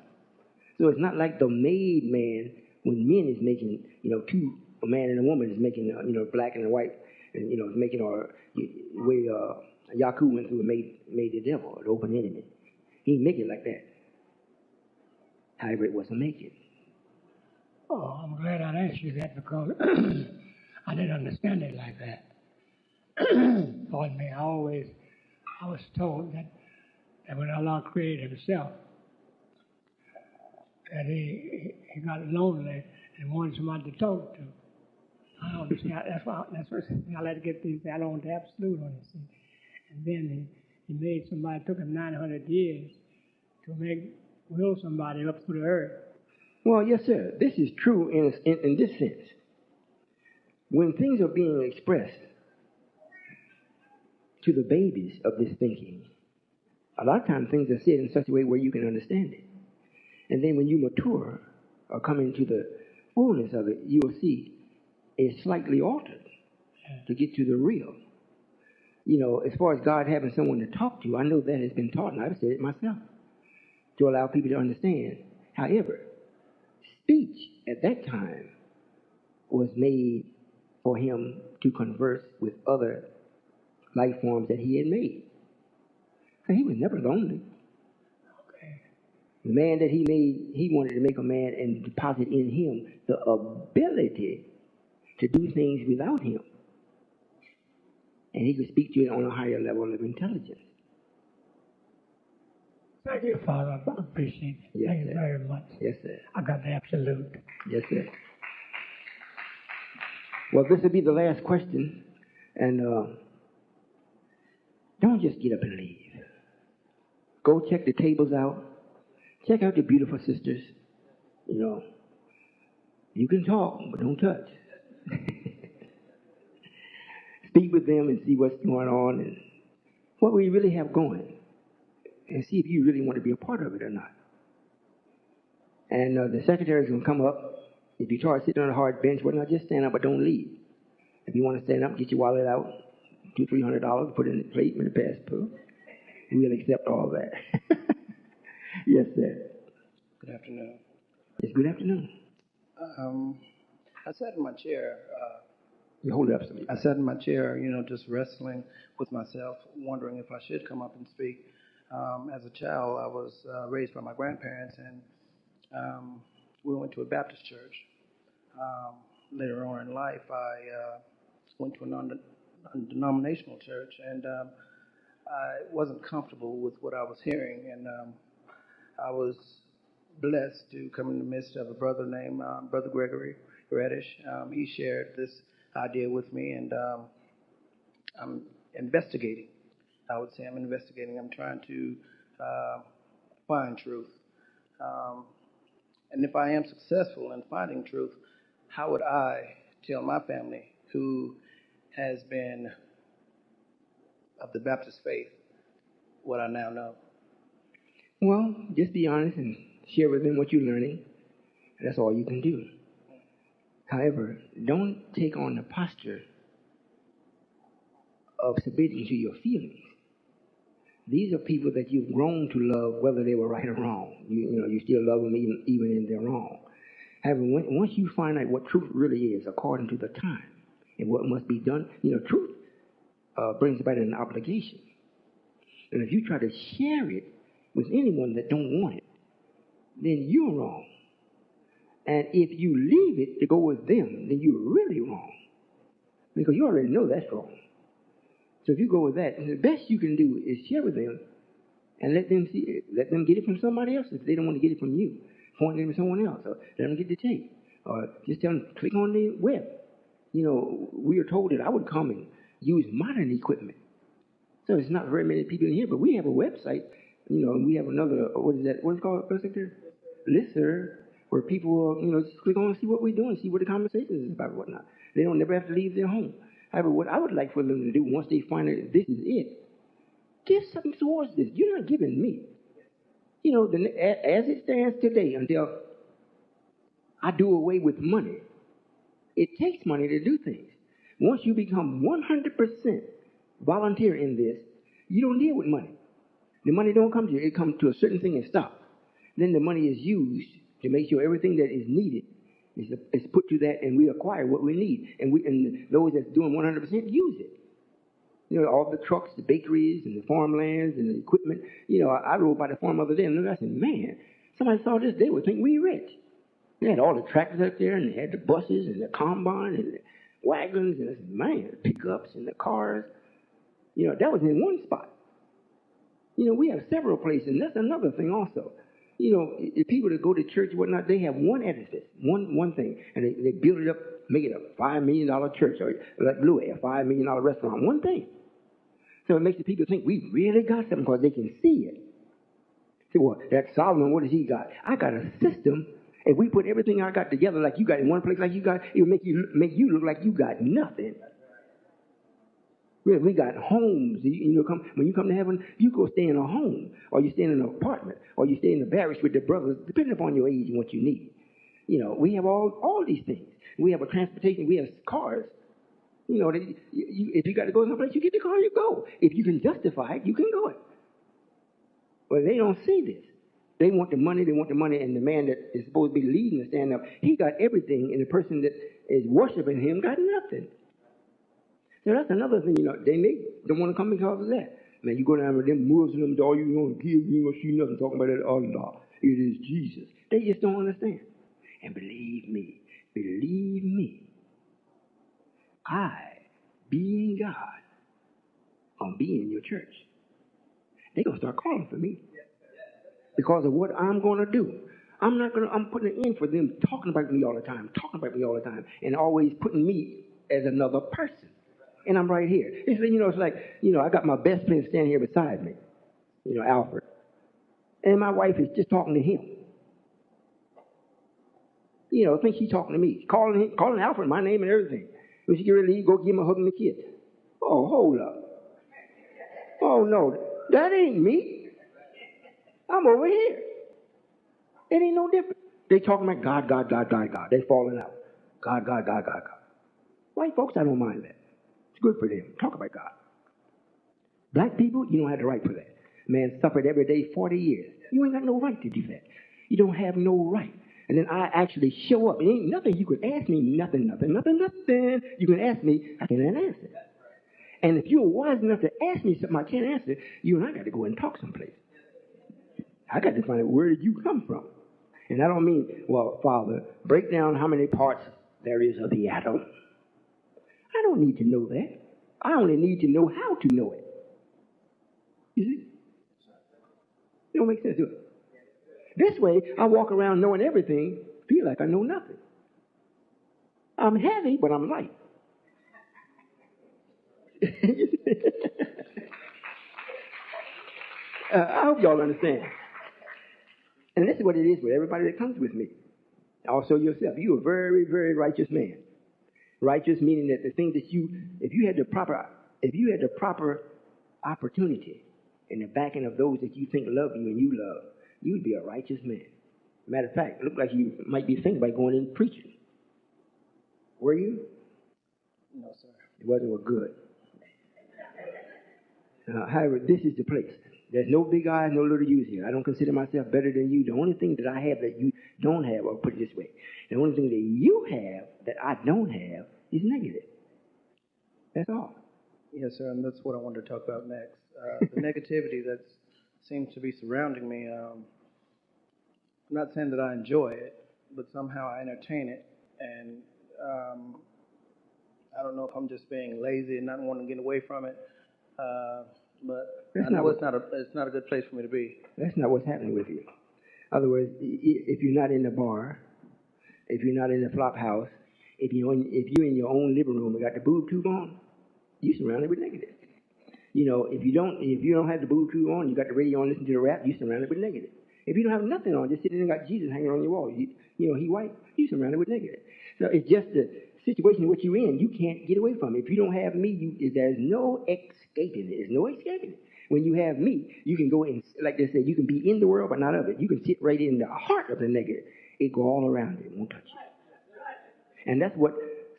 So it's not like the made man, when men is making, two, a man and a woman is making, black and white, and, making the way Yaku went through and made the devil, an open enemy. He didn't make it like that. However, it wasn't make it. Oh, I'm glad I asked you that because I didn't understand it like that. Pardon me, I was told that when Allah created Himself, that he got lonely and wanted somebody to talk to. I don't understand. That's what I like to get these. I don't want the absolute on this. And then he made somebody, it took him 900 years to will somebody up to the earth. Well, yes, sir. This is true in this sense. When things are being expressed to the babies of this thinking, a lot of times things are said in such a way where you can understand it. And then when you mature or come into the fullness of it, you will see it's slightly altered to get to the real. You know, as far as God having someone to talk to, I know that has been taught, and I've said it myself, to allow people to understand. However, speech at that time was made for him to converse with other life forms that he had made. So he was never lonely. Okay. The man that he made, he wanted to make a man and deposit in him the ability to do things without him. And he could speak to it on a higher level of intelligence. Thank you, Father. I appreciate it. Yes, Thank you sir. very much. Yes, sir. I got the absolute. Yes, sir. Well, this will be the last question. And don't just get up and leave. Go check the tables out. Check out the beautiful sisters. You know, you can talk, but don't touch. Speak with them and see what's going on and what we really have going. And see if you really want to be a part of it or not. And the secretary's going to come up. If you try sitting on a hard bench, well, not just stand up, but don't leave. If you want to stand up, get your wallet out, $200-$300, put it in the plate with a passport. We'll accept all that. Yes, sir. Good afternoon. Yes, good afternoon. I sat in my chair. You hold it up, sir. I sat in my chair, just wrestling with myself, wondering if I should come up and speak. As a child, I was raised by my grandparents, and we went to a Baptist church. Later on in life, I went to a non-denominational church, and I wasn't comfortable with what I was hearing, and I was blessed to come in the midst of a brother named Brother Gregory Reddish. He shared this idea with me, and I'm investigating. I would say I'm investigating. I'm trying to find truth. And if I am successful in finding truth, how would I tell my family, who has been of the Baptist faith, what I now know? Well, just be honest and share with them what you're learning. That's all you can do. However, don't take on the posture of submitting to your feelings. These are people that you've grown to love, whether they were right or wrong. You still love them even in they're wrong. However, once you find out what truth really is, according to the time and what must be done, truth brings about an obligation. And if you try to share it with anyone that don't want it, then you're wrong. And if you leave it to go with them, then you're really wrong. Because you already know that's wrong. So if you go with that, the best you can do is share with them and let them see it. Let them get it from somebody else if they don't want to get it from you. Point them to someone else, or let them get the tape. Or just tell them, click on the web. We are told that I would come and use modern equipment. So it's not very many people in here, but we have a website. We have another, what is that? What's it called, Secretary? Listserv, where people, just click on and see what we're doing, see what the conversation is about and whatnot. They don't never have to leave their home. However, what I would like for them to do, once they find out this is it, give something towards this. You're not giving me. As it stands today, until I do away with money, it takes money to do things. Once you become 100% volunteer in this, you don't deal with money. The money don't come to you. It comes to a certain thing and stop. Then the money is used to make sure everything that is needed is put to that, and we acquire what we need. And those that's doing 100% use it. All the trucks, the bakeries, and the farmlands, and the equipment. I rode by the farm the other day, and I said, man, somebody saw this, they would think we rich. They had all the tractors up there, and they had the buses, and the combine, and the wagons, and I said, man, the pickups, and the cars. That was in one spot. We have several places, and that's another thing also. If people that go to church and whatnot, they have one edifice, one thing, and they build it up, make it a $5 million church, or like Blue Air, a $5 million restaurant, one thing. So it makes the people think we really got something because they can see it. See what? That Solomon, what does he got? I got a system. If we put everything I got together like you got in one place like you got, it will make you look like you got nothing. We got homes. When you come to heaven, you go stay in a home, or you stay in an apartment, or you stay in the barracks with the brothers, depending upon your age and what you need. We have all these things. We have a transportation. We have cars. If you got to go someplace, you get the car, you go. If you can justify it, you can go it. But they don't see this. They want the money, and the man that is supposed to be leading the stand-up, he got everything, and the person that is worshiping him got nothing. So that's another thing, they don't want to come because of that. Man, you go down with them Muslims, all you going to give, you ain't going to see nothing talking about that Allah. It is Jesus. They just don't understand. And believe me, I, being God, gonna be in your church. They're gonna start calling for me because of what I'm gonna do. I'm putting an end for them talking about me all the time, and always putting me as another person. And I'm right here. It's like, I got my best friend standing here beside me, Alfred. And my wife is just talking to him. I think she's talking to me, calling Alfred my name and everything. When she get ready to leave, go give him a hug and a kiss. Oh, hold up. Oh, no, that ain't me. I'm over here. It ain't no different. They talking about God, God, God, God, God. They falling out. God, God, God, God, God. White folks, I don't mind that. It's good for them. Talk about God. Black people, you don't have the right for that. Man suffered every day 40 years. You ain't got no right to do that. You don't have no right. And then I actually show up. It ain't nothing you could ask me. Nothing. You can ask me, I can't answer. And if you're wise enough to ask me something I can't answer, you and I got to go and talk someplace. I got to find out where did you come from. And I don't mean, well, Father, break down how many parts there is of the atom. I don't need to know that. I only need to know how to know it. You see? It don't make sense, do it? This way, I walk around knowing everything, feel like I know nothing. I'm heavy, but I'm light. I hope y'all understand. And this is what it is with everybody that comes with me. Also yourself. You're a very, very righteous man. Righteous meaning that the things that if you had the proper opportunity in the backing of those that you think love you and you love, you'd be a righteous man. Matter of fact, it looked like you might be thinking about going in preaching. Were you? No, sir. It wasn't good. However, this is the place. There's no big eyes, no little U's here. I don't consider myself better than you. The only thing that I have that you don't have, or put it this way, the only thing that you have that I don't have is negative. That's all. Yes, sir, and that's what I wanted to talk about next. The negativity that seems to be surrounding me. I'm not saying that I enjoy it, but somehow I entertain it. And I don't know if I'm just being lazy and not wanting to get away from it. But I know it's not a good place for me to be. That's not what's happening with you. In other words, if you're not in the bar, if you're not in the flop house, if you're in your own living room and got the boob tube on, you're surrounded with negative. If you don't have the boob tube on, you got the radio on, listen to the rap, you're surrounded with negative. If you don't have nothing on, just sitting there and got Jesus hanging on your wall, he white, you're surrounded with negative. So it's just the situation in which you're in, you can't get away from it. If you don't have me, there's no escaping it. There's no escaping it. When you have me, you can go in, like they said, you can be in the world but not of it. You can sit right in the heart of the negative. It go all around it. It won't touch you. And that's what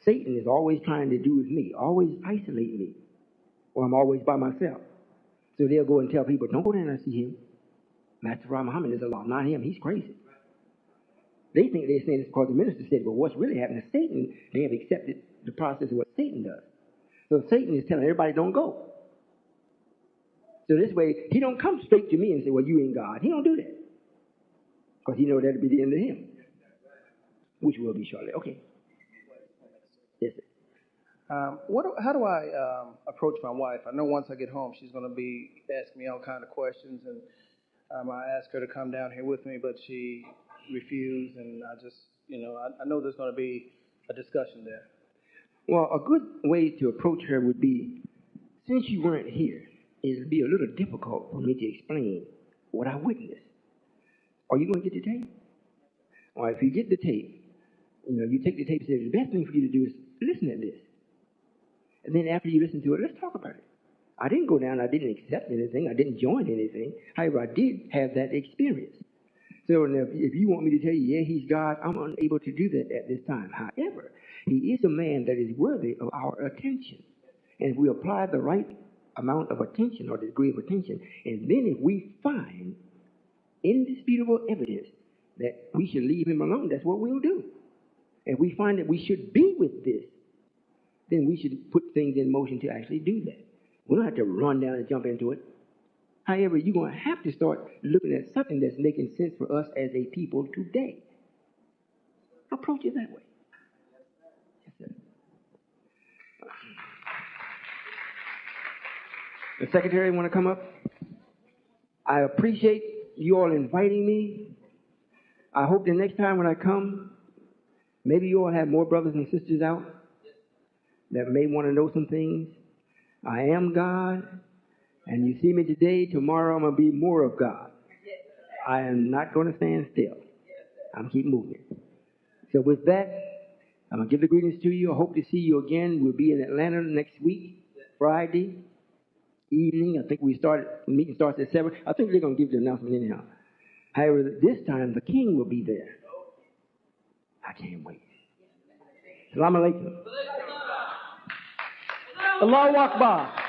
Satan is always trying to do with me, always isolate me. Or I'm always by myself. So they'll go and tell people, don't go down there and see him. Master Farah Muhammad is Allah, not him. He's crazy. They think they're saying it's because the minister said it, but what's really happening is Satan, they have accepted the process of what Satan does. So Satan is telling everybody, don't go. So this way, he don't come straight to me and say, well, you ain't God. He don't do that. Because he knows that'll be the end of him. Which will be shortly. Okay. Yes, sir. How do I approach my wife? I know once I get home, she's going to be asking me all kind of questions, and I asked her to come down here with me, but she refused, and I just, I know there's going to be a discussion there. Well, a good way to approach her would be, since you weren't here, it'll be a little difficult for me to explain what I witnessed. Are you going to get the tape? Or if you get the tape, you take the tape and say, the best thing for you to do is listen to this. And then after you listen to it, let's talk about it. I didn't go down, I didn't accept anything, I didn't join anything. However, I did have that experience. So if you want me to tell you, yeah, he's God, I'm unable to do that at this time. However, he is a man that is worthy of our attention. And if we apply the right amount of attention or degree of attention, and then if we find indisputable evidence that we should leave him alone, that's what we'll do. If we find that we should be with this, then we should put things in motion to actually do that. We don't have to run down and jump into it. However, you're going to have to start looking at something that's making sense for us as a people today. Approach it that way. Yes, sir. The secretary want to come up? I appreciate you all inviting me. I hope the next time when I come, maybe you all have more brothers and sisters out that may want to know some things. I am God, and you see me today, tomorrow I'm going to be more of God. I am not going to stand still. I'm keep moving. So with that, I'm going to give the greetings to you. I hope to see you again. We'll be in Atlanta next week, Friday evening. I think the meeting starts at 7. I think they're going to give the announcement anyhow. However, this time the king will be there. I can't wait. Assalamu alaikum. Allahu Akbar.